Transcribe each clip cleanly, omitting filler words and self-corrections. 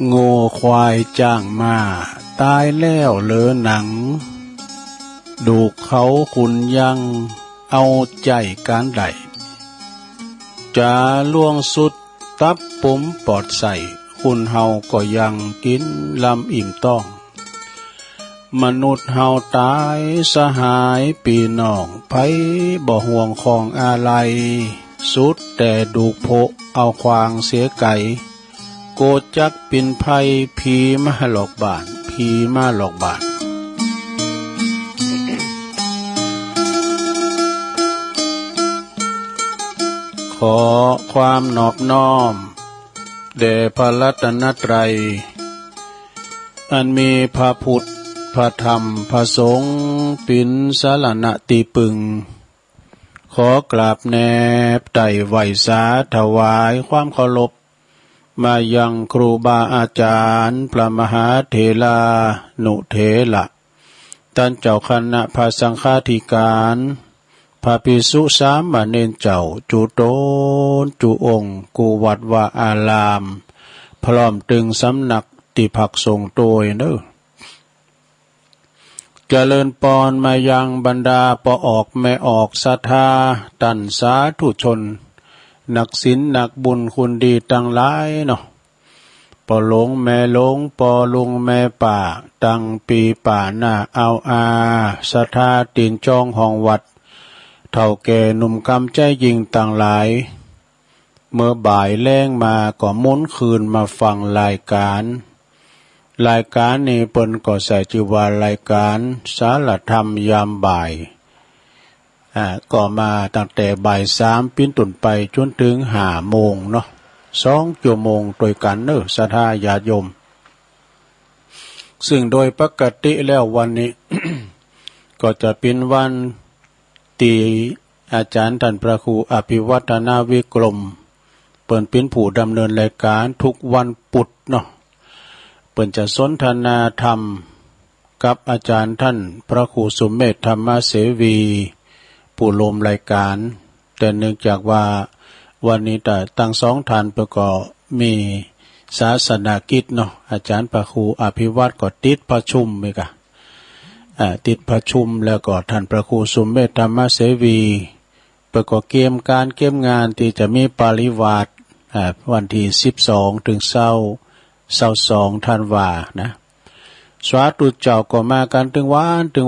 โง่ควายจ้างมาตายแล้วเหลือหนังดูเขาคุณยังเอาใจการใดจะล่วงสุดตับปุ๋มปอดใส่คุณเฮาก็ยังกินลำอิ่มต้องมนุษย์เฮาตายสหายปีน้องไผบ่ห่วงของอะไรสุดแต่ดูโผเอาควางเสียไก่โกจักปินไพ่ผีมาหลอกบานผีมาหลอกบานขอความนอบน้อมแด่พระรัตนตรัยอันมีพระพุทธพระธรรมพระสงฆ์เป็นสารณะตีปึงขอกราบแนบไต่ไหวสาถวายความเคารพมายังครูบาอาจารย์พระมหาเถรานุเถระท่านเจ้าคณะพระสังฆาธิการพระภิกษุสามเณรเจ้าจุโตนจุองค์กุวัดวาอารามพร้อมตึงสำนักติภักสงฆ์โดยเนอเจริญปอนมายังบรรดาปออกแม่ออกศรัทธาตันสาธุชนนักศีลนักบุญคุณดีตั้งหลายเนาะปอหลงแม่หลงปอลุงแม่ป่าตั้งปีป่าหน้าเอาอาศรัทธาตีนจองห้องวัดเท่าแก่หนุ่มกำใจยิงต่างหลายเมื่อบ่ายแล้งมาก็ม้วนคืนมาฟังรายการนี้เปิ้นก็ใส่ชื่อว่ารายการสารธรรมยามบ่ายก็มาตั้งแต่บ่าย3ปิ้นตุนไปจนถึง5 โมงเนาะ2 ชั่วโมงโดยกันเนอะศรัทธาญาติโยมซึ่งโดยปกติแล้ววันนี้ ก็จะเป็นวันตีอาจารย์ท่านพระครูอภิวัฒนาวิกรมเปิ้นเป็นผู้ดำเนินรายการทุกวันพุธเนาะเปิ้นจะสนทนาธรรมกับอาจารย์ท่านพระครูสุเมธธรรมเสวีผู้ลมรายการแต่เนื่องจากว่าวันนี้แต่ตั้ง2 ท่านประกอบมีศาสนากิจเนาะอาจารย์พระครูอภิวัตก็ติดประชุมอีกติดประชุมแล้วก็ท่านพระครูสุเมธธรรมเสวีประกอบเกมงานที่จะมีปาริวาสวันที่12 ถึง22 ธันวานะสวาตุเจ้าก็มากันถึง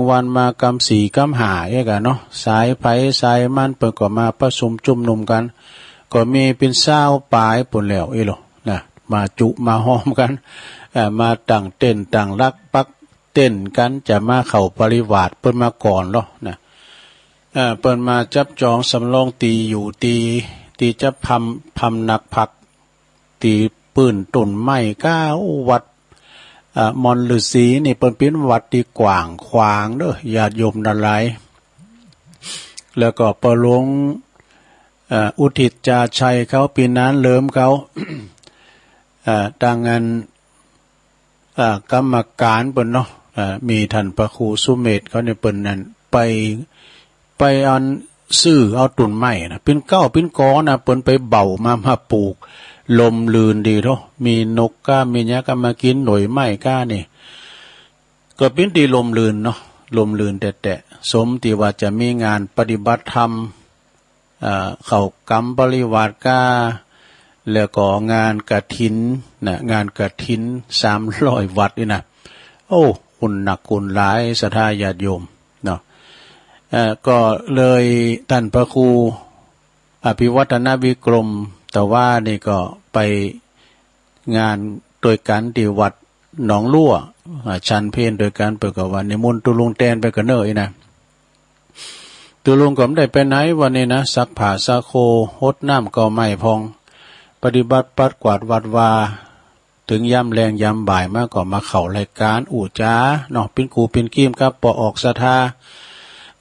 วันมากำ4 กำ 5เอกะเนาะสายไผสายมันเปิ่นก็มาประชุมจุ่มนุมกันก็มีเป็น20 ปลายปุ่นแล้วหรอนะมาจุมาหอมกันมาตั้งเต้นตั้งรักปักเต้นกันจะมาเข้าปริวาสเปิ้นมาก่อนเนาะนะเปิ้นมาจับจองสำรองตีอยู่ตีจะพำหนักผักตีปืนต้นไม้ก้าวัดมอนฤาษีนี่เปิ้นเป็นวัดที่กว้างขวางเด้อญาติโยมนั่นหลายแล้วก็ประหลวงอุทิศจาชัยเขาปีนั้นเลิมเขาดังนั้นกรรมการเปิ้นเนาะมีท่านพระครูสุเมธเขาเนี่ยเปิ้นนั้นไปอันซื้อเอาต้นไม้นะเป็นเก้าเป็นกอนะเปิ้นไปเบามาปลูกลมลื่นดีเนาะมีนกก้ามีหยังก็มากินหน่วยไม้ก้านี่ก็เป็นที่ลมลื่นเนาะลมลื่นแต่สมที่ว่าจะมีงานปฏิบัติธรรมเข้ากรรมปริวาสก้าแล้วก็งานกฐินนะงานกฐิน300 วัดนี่นะโอ้คุณหนักคุณหลายศรัทธาญาติโยมเนาะก็เลยท่านพระครูอภิวัฒนวิกรมแต่ว่านี่ก็ไปงานโดยการที่วัดหนองลั่วชันเพลโดยการเปิดกับวันนิมนต์ตุลุงแตนไปกันเนอะนะตุลุงก็ไม่ได้ไปไหนวันนี้นะซักผ้าซักโคหดน้ำก็ไม่พองปฏิบัติปัดกวาดวัดวาถึงย่ำแรงย่ำบ่ายมาก็มาเข้ารายการอู่จ้าเนาะเป็นครูเป็นกีมครับปอออกศรัทธา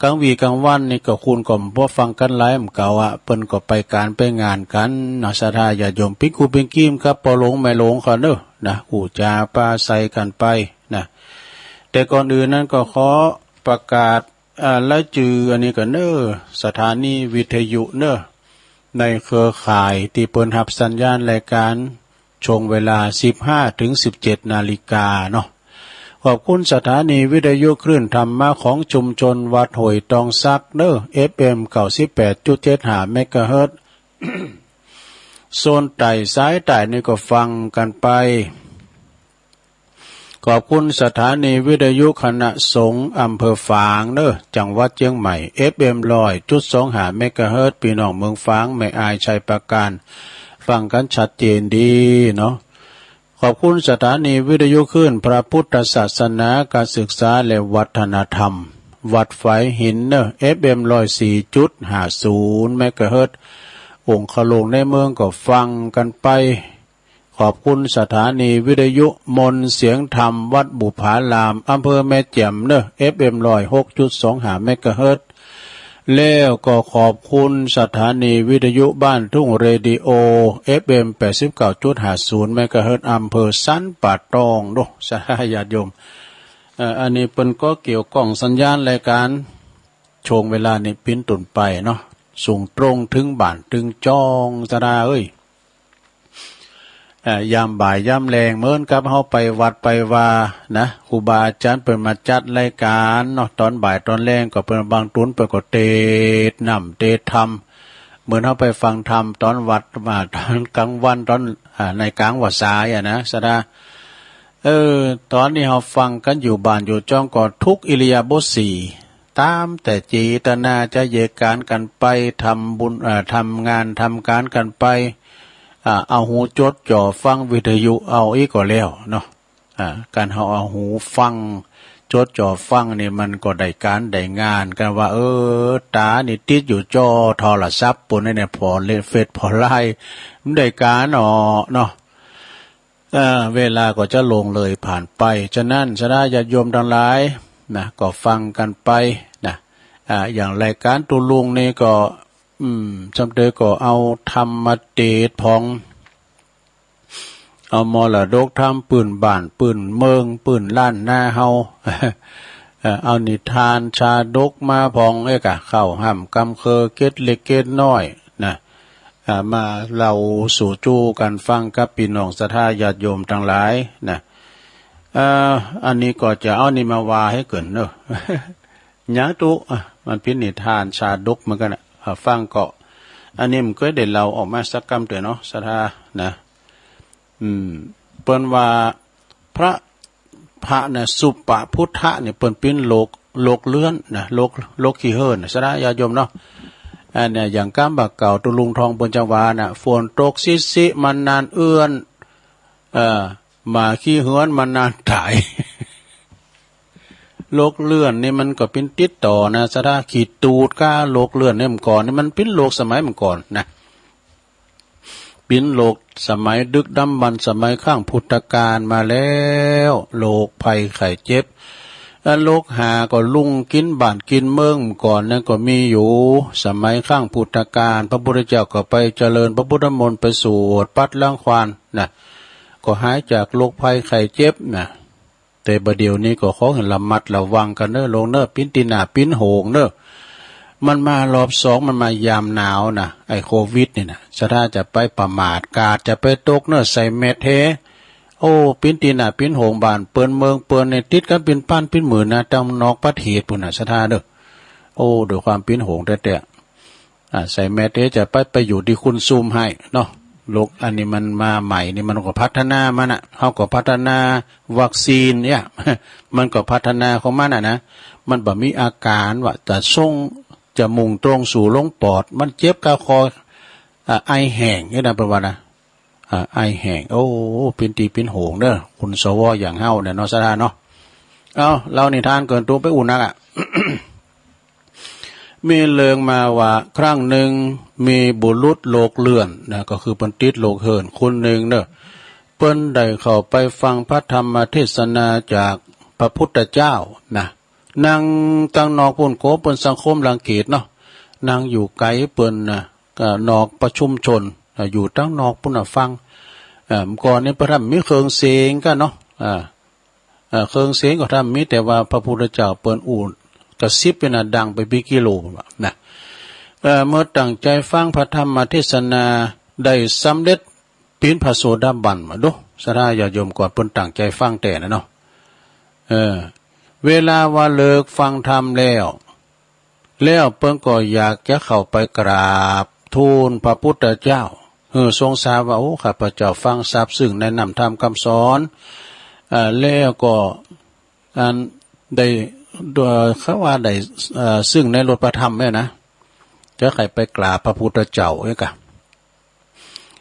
กลางวีกลางวันนี่ก็คุณก็บ่ฟังกันหลายเก่าเปิ้นก็ไปการไปงานกันนะศรัทธาญาติโยมเป็นครูเป็นกีมครับปอหลงไม่หลงเขาเด้อนะอู่จาปาใส่กันไปนะแต่ก่อนอื่นนั้นก็ขอประกาศและจืออันนี้ก็เด้อสถานีวิทยุเด้อในเครือข่ายที่เปิ้นรับสัญญาณรายการ ช่วงเวลา 15-17 นาฬิกาเนาะขอบคุณสถานีวิทยุคลื่นธรรมะของชุมชนวัดห้วยตองซักเด้อ FM 98.75 เมกะเฮิรตซ์ โซนใต้ซ้ายใต้นี่ก็ฟังกันไปขอบคุณสถานีวิทยุคณะสงฆ์อำเภอฝางเด้อจังหวัดเชียงใหม่ FM 100.25 เมกะเฮิรตซ์พี่น้องเมืองฝางแม่อายชัยประการฟังกันชัดเจนดีเนาะขอบคุณสถานีวิทยุคลื่นพระพุทธศาสนาการศึกษาและวัฒนธรรมวัดไฝหินเนอ FM 104.50 เมกะเฮิรตซ์องค์ขลงในเมืองก็ฟังกันไปขอบคุณสถานีวิทยุมนเสียงธรรมวัดบุผารามอำเภอแม่แจ่มเนอ FM 106.25 เมกะเฮิรตซ์แล้วก็ขอบคุณสถานีวิทยุบ้านทุ่งเรดิโอ FM 89.50 เมกะเฮิรตซ์อำเภอสันป่าตองโดสาญาติโยมอันนี้เปิ้นก็เกี่ยวกล้องสัญญาณรายการช่วงเวลานี้ปิ้นตุนไปเนาะส่งตรงถึงบ้านถึงจองสราเอ้ยยามบ่ายยามแรงเหมือนกับเฮาไปวัดไปว่านะครูบาอาจารย์เปิ้นมาจัดรายการเนาะตอนบ่ายตอนแรงก็เปิ้นบางตุนเปิ้นก็เทศน์นำเทศน์ธรรมเหมือนเฮาไปฟังธรรมตอนวัดมาตอนกลางวันตอนในกลางวันสายนะสราตอนนี้เฮาฟังกันอยู่บ้านอยู่จ้องก็ทุกอิริยาบถสี่ตามแต่เจตนาจะเยกการกันไปทำบุญทำงานทำการกันไปเอาหูจดจ่อฟังวิทยุเอาอีกก็แล้วเนาะการเอาหูฟังจดจ่อฟังนี่มันก็ได้การได้งานกันว่าตานี่ติดอยู่จอโทรศัพท์ปุ่นเนี่ยพอเล่นเฟซพอไลน์มันได้การเนาะเวลาก็จะลงเลยผ่านไปฉะนั้นญาติโยมทั้งหลายนะก็ฟังกันไปนะอย่างรายการตุลุงนี่ก็จำเดก็เอาธรรมเดชพองเอามรดกทำปืนบ้านปืนเมืองปืนล้านหน้าเฮา เอานิทานชาดกมาพองเข้าห้ำกำเคอเกตเล็กเกตน้อยนะมาเราสู่จูกันฟังกับพี่น้องศรัทธาญาติโยมทั้งหลายนะอันนี้ก็จะเอานี่มาว่าให้เกินเนอะ ยะตุมันเป็นนิทานชาดกเหมือนกันฟังก็อันนี้มันก็ได้เราออกมาสักคำเถอะเนาะศรัทธานะเปิ้นว่าพระเนี่ยสุปะพุทธะเนี่ยเปิ้นเป็นโลกเลื่อนนะโลกขี้เหินศรัทธาญาติโยมเนาะอันเนี่ยอย่างก้ามบักเก่าตุลุงทองบนจังหวาน่ะฝนตกซิมันนานเอื้อนมาขี้เหือนมันนานตาย โลกเลื่อนนี่มันก็เป็นติดต่อนะสระขีดตูดก้าโลกเลื่อนเนี่ยมันก่อนนี่มันเป็นโลกสมัยมันก่อนนะเป็นโลกสมัยดึกดำบรรพ์สมัยข้างพุทธกาลมาแล้วโลกภัยไข้เจ็บโลกหาก็ลุงกินบ้านกินเมืองก่อนนั่นก็มีอยู่สมัยข้างพุทธกาลพระพุทธเจ้าก็ไปเจริญพระพุทธมนต์ไปสวดปัดล้างควานนะก็หายจากโรคภัยไข้เจ็บนะแต่บัดเดี๋ยวนี้ก็ขอให้ระมัดระวังกันเด้อลงเด้อปิ้นตีหน้าปิ้นโหงเด้อมันมารอบสองมันมายามหนาวนะไอ้โควิดนี่นะถ้าจะไปประมาทกาดจะไปตกเด้อใส่เม็ดเทโอ้ปิ้นตีหน้าปิ้นโหงบ้านเปิ้นเมืองเปิ้นในติดกันเป็นพันเป็นหมื่นนะจำนอกประเทศพุ่นน่ะถ้าเด้อโอ้ด้วยความปิ้นโหงแต่ใส่เม็ดเทจะไปอยู่ที่คุณซูมให้เนาะโลกอันนี้มันมาใหม่นี่มันก็พัฒนามันอ่ะเฮาก็พัฒนาวัคซีนเนี่ย มันก็พัฒนาของมันนะมันบ่มีอาการว่าจะส่งจะมุ่งตรงสู่ลงปอดมันเจ็บกะคอไอแห้งนี่นะประวัตินะไอแห้งโอ้เป็นตีเป็นโหงเด้อคุณสวอย่างเฮาเนี่ยเนาะสะดาเนาะเรานิทานเกินตัวไปอุ่นนักอ่ะ มีเรื่องมาว่าครั้งหนึ่งมีบุรุษโลกเลื่อนนะก็คือเปิ้นติดโลกเหินคนหนึ่งเด้อเปิ้นได้เข้าไปฟังพระธรรมเทศนาจากพระพุทธเจ้านะนั่งตั้งนอกพุ่นโกเปิ้นสังคมรังเกียจเนาะนั่งอยู่ไกลเปิ้นนะก็นอกประชุมชนอยู่ตั้งนอกพุ่นฟังก่อนนี้พระธรรมมีเครื่องเสียงกันเนาะเครื่องเสียงก็ทำมีแต่ว่าพระพุทธเจ้าเปิ้นอู่กระซิบเป็นดังไปเป็นกิโลนะเมื่อตั้งใจฟังพระธรรมเทศนาได้สำเร็จ ปีนพระโสดาบันมาดูสระญาติโยมก่อนเปิ้นตั้งใจฟังแต่นะเนาะเวลาว่าเลิกฟังธรรมแล้วเปิ้นก็อยากจะเข้าไปกราบทูลพระพุทธเจ้าทรงทราบว่าโอ้ข้าพเจ้าฟังทราบซึ่งแนะนำธรรมคำสอนแล้วก็ได้เขาว่าได้ซึ่งในรถประธรรมเนี่ยนะจะใครไปกราบพระพุทธเจ้าเองกะ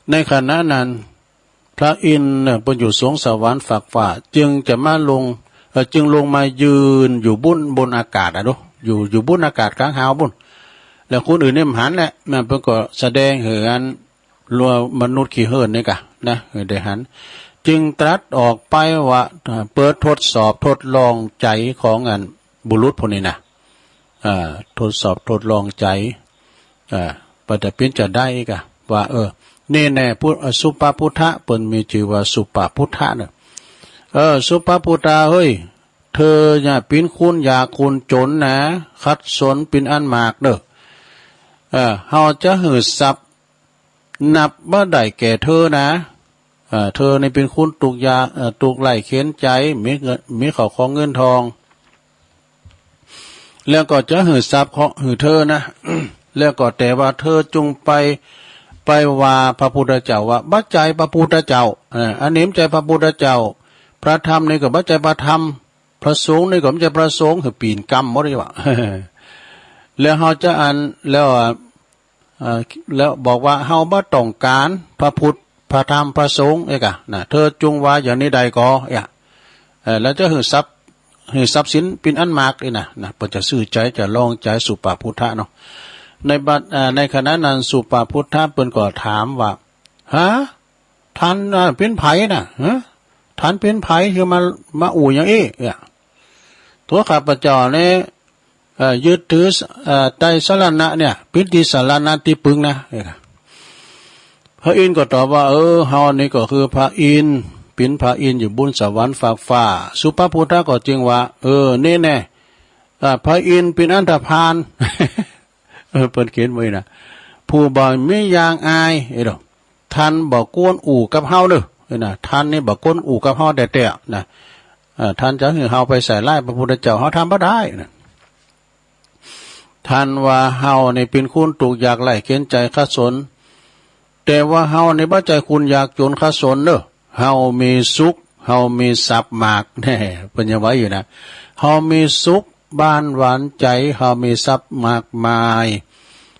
ในขณะนั้นพระอินทร์บนอยู่สวงสวรรค์ฝากฝ่าจึงจะมาลงมายืนอยู่บนอากาศดูอยู่บนอากาศกลางหาวบนแล้วคนอื่นเนี่ยหันแหละมันเพิ่งก็แสดงเห็นรัวมนุษย์ขี้เหินนี่กะนะได้หันจึงตรัสออกไปว่าเปิดทดสอบทดลองใจของบุรุษพวกนี้นะทดสอบทดลองใจปฏิปินจะได้กะว่านี่แน่พุทธสุปาพุทธะเปิ่นมีชื่อว่าสุปาพุทธะเนี่ยสุปาพุทธะเฮ้ยเธออย่าปินคุณอย่าคุณจนนะคัดสนปินอันมากเด้อเฮาจะหือซับนับบ่ได้แก่เธอนะเธอนี่เป็นคุณตุกยาตุกไหลเข็นใจมีข้าวของเงินทองแล้วก็จะหือซับหือเธอนะ แล้วก็แต่ว่าเธอจงไปว่าพระพุทธเจ้าว่าบัจใจพระพุทธเจ้าอันนี้ใจพระพุทธเจ้าพระธรรมนี่ก็บัจใจพระธรรมพระสงฆ์นี่ก็บัจใจพระสงฆ์คือปีนกรรมหมดเลยว่ะ แล้วเฮาจะแล้วบอกว่าเฮาบ่ต้องการพระพุทธพระธรรมพระสงฆ์เอกะนะเธอจงว่าอย่างนี้ใดก็แล้วจะหือทรัพย์สินเป็นอันมากเลยนะเพิ่นจะซื่อใจจะลองใจสุปาพุทธะเนาะในขณะนั้นสุปาพุทธะเปิ้นก็ถามว่าท่านเป็นไผน่ะท่านเป็นไผคือมาอู่อย่างตัวข้าพเจ้าเนี่ยยึดถือไตรสรณะเนี่ยปิติสารณะที่พึงนะพระอินทร์ก็ตอบว่าเฮานี่ก็คือพระอินทร์เป็นพระอินทร์อยู่บนสวรรค์ฝากฟ้าสุปาพุทธะก็จึงว่านี่แน่พระอินทร์เป็นอันธพาล เปิดเขียนไว้นะผู้บ่ไม่ยางอายดอกท่านบอกกวนอู่กับเฮาเด้อนะท่านนี่บอกกวนอู่กับเฮาแต่นะท่านจะให้เฮาไปใส่ร้ายพระพุทธเจ้าเฮาทำบ่ได้นะท่านว่าเฮานี่เป็นคุณถูกอยากไล่เข็นใจขัดสนแต่ว่าเฮาในบ่ใจคุณอยากจนขัดสนเด้อเฮามีสุขเฮามีทรัพย์มากแน่เพิ่นยังไว้อยู่นะเฮามีสุขบ้านหวานใจเฮามีทรัพย์มากมาย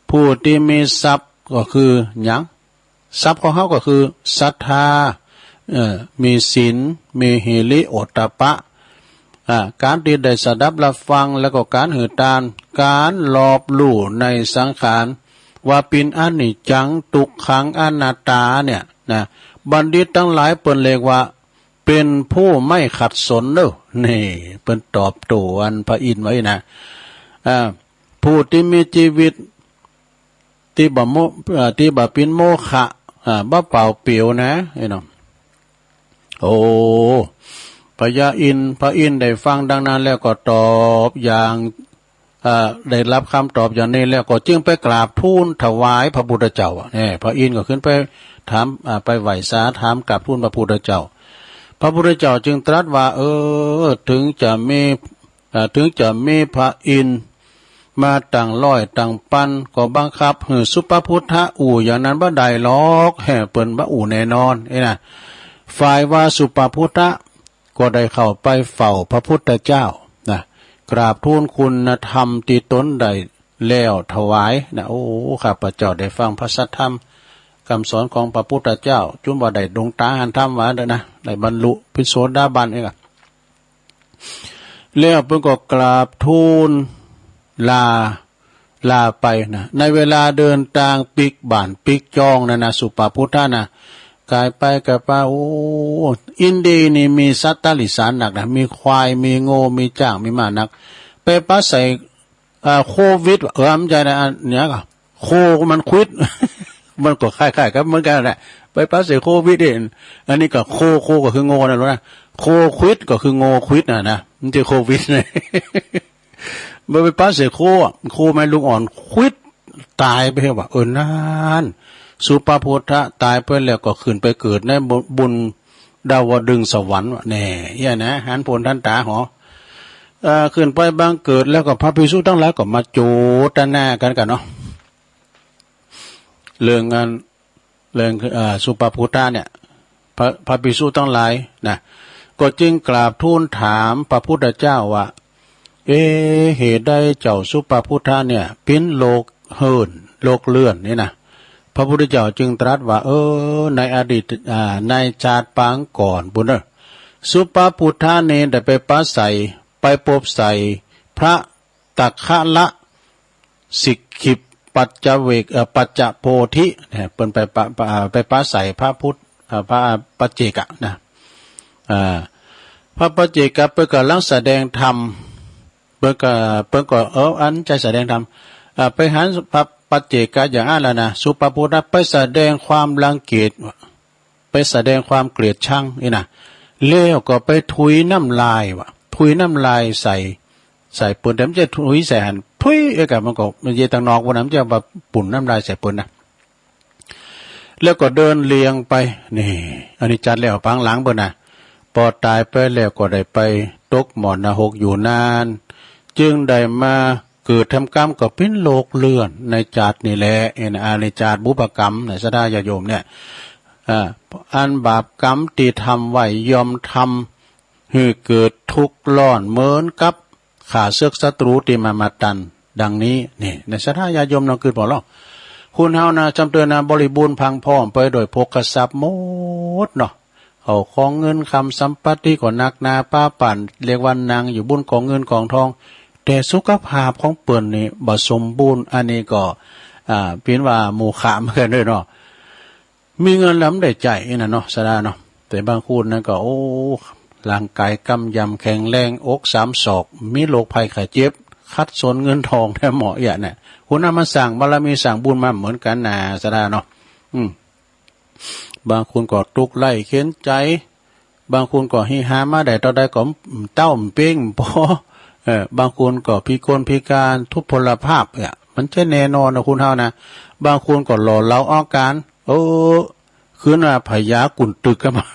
ผู้ที่มีทรัพย์ก็คือหยังทรัพย์ของเฮาก็คือศรัทธามีศีลมีหิริโอตตัปปะการที่ได้สดับรับฟังแล้วก็การหือตานการหลอบลู่ในสังขารว่าเป็นอนิจจังทุกขังอนัตตาเนี่ยนะบัณฑิตทั้งหลายเปิ้นเรียกว่าเป็นผู้ไม่ขัดสนเด้อนี่เปิ้นตอบโต้พระอินทร์ไว้นะผู้ที่มีชีวิตที่บ่เป็นโมฆะบ่เปล่าเปลี่ยวนะไอ้น้องโอ้พระอินทร์ได้ฟังดังนั้นแล้วก็ตอบอย่างได้รับคำตอบอย่างนี้แล้วก็จึงไปกราบทูลถวายพระพุทธเจ้าเนี่ยพระอินทร์ก็ขึ้นไปถามไปไหว้สาถามกราบทูลพระพุทธเจ้าพระพุทธเจ้าจึงตรัสว่าถึงจะมีพระอินทร์มาตั้งร้อยตั้งพันก็บังคับให้สุปาพุทธะอู่อย่างนั้นบ่ได้หรอกแห่เปิ้นบ่อู่แน่นอนนะฝ่ายว่าสุปาพุทธะก็ได้เข้าไปเฝ้าพระพุทธเจ้านะกราบทูลคุณธรรมที่ตนได้แล้วถวายนะโอ้ข้าพเจ้าได้ฟังพระสัทธรรมคำสอนของพระพุทธเจ้าจุ่มว่าได้ดวงตาหันธรรมว่าเด้อนะได้บรรลุเป็นโสดาบันเองแล้วเพิ่นก็กราบทูลลาไปนะในเวลาเดินทางปิกบ้านปิกจองนะสุปาพุทธะนะกายไปกับป้าโอ้อินเดียนี่มีสัตว์ตลิสารหนักนะมีควายมีโง่มีจ้างมีม้านักไปป้าใส่โควิดมันใจนะเนี่ยก็โคมันควิด มันก็คล้ายๆกับเหมือนกันแหละไปป้าใส่โควิดเองอันนี้ก็โคก็คือโง่นะรู้นะโคควิดก็คือโง่ควิดนะมันจะโควิดเลย เมื่อไปป้าใส่โคแม่ลุงอ่อนควิดตายไปเหรอวะนั่น สุปพุทธะตายไปแล้วก็ขึ้นไปเกิดในบุญดาวดึงสวรรค์แน่เนี่ยนะหันผลท่านตาหอขึ้นไปบางเกิดแล้วก็พระภิกษุทั้งหลายก็มาโจตนากันเนาะเรื่องสุปพุทธะเนี่ยพระภิกษุทั้งหลายนะก็จึงกราบทูลถามพระพุทธเจ้าว่าเหตุใดเจ้าสุปพุทธะเนี่ยเป็นโลกเฮินโลกเลื่อนนี่นะพระพุทธเจ้าจึงตรัสว่าในอดีตในชาติปางก่อนบุญสุปพุทธะเนี่ยได้ไปปะใส่ไปพบใส่พระตักขะละสิกขิปปัจจเวกปัจจโพธิเนี่ยเป็นไปปะใส่พระพุทธพระปัจเจกะนะพระปัจเจกะเปิดกำลังแสดงธรรมเปิดก็อันจะแสดงธรรมไปหันพระปัจเจกะอย่างนั้นแล้วนะสุปพุทธะไปแสดงความรังเกียจไปแสดงความเกลียดชังนี่นะแล้วก็ไปถุยน้ำลายวะถุยน้ำลายใส่ปุ่นแต่มันจะถุยใส่หันถุยกับมันก็มันเยตังนอกวันนั้นจะแบบปุ่นน้ำลายใส่ปุ่นนะแล้วก็เดินเลียงไปนี่อันนี้จัดแล้วพังหลังบนนะพอตายไปแล้วก็ได้ไปตกหมอนหกอยู่นานจึงได้มาเกิดทำกรรมก็เป็นโลกเลื่อนในจาตินี่แหละในจาติบุพกรรมในสดาญาโยมเนี่ยอันบาปกรรมที่ทำไว้ยอมทำให้เกิดทุกข์ร้อนเหมือนกับข่าเสือกศัตรูที่มาตันดังนี้นี่ในสดาญาโยมเราคือบอกแล้วคุณเฮานะจำเตือนนะบริบูรณ์พังพร้อมไปโดยภกทรัพย์หมดเนาะเอาของเงินคำสัมปติก็นักนาป้าปั่นเรียกว่านางอยู่บุญของเงินของทองแต่สุขภาพของเปิ้นนี่บ่สมบูรณ์อันนี้ก็เป็นว่าโมฆะเหมือนกันด้วยเนาะมีเงินล้ำได้ใจนะเนาะสดาเนาะแต่บางคนนั่นก็ร่างกายกำยำแข็งแรงอก3 ศอกมีโรคภัยไข้เจ็บคัดสนเงินทองแท้เหมาะอย่างเนี่ยคุณเอามาสั่งบารมีสั่งบุญมาเหมือนกันนะสดาเนาะบางคนก็ตุกไล่เข็นใจบางคนก็ฮิฮามาได้ต่อได้ก็เต้าเป้งพอบางคนก็พิกลพิการทุพพลภาพเนี่ยมันจะแน่นอนนะคุณเฮานะบางคนก็หล่อเหลาอาการคือว่าพญากุ่นตึกกันมา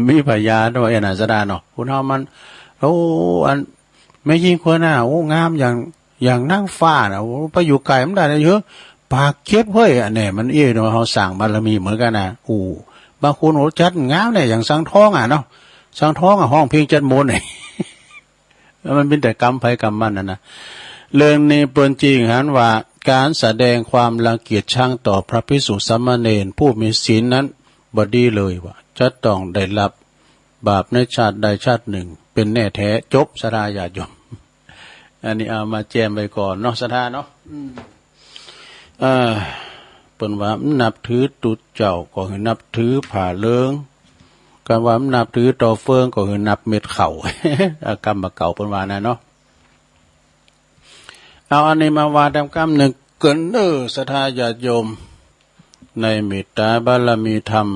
มีพญาด้วยนะสดาเนาะคุณเฮามันอันไม่ยิ่งคนน่ะงามอย่างนั่งฟ้าน่ะไปอยู่ไกลมันได้เยอะปากเก็บเฮ้ยเนี่ยมันเนาะเฮาสั่งบารมีเหมือนกันนะบางคนจัดงามเนี่ยอย่างสังทองเนาะสังทองห้องเพลงจัดมนต์มันเป็นแต่กรรมไผกรรมมันนะเรื่องนี้เป็นจริงหันว่าการแสดงความรังเกียจชังต่อพระภิกษุสามเณรผู้มีศีลนั้นบ่ดีเลยว่าจะต้องได้รับบาปในชาติใดชาติหนึ่งเป็นแน่แท้จบสดาญาติโยมอันนี้เอามาแจมไปก่อนเนาะสดาเนาะเปิ้นว่านับถือตุเจ้าก็คือนับถือผ่าเลิงการว่านับถือต่อเฟืองก็คือนับเม็ดเข่ากรรมเก่าเปิ้นว่านะเนาะเอาอันนี้มาว่าตามกรรมหนึ่งเกินศรัทธาญาติโยมในเมตตาบารมีธรรม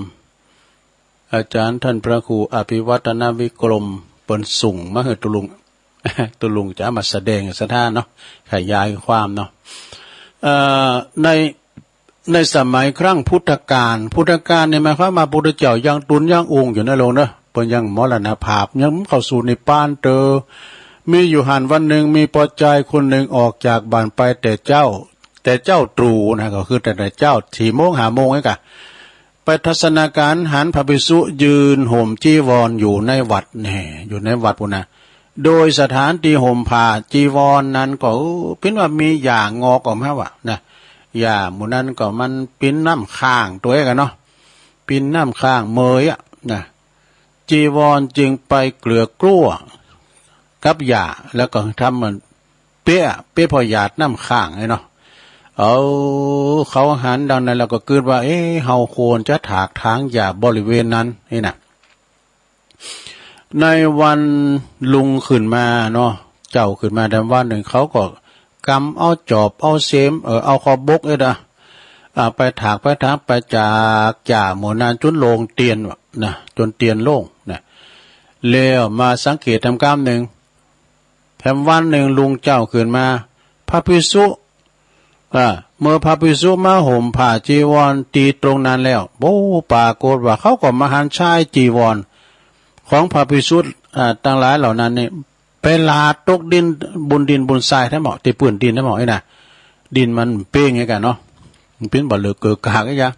อาจารย์ท่านพระครูอภิวัฒนวิกรมเปิ้นส่งมาให้ตุลุงจะมาแสดงศรัทธาเนาะขยายความเนาะในสมัยครั้งพุทธกาลเนี่ยหมายความว่าพุทธเจ้ายังตุนยังองค์อยู่นะลงเนาะเปิ้นยังมรณภาพยังเข้าสู่นิพพานมีอยู่หันวันหนึ่งมีปอใจคนหนึ่งออกจากบ้านไปแต่เจ้าตรูนะก็คือแต่เจ้า4 โมง5 โมงนี่กะไปทัศนาการหันพระภิกษุยืนห่มจีวรอยู่ในวัดแน่อยู่ในวัดพุ่นนะโดยสถานที่ห่มผ้าจีวรนั้นก็เป็นว่ามีหญ้างอกออกมาว่านะหญ้าหมู่นั้นก็มันปิ้นน้ำค้างตัวเองกันเนาะปิ้นน้ำค้างเมยอ่ะนะจีวรจึงไปเกลือกลั้วกับหญ้าแล้วก็ทำมันเปี้ยพอหยาดน้ำค้างไอ้เนาะเขาหันดังนั้นแล้วก็คิดว่าเฮาควรจะถากถางหญ้าบริเวณนั้นนี่นะในวันลุงขึ้นมาเนาะเจ้าขึ้นมาแต่วันหนึ่งเขาก็กำเอาจอบเอาเสมเอาคอบกไปถากไปจากหญ้าหมู่นั้นจนโลงเตียนนะจนเตียนโล่งนะแล้วมาสังเกตทำกรรมหนึ่งแถมวันหนึ่งลุงเจ้าขึ้นมาพระภิกษุ เมื่อพระภิกษุมาห่มผ้าจีวรตีตรงนั้นแล้วโอ้ปรากฏว่าเขาก็มาหันชายจีวรของพระภิกษุต่างหลายเหล่านั้นนี่ไปลาดตกดินบนดินบนทรายทั้งหมดที่ปื้นดินทั้งหมดไอ้น่ะดินมันเป้งไงกันเนาะมันเป็นบ่เหลือเกิดกากไอ้ยะ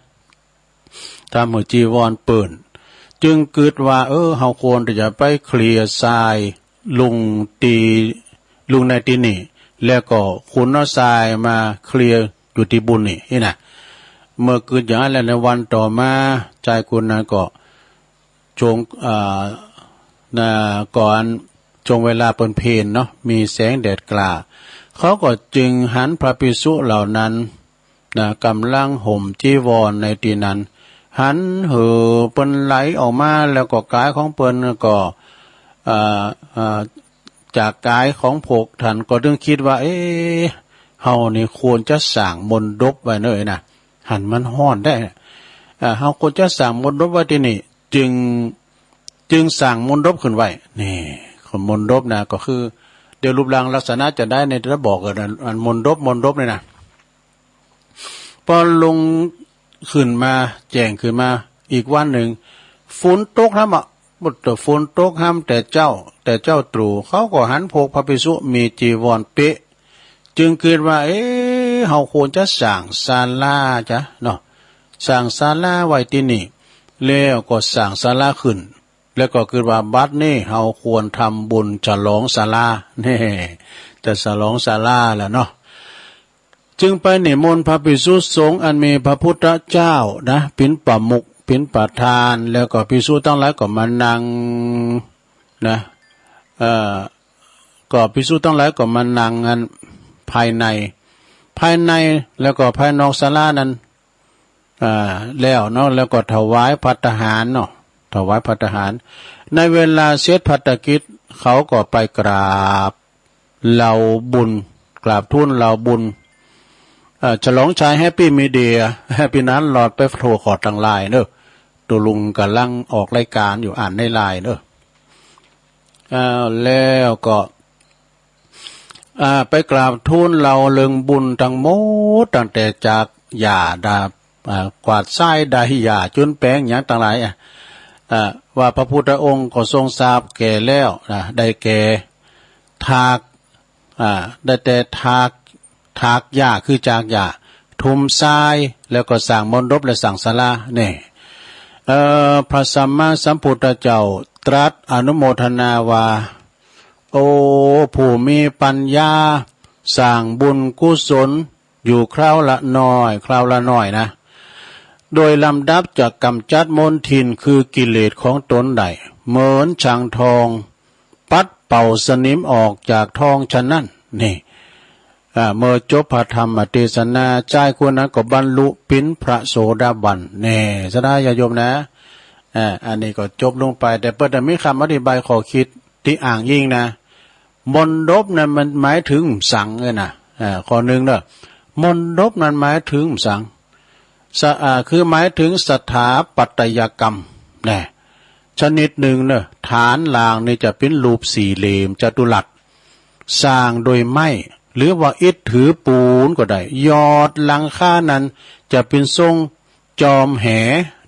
ถ้ามือจีวรเปิ่นจึงเกิดว่าเฮาควรจะไปเคลียร์ทรายลุงในที่นี่แล้วก็คุณเอาทรายมาเคลียร์อยู่ที่บุญนี่น่ะเมื่อเกิดอย่างนั้นแล้วในวันต่อมาใจคุณนั้นก็จงก่อนจงเวลาเปิ่นเพลเนาะมีแสงแดดกล้าเขาก็จึงหันพระภิกษุเหล่านั้นกำลังห่มจีวรในที่นั้นหันเห่อเปิ้นไหลออกมาแล้วก็กายของเปิ้นก็จากกายของพวกท่านก็ต้องคิดว่าเฮานี่ควรจะสร้างมนดบไว้เนอะนะหันมันฮ้อนได้เฮาควรจะสร้างมนดบไว้ที่นี่จึงสร้างมนดบขึ้นไว้นี่คนมนดบนะก็คือเดี๋ยวรูปร่างลักษณะจะได้ในที่บอกกันอันมนดบเนี่ยนะพอลงขึ้นมาแจ้งขึ้นมาอีกวันหนึ่งฝนตกห้ามบุตรฝนตกห้ามแต่เจ้าตรู่เขาก็หันพกพระภิกษุมีจีวรเป๊ะจึงคิดว่าเฮาควรจะสร้างศาลาจ้ะเนาะสร้างศาลาไว้ที่นี่แล้วก็สร้างศาลาขึ้นแล้วก็คิดว่าบัดนี้เฮาควรทำบุญฉลองศาลานี่จะฉลองศาลาแหละเนาะจึงไปนิมนต์พระภิกษุสงฆ์อันมีพระพุทธเจ้านะเป็นประมุขเป็นประธานแล้วก็ภิกษุทั้งหลายก็มานั่งนะก็ภิกษุทั้งหลายก็มานั่งกันภายในแล้วก็ภายนอกศาลานั้นแล้วเนาะแล้วก็ถวายภัตตาหารเนาะถวายภัตตาหารในเวลาเสร็จภัตตกิจเขาก็ไปกราบเหล่าบุญกราบทูลเหล่าบุญฉลองชายแฮปปี้มีเดียแฮปปี้นั้นหลอดไปโทรขอทางไลน์เนอะตัวลุงกำลังออกรายการอยู่อ่านในไลน์เนอะแล้วก็ไปกราบทูลเราเลิงบุญทั้งหมดตั้งแต่จากหญ้าดากวาดทรายได้หญ้าจนแปลงอย่างต่างหลายว่าพระพุทธองค์ก็ทรงทราบแก่แล้วได้แก่ทากได้แต่ทากหญ้าคือจากหญ้าทุมทรายแล้วก็สร้างมณฑปและสร้างศาลาเนี่ยพระสัมมาสัมพุทธเจ้าตรัสอนุโมทนาว่าโอ้ผู้มีปัญญาสร้างบุญกุศลอยู่คราวละน้อยนะโดยลำดับจากกำจัดมลทินคือกิเลสของตนได้เหมือนช่างทองปัดเป่าสนิมออกจากทองฉะนั้นนี่เมื่อจบพระธรรมเทศนาใจคนนั้นก็บรรลุปินพระโสดาบันแน่สดาญาโยมนะอันนี้ก็จบลงไปแต่เปิดมีคำอธิบายข้อคิดที่อ่างยิ่งนะมนดบนั้นมันหมายถึงสังเลยนะข้อหนึ่งเนอะมนดบนั้นหมายถึงสังคือหมายถึงสถาปัตยกรรมนะชนิดหนึ่งเนอะฐานลางนี่จะเป็นรูปสี่เหลี่ยมจัตุรัสสร้างโดยไม้หรือว่าอิฐถือปูนก็ได้ยอดหลังคานั้นจะเป็นทรงจอมแห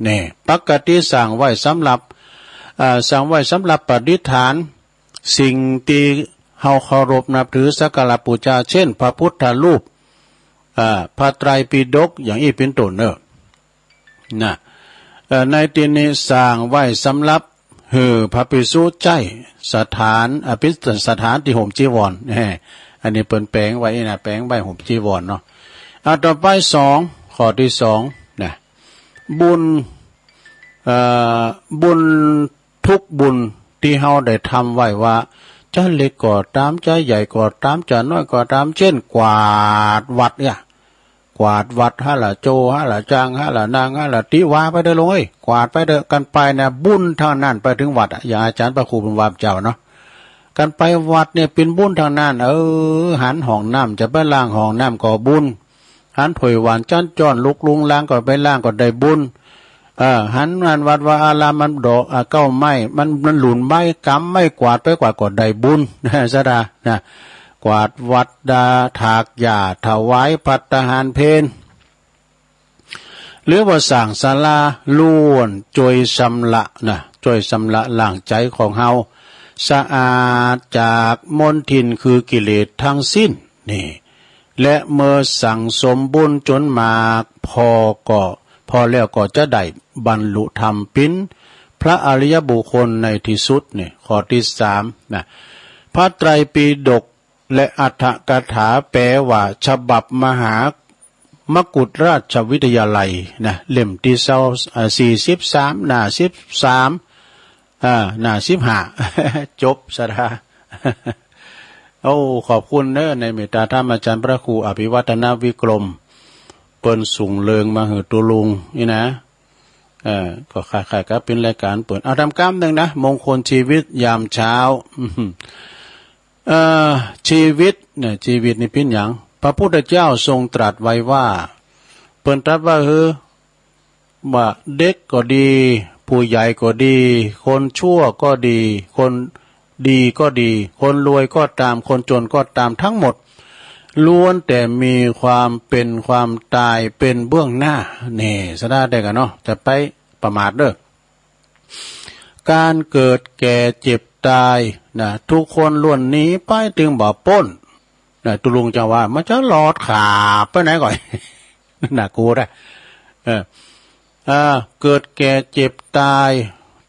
เนี่ยปกติสร้างไว้สำหรับปฏิฐานสิ่งที่เฮาเคารพนับถือสักการะบูชาเช่นพระพุทธรูปพระไตรปิฎกอย่างนี้เป็นต้นเนอะนะในที่นี้สร้างไว้สำหรับพระภิกษุใจสถานสถานที่ห่มจีวรอันนี้เปิ้นแปลงไว้นะแปลงใบห่มจีวรเนาะต่อไปข้อที่2นะบุญทุกบุญที่เฮาได้ทำไว้ว่าจะเล็กก็ตามจะใหญ่ก็ตามจะน้อยก็ตามเช่นกวาดวัดเนี่ยกวาดวัดหะละโจหะละจางหะละนางหะละติวาไปเด้อลงกวาดไปเด้อกันไปนะบุญเท่านั้นไปถึงวัดอย่างอาจารย์พระครูเป็นวามเจ้าเนาะกันไปวัดเนี่ยเป็นบุญทางนั้นหันห้องน้ำจะไปล้างห้องน้ำก็บุญหันถวยหวานจ้อนจ้อนลุกลุงล้างก็ไปล้างก็ได้บุญหันงานวัดว่าอารามมันดอกเก้าไม้มันหลุนไม้กำไม่กวาดไปกวาดก็ได้บุญสดานะก กวาดวัดดาถากหญ้าถวายภัตตาหารเพลหรือว่าสั่งศาลาล้วนช่วยชำระช่วยชำระล้างใจของเฮาสะอาดจากมลทินคือกิเลสทั้งสิ้นนี่และเมื่อสั่งสมบุญจนมากพอแล้วก็จะได้บรรลุธรรมเป็นพระอริยบุคคลในที่สุดนี่ข้อที่3พระไตรปิฎกและอัฏฐกถาแปลว่าฉบับมหามกุฏราชวิทยาลัยเล่มที่43หน้า13หน้า15จบสดาโอ้ขอบคุณเด้อในเมตตาธรรมอาจารย์พระครูอภิวัฒนวิกรมเปิ้นสูงเลิงมาหือตุลุงนี่นะก็คล้ายๆกับเป็นรายการเปิดเอาทำกรรมหนึ่งนะมงคลชีวิตยามเช้าชีวิตชีวิตนี่เป็นอย่างพระพุทธเจ้าทรงตรัสไว้ว่าเปิ้นตรัสว่าว่าเด็กก็ดีผู้ใหญ่ก็ดีคนชั่วก็ดีคนดีก็ดีคนรวยก็ตามคนจนก็ตามทั้งหมดล้วนแต่มีความเป็นความตายเป็นเบื้องหน้านี่สะได้ได้กันเนาะจะไปประมาทเด้อการเกิดแก่เจ็บตายทุกคนล้วนหนีไปถึงบ่พ้นตุลุงจะว่ามันจะหลอดขาไปไหนก่อนกูได้เกิดแก่เจ็บตาย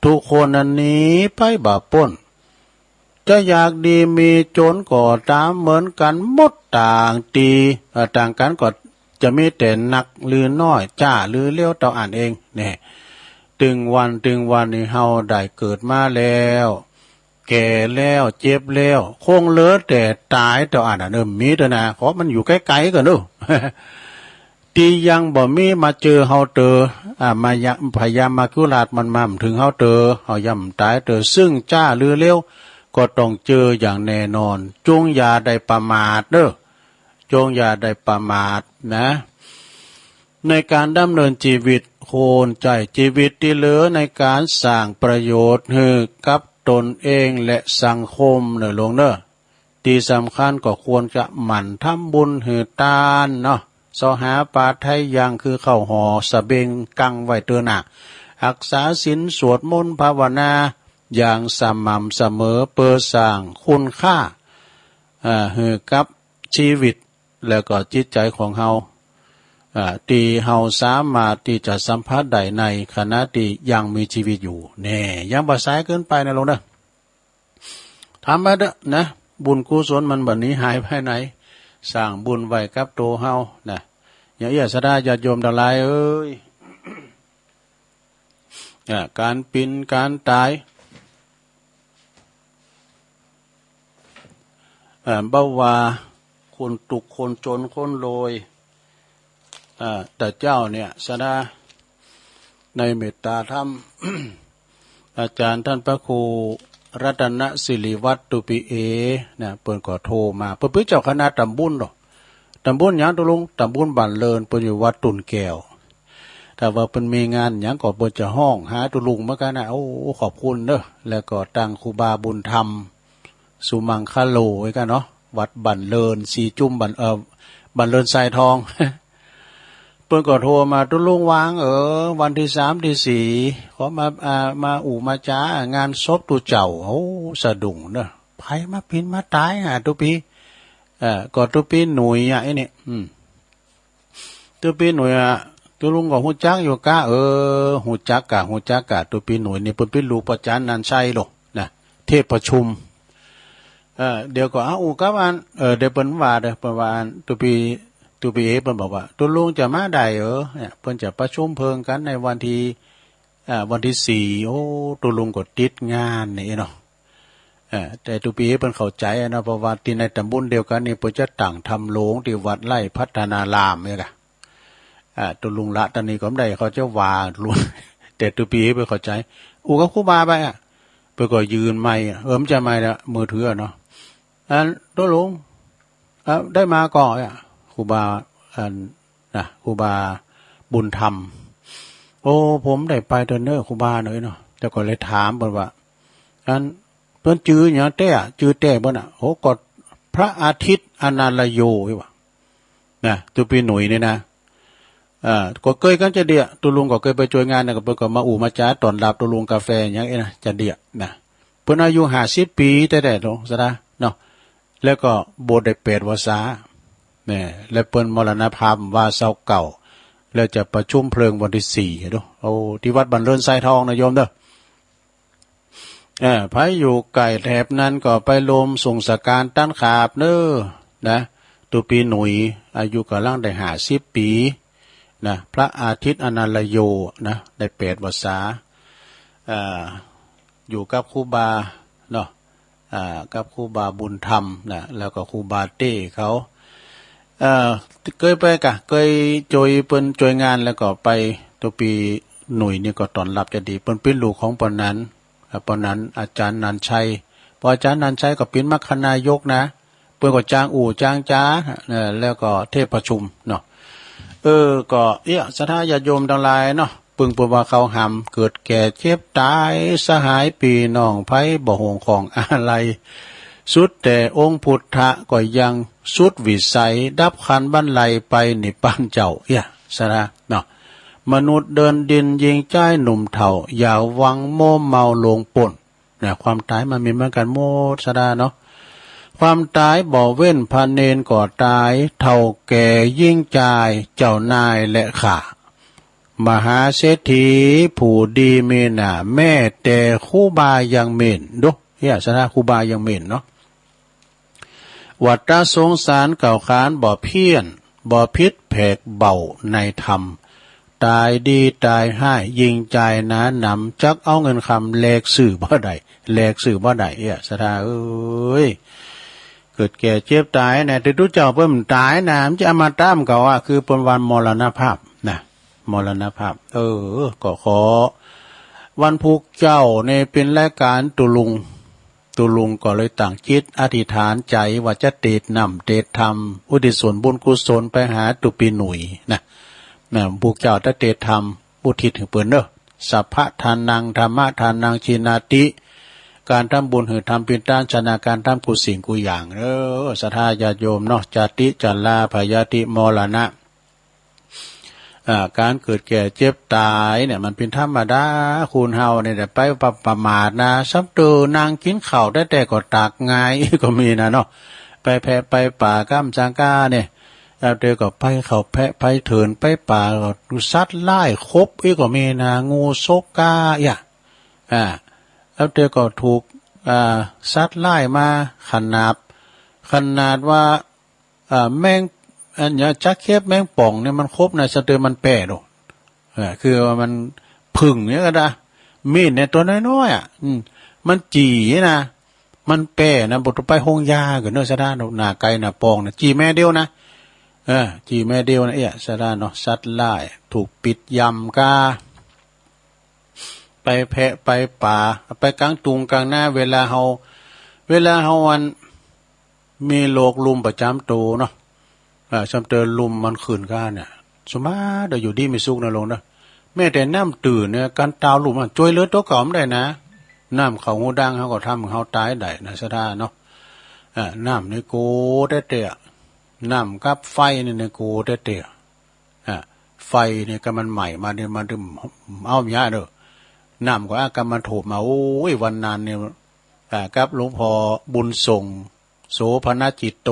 ทุกคนอันนี้ไปบ่พ้นจะอยากดีมีจนก็ตามเหมือนกันหมดต่างกันก็จะมีแต่หนักหรือน้อยจ้าหรือเลี้ยวเต่าอ่านเองเนี่ยถึงวันนี้เฮาได้เกิดมาแล้วแก่แล้วเจ็บแล้วคงเหลือแต่ตายเต่าอ่านมีแต่นะขอมันอยู่ใกล้ๆกันเด้อ ที่ยังบ่มีมาเจอเฮาเตอมาพยายามมาคุลาดมันมั่มถึงเฮาเตอเฮาย่ำตายเตอซึ่งจ้าหรือเลี้ยวก็ต้องเจออย่างแน่นอนจงอย่าได้ประมาทเด้อจงอย่าได้ประมาทนะในการดำเนินชีวิตโคนใจชีวิตที่เหลือในการสร้างประโยชน์ให้กับตนเองและสังคมเด้อลงเด้อที่สำคัญก็ควรจะหมั่นทำบุญให้ทานเนาะสหาปาไทยยังคือเข้าหอสะเบงกังไว้เตือนรักษาศีลสวดมนต์ภาวนาอย่างสม่ำเสมอเพื่อสร้างคุณค่าให้กับชีวิตแล้วก็จิตใจของเฮาที่เฮาสามารถที่จะสัมผัสได้ในขณะที่ยังมีชีวิตอยู่แน่ยังบ่สายเกินไปนะลงเด้อทำมาเด้อนะบุญกุศลมันบัดนี้หายไปไหนสร้างบุญไว้กับตัวเฮาอย่าสะดาญาติโยมทั้งหลายเอ้ย การปินการตายเบ้าว่าคนตุกคนจนคนรวยแต่เจ้าเนี่ยสดาในเมตตาธรรม อาจารย์ท่านพระครูรัตนศิริวัตรตุปิเอเปิ่นก็โทรมาเปิ่นเจ้าคณะตำบุญหรอตำบุญหยังตุลุงตำบุญบ้านเลินเปิ่นอยู่วัดตุนแก้วถ้าว่าเปิ่นมีงานหยังก็เปิ่นจะห้องหาตุลุงเหมือนกันโอ้ขอบคุณเด้อแล้วก็ตั้งครูบาบุญธรรมสุมังคโลไว้กันเนาะวัดบันเลินสีจุ่มบันเลินทรายทอง เพิ่นก็โทรมาตุลุงวางวันที่3ที่4ขอมามาจ้างานศพตุเจ้าโอ้สะดุ้งเด้อไผมาพินมาตายตุปีก็ตุปีหนุ่ยไอ้นี่ตุปีหนุ่ยตุลุงก็ฮู้จักอยู่กะฮู้จักกะตุปีหนุ่ยนี่เพิ่นเป็นลูกประจันนันชัยโลเทพประชุมเดี๋ยวก็กับอันเดี๋ยวเปิ้นว่าเด้อเปิ้นว่าตุปีเอเปิ้นบอกว่าตุลุงจะมาได้เนี่ยเปิ้นจะประชุมเพิ่งกันในวันที่4โอ้ตุลุงก็ติดงานนี่เนาะแต่ตุปีเอเปิ้นเข้าใจนะเพราะว่าที่ในตำบลเดียวกันนี่เปิ้นจะตั้งทำโรงที่วัดไร่พัฒนารามนี่ล่ะตุลุงละตอนนี้ก็ไม่ได้เขาจะว่าลุงแต่ตุปีเอเปิ้นเข้าใจกับครูบาไปเปิ้นก็ยืนไมค์มันจะไมค์ละมือถือเนาะตุลุงได้มาก่อนครูบาครูบาบุญธรรมโอ้ผมได้ไปเดินเนอร์ครูบาหน่อยเนาะแต่ก็เลยถามเพิ่นว่าเพิ่นจื้อหยังจื้อแต่บ่น่ะโอ้ก็ พระอาทิตย์อนาลโยวะนะตุปีหนุ่ยนี่นะก็เคยกันจะเดียตุลุงก็เคยไปช่วยงานเนี่ยก็เปิดก็มาอู่มาจ้าตอนรับตุลุงกาแฟอย่างเงี้ยนะจะเดียนะเพิ่นอายุ50 ปีแต่ลงซะนะเนาะแล้วก็บวชได้8 พรรษาเนี่ยแล้วเปิ้นมรณภาพว่าเศร้าเก่าแล้วจะประชุมเพลิงวันที่4เด้อเอาที่วัดบันเริญไซทองนะโยมเด้อไผอยู่ไก่แถบนั้นก็ไปลมส่งสการต้านขาบเด้อนะตุปีหนุ่ยอายุกำลังได้50 ปีนะพระอาทิตย์อนาลโยนะได้8 พรรษาอยู่กับครูบาเนาะกับครูบาบุญธรรมนะแล้วก็ครูบาเต้เขาเคยไปเคยจอยเปิ้นจอยงานแล้วก็ไปตัวปีหนุ่ยนี่ก็ตอนรับจะดีเปิ้นเป็นลูกของปนนั้นอาจารย์นันชัยพออาจารย์นันชัยก็เป็นมรรคนายกนะเปิ้นก็จ้างอู่จ้างจ้าแล้วก็เทพประชุมเนาะก็ศรัทธาญาติโยมทั้งหลายเนาะปึงปว่าเขาหำเกิดแก่เจ็บตายสหายปีน้องไผบ่ห่วงของอะไรสุดแต่องค์พุทธะก็ยังสุดวิสัยดับขันบรรลัยไปนิพพานเจ้าศรัทธาเนาะมนุษย์เดินดินยิงใจหนุ่มเฒ่าอย่าหวังโม้เมาลงป่นเนี่ยความตายมันมีเหมือนกันโมศรัทธาเนาะความตายบ่เว้นพาเนนก็ตายเท่าแก่ยิ่งใจเจ้านายและข้ามหาเศรษฐีผู้ดีเมน่ะแม่แต่คู่บายังเม่นดูสนะคู่บายังเม่นเนาะวัฏสงสารเก่าขานบ่เพี้ยนบ่พิษแผกเบาในธรรมตายดีตายให้ยิงใจนะนำจักเอาเงินคำแลกสื่อบ่ได้สนะเอ้ยเกิดแก่เจ็บตายเนี่ยที่ทุกเจ้าเพิ่มตายนะมันจะเอามาตามเขาคือเป็นวันมรณภาพนะมรณภาพก็ขอวันพุกเจ้าเนี่ยเป็นรายการตุลุงก็เลยต่างจิตอธิษฐานใจว่าจะเตดนำเตดธรรมอุทิศส่วนบุญกุศลไปหาตุปีหนุ่ยนะพุกเจ้าจะเตดธรรมอุทิศถึงเปิ้นสัพพะทานังธรรมะทานังชินาติการทำบุญหือทำเป็นด้านชนะการทำกุสิ่งกุอย่างศรัทธาญาติโยมเนาะจาติจัลลาพยาติมรณะการเกิดแก่เจ็บตายเนี่ยมันเป็นธรรมดาคุณเฮาเนี่ยแต่ไปประมาทนะซับเตอนางกินข้าวได้แต่ก็ตากง่ายก็มีนะเนาะไปแพะไปป่าก้ามจางก้าเนี่ยแล้วเตก็ไปเขาแพะไปเถินไปป่าก็ซัดไล่คบก็มีนะงูซกกาแล้วเตก็ถูกซัดไล่มาขนาดว่าแมงอันนี้จักเข็บแมงป่องเนี่ยมันครบในสเตอมันแปรดูคือว่ามันผึ่งเนี่ยก็ได้มีดเนี่ยตัวน้อยมันจีนะมันแปรนะบทไปห้องยากันเนาะสะด้านหน้าไก่หน้าปองนะจีแม่เดียวนะจีแม่เดียวนะสะด้านเนาะสัตว์ไล่ถูกปิดยำกาไปแพะไปป่าไปกลางตุงกลางหน้าเวลาเฮาวันมีโรคลุมประจำตัวเนาะจำเตอลุมมันขืนก้าเนี่ยสมมาเดี๋ยวอยู่ดีไม่สุกนะลงนะแม่แต่น้ำตื่นเนี่ยการตาวลุมมันช่วยเลือดตัวเก่าไม่ได้นะน้ำเขาหูดังเขาก็ทำเขาตายได้นะสะดาเนาะน้ำในโกได้เตะน้ำกับไฟในโกได้เตะไฟเนี่ยก็มันใหม่มาเนี่ยมาดื่มเอาอย่างเงี้ยเด้อน้ำก็อากามันโถมมาโอ้ยวันนานเนี่ยกับหลวงพ่อบุญส่งโสภณจิตโต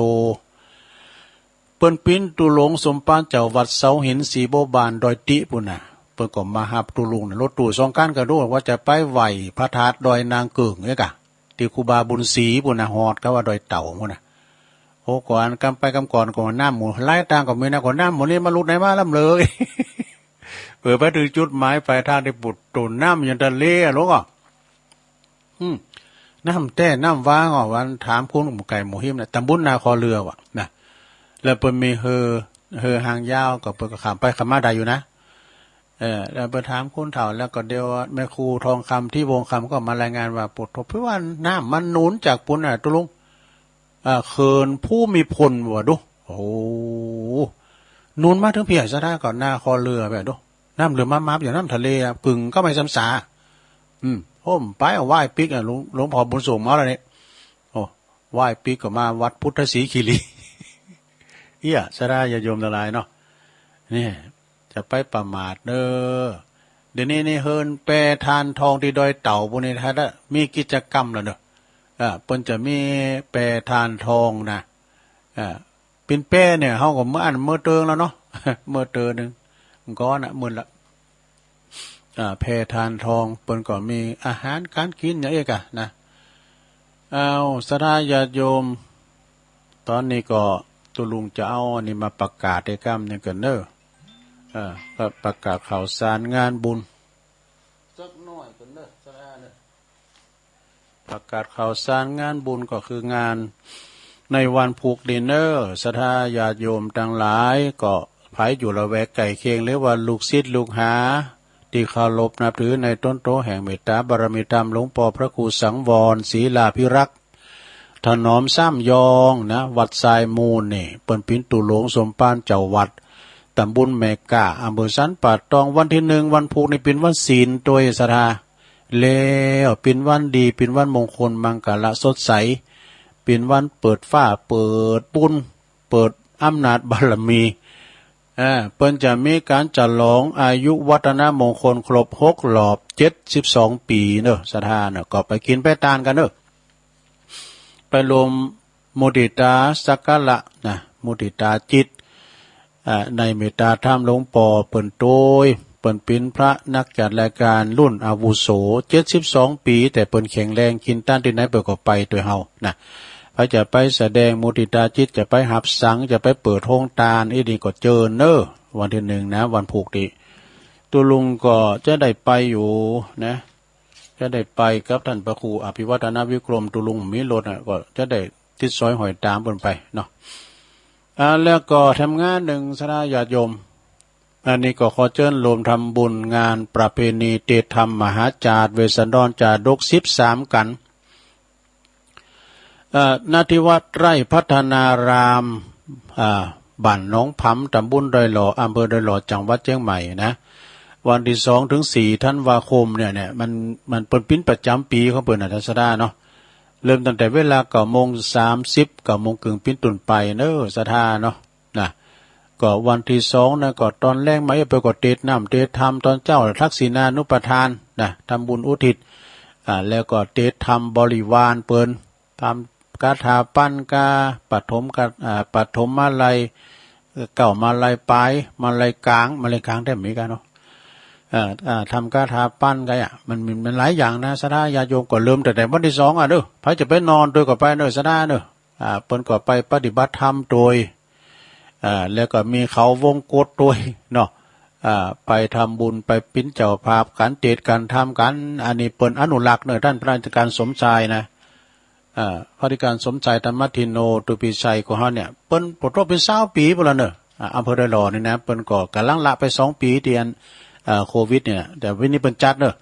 เปิ้นปิ้นตุลงสมปานเจ้าวัดเสาหินสีโบบานดอยติปุ่นน่ะเปิ้นก็มาหับตุลุงรถตู้สองคันกระโดดว่าจะไปไหวพระธาตุดอยนางเกิ่งเนี่ยกะที่ครูบาบุญศรีปุ่นน่ะฮอดก็ว่าดอยเต่าพุ่นน่ะโอ้ก่อนกำไปกำก่อนก็น้ำหมู่ไล่ตางก็มีนะก็น้ำหมู่นี้มาลุดไหนมาลำเลยไปถึงจุดหมายปลายทางได้ปุดตุนน้ำยันทะเลลูกน้ำแต้น้ำว้างวันถามคุณไก่หมูหิมนะตำบุญนาคอเรือนะแล้วเปิ้นมีเฮอหางยาวก็เปิ้นก็ขามไปขามมาได้อยู่นะแล้วเปิ้นถามคุณเฒ่าแล้วก็เดี๋ยวแม่ครูทองคำที่วงคำก็มารายงานว่าปวดทบพิวันน้ำมันหนุนจากปุ่นตุลุงเขินผู้มีพลว่ะดูโอ้หนุนมาถึงเพียรซะได้ก่อนหน้าคอเรือแบบดูน้ำเรือมาอย่างน้ำทะเลกึ่งก็ไม่ซ้ำสาผมไปเอาไหว้ปิกหลวงพ่อบุญส่งมาแล้วนี่โอ้ ไหว้ปีก็มาวัดพุทธศรีคีรีเอี้ยสระญาติโยมทั้งหลายเนาะนี่จะไปประมาทเด้อเดี๋ยวนี้นี่เฮินแปรทานทองที่ดอยเต่าพวกนี้ท่านมีกิจกรรมแล้วเนอะเปิ้นจะมีแปรทานทองนะเป็นแปรเนี่ยเฮาก็เมื่อเติงแล้วเนาะ เมื่อเติงนึงก้อนมื้อละแพรทานทองเปิ้นก็มีอาหารการกินอย่างเอกอะนะเอาสระญาติโยมตอนนี้ก็ตุลุงจะเอาอันนี้มาประกาศในกรรมเนี่ยกันเด้อก็ประกาศข่าวสารงานบุญสักหน่อยกันเด้อสระเนี่ยประกาศข่าวสารงานบุญก็คืองานในวันผูกดินเนอร์สถาญาติโยมทั้งหลายก็ไผอยู่ละแวกไก่เคียงหรือว่าลูกศิษย์ลูกหาที่เคารพนับถือในต้นโตแห่งเมตตาบารมีธรรมหลวงพ่อพระครูสังวรศรีลาภิรักษ์ถนอมซ้ำยองนะวัดทรายมูลนี่เปิ้นปินตุหลวงสมปานเจ้าวัดตำบลแมกะอำเภอสันป่าตองวันที่1วันผูกนี่เป็นวันศีลโดยศรัทธาแล้วเป็นวันดีเป็นวันมงคลมังกรสดใสเป็นวันเปิดฟ้าเปิดบุญเปิดอำนาจบารมีเปิ้นจะมีการฉลองอายุวัฒนมงคลครบ6รอบ72ปีเนอะศรัทธาเนอะก็ไปกินไปทานกันเนอะไปรวมมุติตาสักการะนะมุติตาจิตในเมตตาธรรมหลวงพ่อเปิ้นโตยเปิ้นเป็นพระนักจัดรายการรุ่นอาวุโส72ปีแต่เปิ้นแข็งแรงกินต้านที่ไหนเปิ้นก็ไปด้วยเฮานะเขาจะไปแสดงมุติตาจิตจะไปหับสังจะไปเปิดโรงทานอีนี่ก็เจอเนอะวันที่1นะวันผูกดิตัวลุงก็จะได้ไปอยู่นะจะได้ไปกับท่านพระครูอภิวัฒนวิกรมตุลุงมีรถก็จะได้ติดซอยหอยตามเปิ้นไปเนาะแล้วก็ทำงานหนึ่งสระญาติโยมอันนี้ก็ขอเชิญรวมทำบุญงานประเพณีเตธรรมมหาจารย์เวสสันดรจาดก13กันณที่วัดไร่พัฒนารามบ้านหนองผำตำบลดอยหล่ออำเภอดอยหล่อจังหวัดเชียงใหม่นะวันที่2 ถึง 4ธันวาคมเนี่ยมันเปิดปิ้นประจำปีของเปิดอัตสดาเนาะเริ่มตั้งแต่เวลา9:30 9:30ปิ้นตุนไปเนอะสถาเนาะนะก็วันที่2นะก็ตอนแรกมาไปก็เทศน้ำเทศธรรมตอนเจ้าทักษิณานุปทานนะทำบุญอุทิศแล้วก็เทศธรรมบริวารเปิ้นทำคาถาปั้นกาปฐมมาลัยเก่ามาลัยปลายมาลัยกลางได้เหมือนกันเนาะทำคาถาปั้นกันมันหลายอย่างนะสถาญาโยมก็เริ่มแต่วันที่2เด้อพระจะไปนอนโดยก็ไปเด้อสถาเด้อเปิ้นก็ไปปฏิบัติธรรมโดยแล้วก็มีเขาวงกฏโดยเนาะไปทำบุญไปปิ้นเจ้าภาพการเทศการทำกันอันนี้เปิ้นอนุรักษ์เนอะท่านพระราชการสมชายนะพระราชการสมชายธรรมทินโนตุปิชัยของเฮาเนี่ยเปิ้นปลดรบเป็น20ปีพุ่นละเนอะอำเภอดอยหล่อนี่นะเปิ้นก็กำลังละไป2ปีที่อันโควิดเนี่ยแต่วันนี้เป็นจัดเนอะ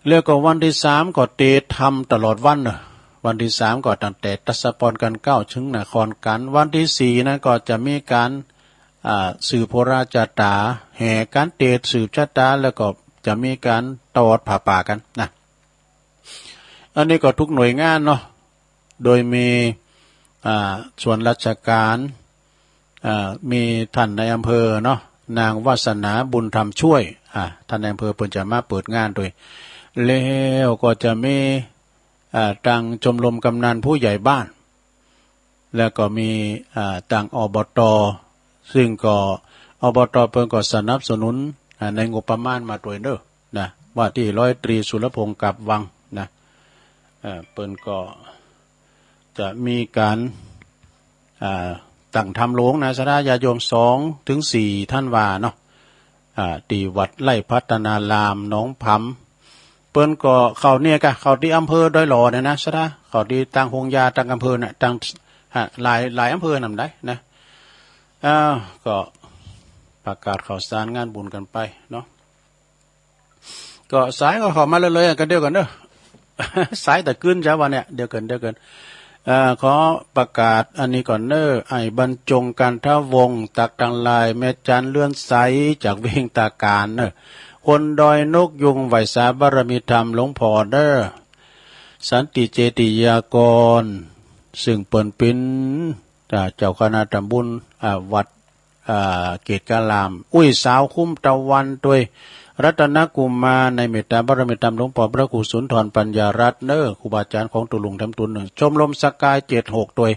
แล้วก็วันที่3ก็เทศทำตลอดวันเนอะวันที่3ก็ตั้งแต่ตัสปอนกัน9ถึงนครกันวันที่4นะก็จะมีการสืบโหราจาตาแห่การเทศสืบชะตาแล้วก็จะมีการตอดผ่าป่ากันนะอันนี้ก็ทุกหน่วยงานเนาะโดยมีส่วนราชการมีท่านในอำเภอเนาะนางวาสนาบุญธรรมช่วยท่านในอำเภอเปิ่นจะมาเปิดงานโดยแล้วก็จะมีทางชมรมกำนันผู้ใหญ่บ้านแล้วก็มีทางอบต.ซึ่งก็อบต.เพิ่นก็สนับสนุนในงบประมาณมาด้วยเด้อนะว่าที่ร้อยตรีสุรพงศ์กับวังนะเปิ้นก็จะมีการตั้งทำโรงนะสถาญาติโยม2 ถึง 4ธันวาเนาะที่วัดไร่พัฒนารามหนองผำเปิ้นก็เข้าเนี่ยกะเข้าที่อำเภอดอยหล่อเนี่ยนะสถาเข้าที่ต่างหงยาต่างอำเภอน่ะต่างหลายอำเภอนำได้นะก็ประกาศข่าวสารงานบุญกันไปเนาะก็สายก็เข้ามาเลยๆกันเดียวกันเด้อ สายแต่ขึ้นจ้าวันเนี่ยเดียวกันขอประกาศอันนี้ก่อนเนอไอ้บรรจงการทวงศ์ตักตังลายแม่จันเลื่อนใสจากเวงตาการเนอคนดอยนกยุงไหวสาบารมีธรรมหลวงพ่อเนอสันติเจติยากร ซึ่งเปิ้นเป็นเจ้าคณะตำบลวัดเกตกาลามอุ้ยสาวคุ้มตะวันด้วยรัตนกุมมาในเมตตาบารมีธรรมหลวงพ่อพระครูสุนทรปัญญารัตน์เนอครูบาอาจารย์ของตุลุงทำตุนหนึ่งชมรมสกาย76โดย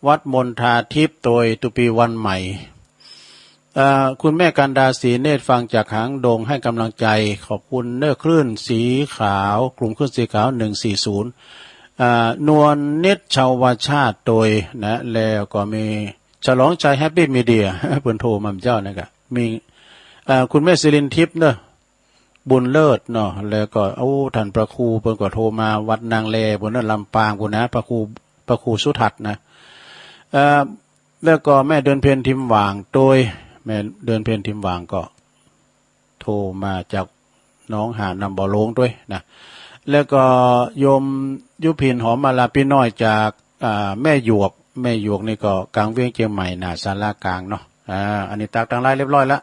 วัดมณฑาทิพย์โดยตุปีวันใหม่คุณแม่กันดาศรีเนตรฟังจากหางดงให้กำลังใจขอบคุณเนอคลื่นสีขาวกลุ่มคลื่นสีขาว140นวลนิดชาวชาติโดยนะแล้วก็มีฉลองใจแฮปปี้มีเดียเพิ่นโทรมาเจ้านะครับมีคุณแม่ศิรินทิพย์เนอะบุญเลิศเนาะแล้วก็ท่านพระครูเพิ่นก็โทรมาวัดนางแลบนนั้นลำปางพุ่นนะพระครูสุทัศน์นะแล้วก็แม่เดือนเพ็ญทิมหว่างโดยแม่เดือนเพ็ญทิมหว่างก็โทรมาจากน้องหานำบ่อโลงด้วยนะแล้วก็โยมยุพินหอมมาลาพี่น้อยจากแม่หยวกนี่ก็กลางเวียงเชียงใหม่หน้าศาลากลางเนาะอันนี้ตักทางไลน์เรียบร้อยแล้ว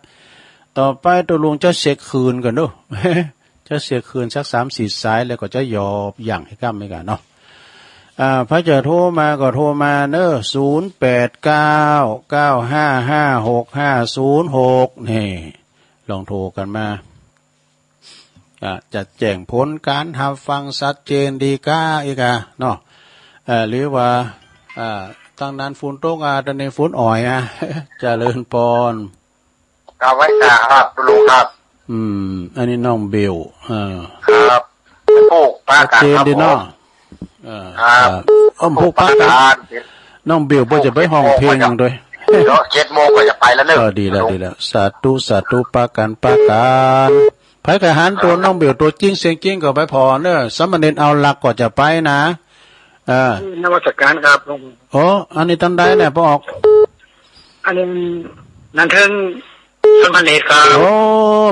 ต่อไปตัวลุงจะเช็คคืนกันเนาะ จะเช็คคืนสัก3-4 สายแล้วก็จะยอบอย่างให้กั้มไม่กันเนาะพระจะโทรมาก็โทรมาเนอะ0899556506นี่ลองโทรกันมาจะแจ้งผลการทำฟังชัดเจนดีก้าอีกเนาะหรือว่าตั้งนั้นฝุ่นตกตอนนี้ฝุ่นอ่อยเจริญปอนครับไว้ครับลุงครับอันนี้น้องเบลครับปลูกปลากันครับผมครับปลูกปลากันน้องเบลบ่จะไปห้องเพลงอย่างด้วยเดี๋ยว7 โมงก็จะไปแล้วเนอะดีแล้วสาธุปลากันไผกะหันตัวน้องเบลตัวจริงเสียงจริงก็ไปพอเนอะสมณเณรเอาหลักก็จะไปนะนวัตการครับอันนี้ตั้งได้เนี่ยพอออกอันนี้นันเทิงสมณเณรครับ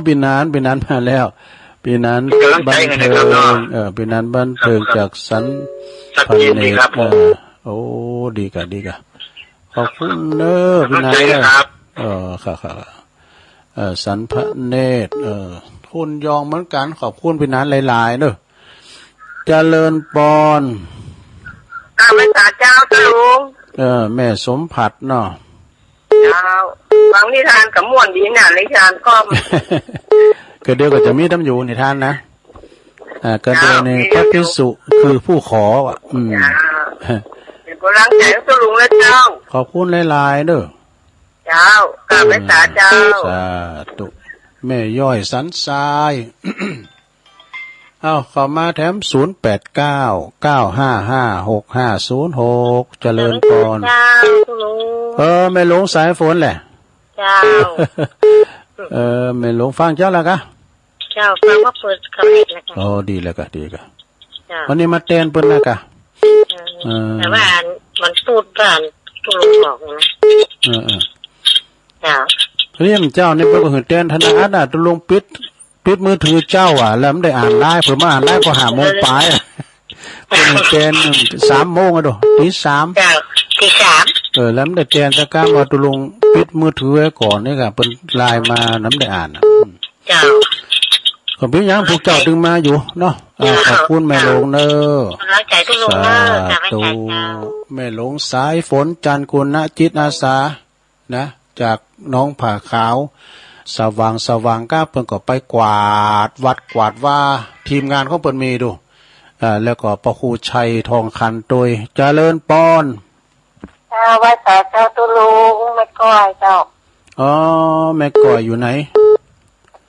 ปีนานมาแล้วปีนั้นบันเทิงปีนั้นบันเทิงจากสันพเนตรดีกะขอบคุณเนอะปีนั้นค่ะสันพเนตรทุนยองเหมือนกันขอบคุณปีนั้นหลายๆเนอะเจริญปอนแม่ตาเจ้าตะลุงแม่สมผัดเนาะเจ้าฟังนิทานกับม่วนดีน่ะนิทานก็เดี๋ยวก็จะมีน้ำอยู่นิทานนะก็เดี๋ยวนี้พระภิกษุคือผู้ขอเป็นกำลังใจตะลุงและเจ้าขอบคุณหลายๆเด้อเจ้าแม่ตาเจ้าสาธุแม่ย่อยสันทรายเข้ามาแถม0899556506เจริญพรไม่หลงสายฝนแหละเจ้าไม่หลงฟังเจ้าแล้วกะเจ้าฟังว่าเปิดคำนี้แล้วกะดีแล้วกะวันนี้มาเต้นเปิ้นแล้วกะแต่ว่ามันพูดบ้านตุลุงบอกนะเจ้าเรียมเจ้านี่เปิ้นก็คือเต้นธนาอัดตุลุงปิดมือถือเจ้าแล้วไม่ได้อ่านไลน์เพิ่นมาอ่านไลน์ก็5 โมงปลายเพิ่นเต้น3 โมงอ่ะโดตี 3เจ้าตี 3แล้วไม่ได้เต้นตะก้าว่าตุลุงปิดมือถือไว้ก่อนนี่ก็เพิ่นไลน์มาน้ำได้อ่านเจ้าขอบคุณยังพวกเจ้าดึงมาอยู่เนาะขอบคุณแม่หลงเนอะรักใจตุลุงเนอะตูแม่หลงสายฝนจันทร์กุณจิตอาสานะจากน้องผ่าขาวสว่างก้าเพิ่นก็ไปกวาดวัดกวาดว่าทีมงานของเพิ่นมีดูแล้วก็พระครูชัยทองคันโดยเจริญปอนไว้แต่เจ้าตุลุงแม่ก้อยเจ้าแม่ก้อยอยู่ไหน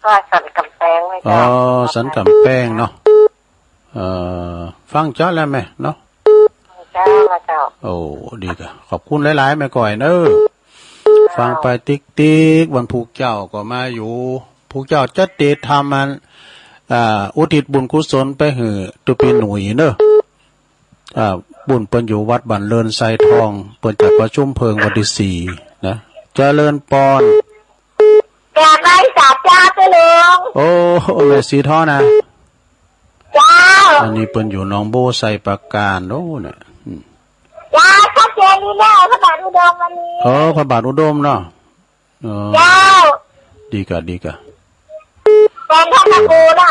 ก็สันกำแพงไว้เจ้าสันกำแพงเนาะฟังเจ้าแล้วแม่เนาะเจ้าดีกะขอบคุณหลายๆแม่ก้อยเนอะฟังไปติ๊กวันผูกเจ้าก็มาอยู่ผูกเจ้าจะเดททำมันอุทิศบุญกุศลไปหือตุปีหนุ่ยเนอะบุญเปิ้นอยู่วัดบันเลินไซทองเปิ้นจัดประชุมเพลิงวันที่4นะเจริญปอนแกไม่สาบจ้าไปลุงแม่สีท่อนะเจ้าอันนี้เปิ้นอยู่หนองโบไซปราการโน่นน่ะจ้าชัดเจนนี่แน่พระบาทอุดมวันนี้พระบาทอุดมเนาะเจ้าดีกะเป็นท่านพระครูน่ะ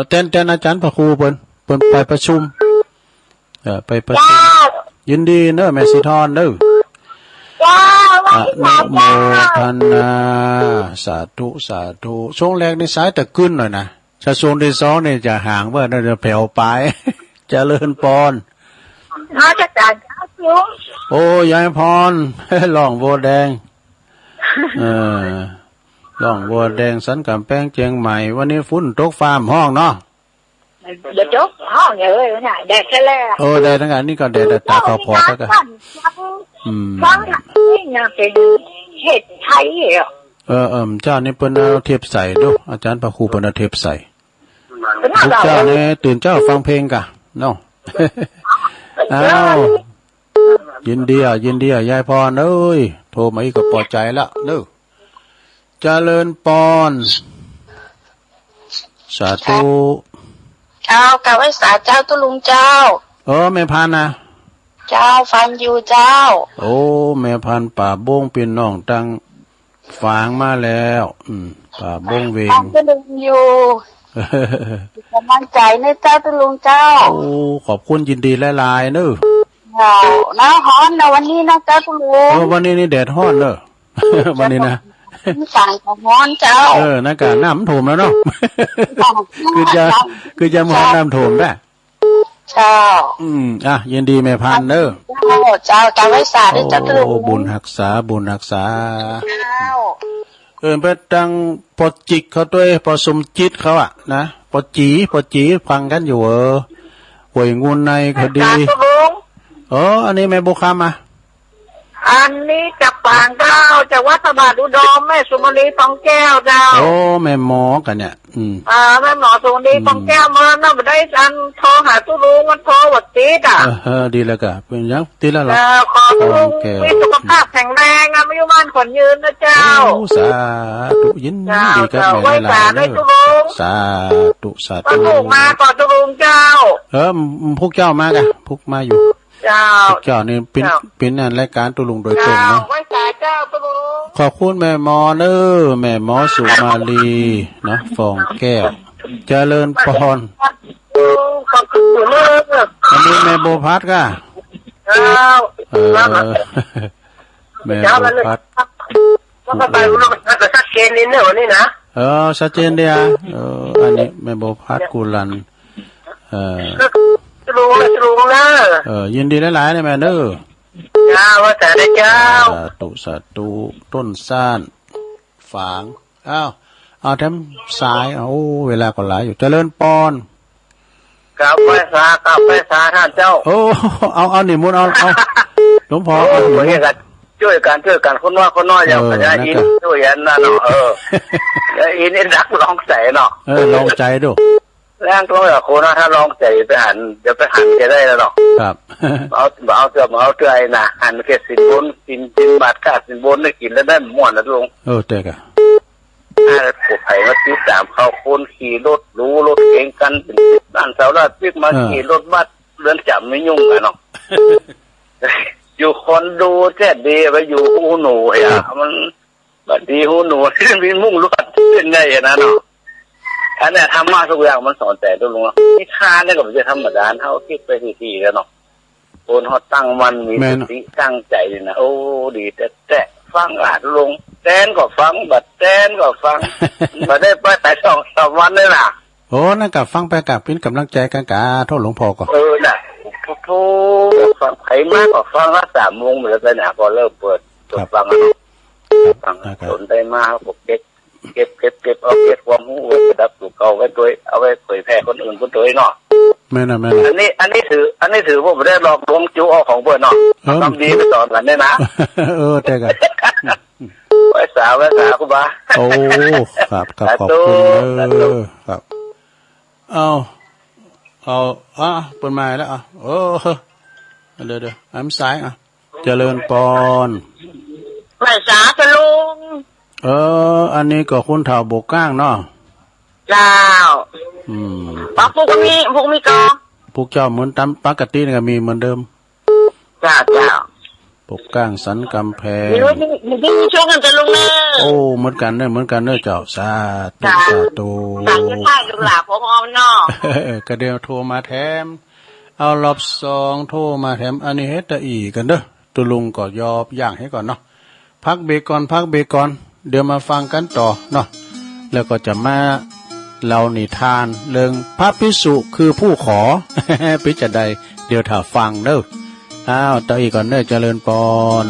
เต้นอาจารย์พระครูเปิ้นไปประชุมไปประชุม ยินดีเนอะแม่สีทอนเด้อจ้าอะนะโมทันนาสาธุสาธุช่วงแรกนี่สายตะกึ้นหน่อยนะถ้าช่วงที่สองนี่จะห่างว่าน่าจะแผ่วไปเจริญปอนน้าจะจ่ายจ้าลุงโอ้ยายพรหล่องบัวแดงหล่องบัวแดงสันกำแพงเชียงใหม่วันนี้ฝุ่นตกฟาร์มห้องเนาะเดี๋ยวจบห้องอย่างเลยนะแดดแค่แล้วโอ้แดดทั้งนั้นนี่ก็แดดตาขอพอแล้วก็ฟังนี่นะเป็นเห็ดไทยเหรอเจ้านี่เปิ้นเอาเทปใส่ดูอาจารย์พระครูเปิ้นเอาเทปใส่ทุกเจ้าเนี่ยตื่นเจ้าฟังเพลงกะเนาะอ้าวยินดียายพรเอ้ยโทรมาอีกก็พอใจละเด้อเจริญปอนสาธุเจ้ากะไว้สาเจ้าตุลุงเจ้าแม่พันนะเจ้าฟังอยู่เจ้าโอ้แม่พันป่าบงเป็นน้องตังฝางมาแล้วป่าบงเวงตุลุงอยู่กำลังใจในเจ้าตุลุงเจ้าโอ้ขอบคุณยินดีหลายๆเด้อน้าฮ้อนนะวันนี้นะเจ้าตุลุงวันนี้นี่แดดฮ้อนเด้อวันนี้นะสั่งของฮ้อนเจ้านักการน้ำท่วมแล้วเนาะคือจะมาน้ำท่วมได้เจ้ายินดีแม่พันเด้อเจ้าจำไว้สาด้วยเจ้าตุลุงบุญรักษาไปตั้งปอจิกเขาด้วยปอสมจิตเขาอ่ะนะปอจีฟังกันอยู่หวยงูในคดีอันนี้แม่บุคคามาอันนี้จากปางเจ้าจากวัดพระบาทอุดมแม่สุมาลีทองแก้วเจ้าแม่หมอกันเนี่ยแม่หมอสุมาลีทองแก้วมาน่าไม่ได้อันโทรหาตุลุงมันโทรวัดติดดีแล้วก็เป็นยังติดแล้วหรอขอตุลุงมีสุขภาพแข็งแรงไม่ยุ่งมันขนยืนนะเจ้าสาธุยินดีกับแม่หลานสาธุถูกมาก่อนตุลุงเจ้าพวกเจ้ามากันพวกมาอยู่เจ้านี่เป็นรายการตุลุงโดยตรงเนาะขอบคุณแม่หมอเนอแม่หมอสุมาลีเนาะฟองแก้วเจริญพรอันนี้แม่โบพัดก่ะแม่โบพัดก็ไปรู้ว่าชัดเจนนิดเนอะวันนี้นะชัดเจนเดียวอันนี้แม่โบพัดกุลันลุงนะยินดีหลายๆนะแม่เนอเจ้าว่าแต่เจ้าสาธุต้นซ่านฝางเอาแถมสายเวลาก็หลายอยู่เจริญปอนกับไปสาท่านเจ้าเอาหนิมุนเอาหลวงพ่อช่วยกันคนน้อยอย่างพญาอินช่วยยันนะเนาะอินนี่รักลองใจเนาะลองใจดูแรงตัวแบบโคนะถ้าลองใจไปหันเดี๋ยวไปหันจะได้แล้วหรอกครับเอาเตือนะหันแค่สินบนสินบาทค่าสินบนได้กินแล้วได้ม่วนนะลุงเจ๊กะถ้าปวดไผ่มาตี3เขาคนขี่รถรู้รถเก่งกันเป็นบ้านเสาราพิกมาขี่รถบัสเดินจับไม่ยุ่งกันเนาะอยู่คนดูแท้ดีไปอยู่หูหนูมันบัดดีหูหนูที่มีมุ่งลวดเป็นไงนะเนาะอันนี้ธรรมะทุกอย่างมันสอนแต่ตัวลุงที่ทานเนี่ยก็ไม่ใช่ธรรมดาเท่าคิดไปทีๆแล้วเนาะคนเขาตั้งมันมีสติตั้งใจนะโอ้ดีแต่ฟังลงแตนก็ฟังบัดแตนก็ฟังมาได้ไปแต่2-3 วันเลยนะนั่นกับฟังไปกับเป็นกำลังใจกันกะโทษหลวงพ่อก็น่ะทุกฟังใครมากก็ฟังละ3 โมงเหมือนกันนะพอเริ่มเปิดฟังสนใจมากผมเก็บเอาเก็บความรู้ไว้ประดับสู่เขาไว้ด้วยเอาไว้เผยแพร่คนอื่นคนตัวเนาะแม่นะอันนี้ถือว่าผมได้ลองลงจูเอาของเพื่อนเนาะทำดีไปสอนกันได้นะแต่กันไว้สาคุณบ้าครับขอบคุณครับเปิดไม้แล้วเดี๋ยวI'mสายเจริญปอนไม่สาจะลุงอันนี้ก็คุณเฒ่าโบกก้างเนาะเจ้าพวกมีก็พวกเจ้าเหมือนตามปกตินี่ก็มีเหมือนเดิมเจ้าโบกก้างสันกำแพงมีช่วงกันจะลุงเนอะเหมือนกันเนอะเจ้าสาธุสั่งจะได้หรือเปล่าผมเอาเนาะก็เดี๋ยวโทรมาแถม เอารอบสองโทรมาแถมอันนี้เฮ็ดตะอีกันเด้อตุลุงก็ยอบย่างให้ก่อนเนาะพักเบรกก่อนเดี๋ยวมาฟังกันต่อเนาะแล้วก็จะมาเล่านิทานเรื่องพระภิกษุคือผู้ขอ พิจารณาเดี๋ยวถ้าฟังเด้อตะอีก่อนเด้อเจริญปอน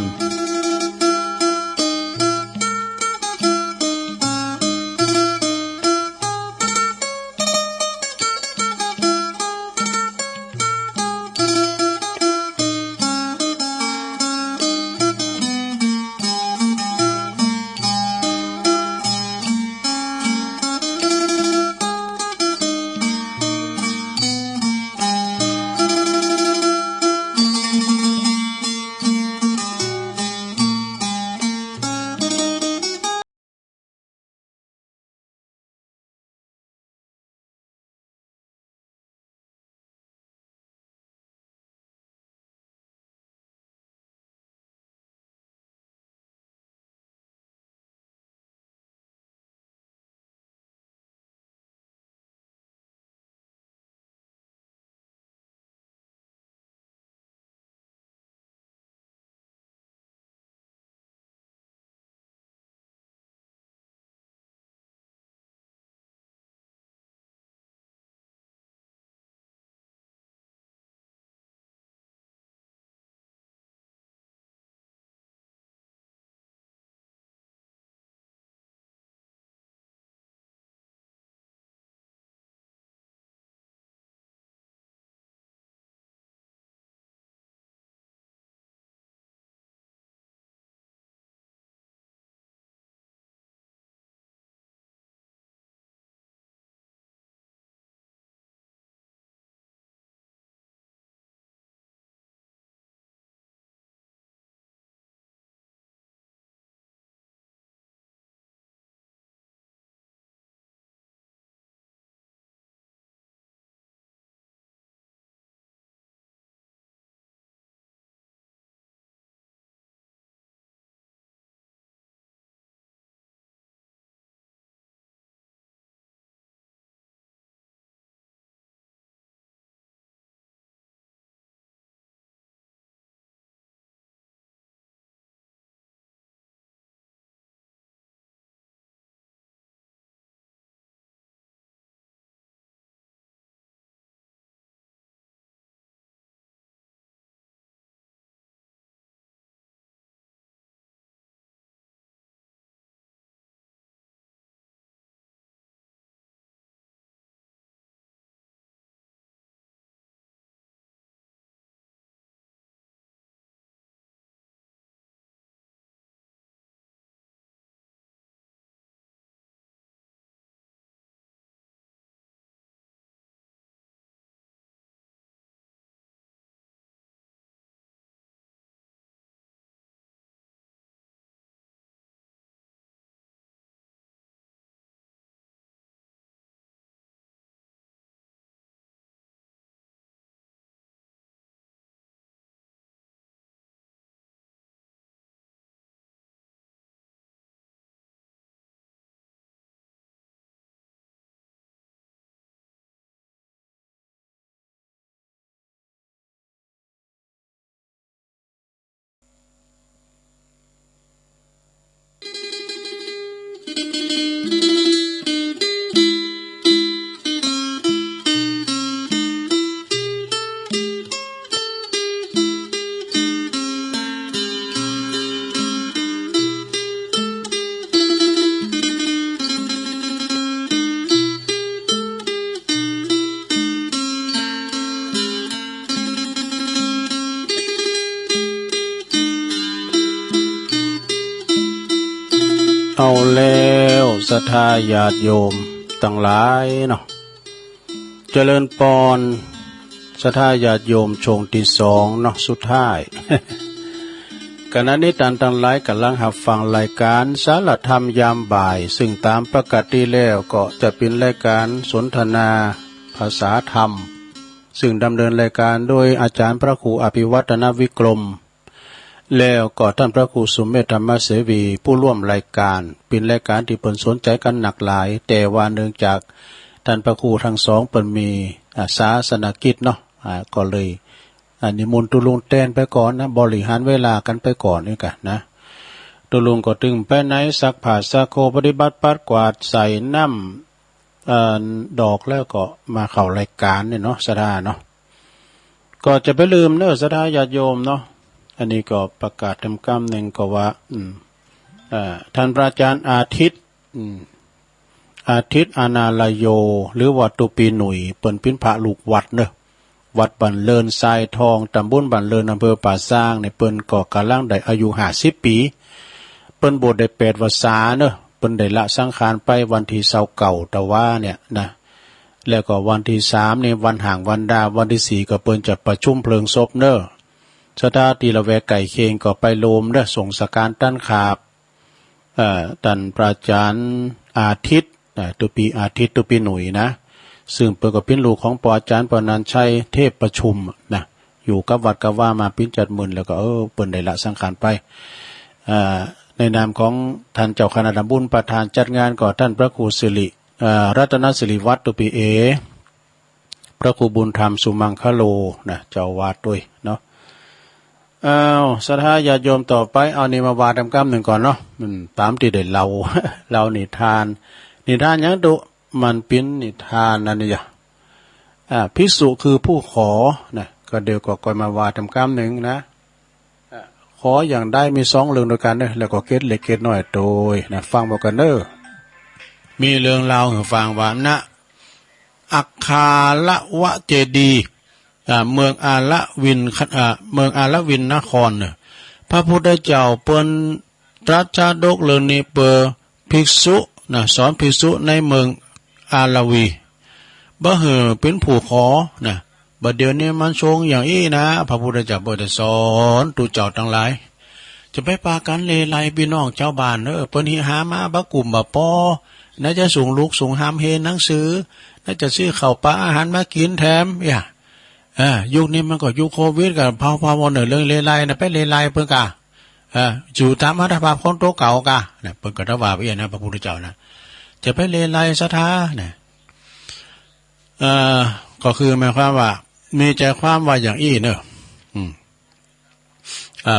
เอาแล้วศรัทธาญาติโยมตั้งหลายเนาะเจริญปอนศรัทธาญาติโยมชงที่สองเนาะสุดท้าย ขณะนี้ท่านทั้งหลายกำลังรับฟังรายการสารธรรมยามบ่ายซึ่งตามปกติแล้วก็จะเป็นรายการสนทนาภาษาธรรมซึ่งดำเนินรายการโดยอาจารย์พระครูอภิวัฒนวิกรมแล้วก็ท่านพระครูสุเมธธรรมเสวีผู้ร่วมรายการเป็นรายการที่เปิ่นสนใจกันหนักหลายแต่ว่าเนื่องจากท่านพระครูทั้งสองเปิ่นมีศาสนกิจเนาะ ก็เลยนิมนต์ตุลุงแตนไปก่อนนะบริหารเวลากันไปก่อนนี่กันนะตุลุงก็ตึงไปไหนซักผ้าซักโคปฏิบัติปัดกวาดใส่น้ำดอกแล้วก็มาเข้ารายการเนี่ยเนาะสดาเนาะก็จะไปลืมเนอะสดาญาติโยมเนาะอันนี้ก็ประกาศทำกรรมหนึ่งก็ว่าท่านพระอาจารย์อาทิตย์อานาลโยหรือวัดตุปีหนุ่ยเปิ้นพินพระลูกวัดเนอะวัดบันเลินทรายทองตำบลบันเลินอำเภอป่าซางในเปิ้นก็กำลังได้อายุ50 ปีเปิ้นบวชได้8 พรรษาเนอะเปิ้นได้ละสังขารไปวันที่29แต่ว่าเนี่ยนะแล้วก็วันที่3เนี่ยวันห่างวันดาวันที่4ก็เปิ้นจะประชุมเพลิงศพเนอะสถาตีละแวกไก่เคงก็ไปโลมเนอะส่งสการตั้นขาบตันพระอาจารย์อาทิตย์ตุปีอาทิตย์ตุปีหนุ่ยนะซึ่งเปิดกับพินลูกของปอาจารย์ปนันชัยเทพประชุมนะอยู่กับวัดกับว่ามาพินจัดมื่นแล้วก็เปิดได้ละสังขารไปในนามของท่านเจ้าคณะตำบลประธานจัดงานก่อท่านพระครูสิริรัตนสิริวัฒน์ตุปีพระครูบุญธรรมสุมังคโลนะเจ้าวาดด้วยเนาะศรัทธาญาติโยมต่อไปเอานี่มาวาดกรรมหนึ่งก่อนเนาะตามที่ได้เรานิทานยังดุมันเป็นนิทานนั่นนี่ภิกษุคือผู้ขอนะก็เดี๋ยวก็ก่อยมาวาดกรรมหนึ่งนะขออย่างได้มี2เรื่องด้วยกันเนอะแล้วก็เกตเล็กเกตน้อยโดยนะฟังบอกกันเนอะมีเรื่องราวให้ฟังว่าณอัคคาละวะเจดีเมืองอาละวินเมืองอาละวินนครเนี่ยพระพุทธเจ้าเปิ้นตรัสจาดกเรื่องนี้เปภิกษุนะสอนภิกษุในเมืองอาละวีบ่เหือเป็นผู้ขอนะบัดเดี๋ยวนี้มันทรงอย่างอี้นะพระพุทธเจ้าบ่ได้สอนตุเจ้าทั้งหลายจะไปปากันเลไลพี่น้องชาวบ้านเปิ้นหิหามาบักกลุ่มบ่ปอน่าจะส่งลูกส่งหามเฮหนังสือน่าจะซื้อข้าวปลาอาหารมากินแถมยุคนี้มันก็ยุคโควิดกับพาวๆเรื่องเลไลนะไปเลไลเพิ่นกะอยู่ตามอัตภาพคนโตเก่ากะนะเพิ่นก็ว่าไปนะพระพุทธเจ้านะจะไปเลไลศรัทธานะก็คือหมายความว่ามีใจความว่าอย่างอี้เนอะ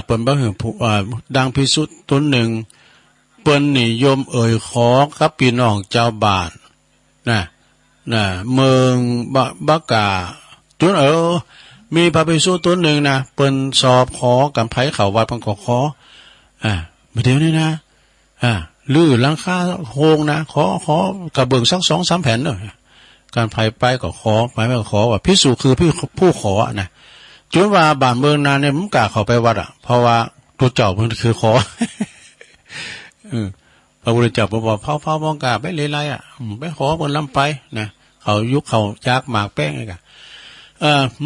เปิ้นบ่ฮือดังภิกษุตนหนึ่งเปิ้นนิยมขอกับพี่น้องเจ้าบ้านนะเมืองบากาจนมีพระภิกษุตนหนึ่งนะเปิ้นสอบขอกับไผเข้าวัดเพิ่นก็ขอเดี๋ยวนี้นะลื้อหลังคาโฮงนะขอกระเบื้องสัก 2-3 แผ่นเนอะการไผไปก็ขอไปไม่ก็ขอว่าภิกษุคือผู้ขอนะจนว่าบ้านเมืองนั้นเนี่ยมันกล้าเข้าไปวัดเพราะว่าตัวเจ้าเพิ่นคือขอพระพุทธเจ้าบอกเผาๆมองกาไปเลไลไปขอเพิ่นลำไปนะเขายุคเขาจากหมากแป้งไงกะ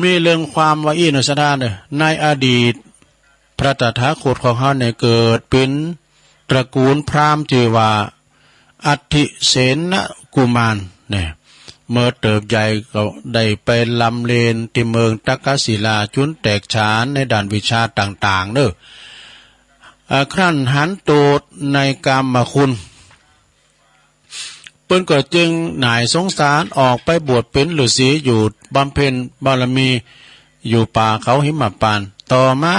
มีเรื่องความว่าอีนสถานเนี่ยในอดีตพระตถาคตของเขาเนี่ยเกิดเป็นตระกูลพราหมณ์ชื่อว่าอัฏฐิเสนกุมารเนี่ยเมื่อเติบใหญ่ก็ได้ไปลำเลนที่เมืองตักกศิลาจุนแตกฉานในด้านวิชาต่างๆเนอะครั้นหันโตดในกามคุณเปิ้นก็จึงหน่ายสงสารออกไปบวชเป็นฤาษีอยู่บำเพ็ญบารมีอยู่ป่าเขาหิมพานต์ต่อมา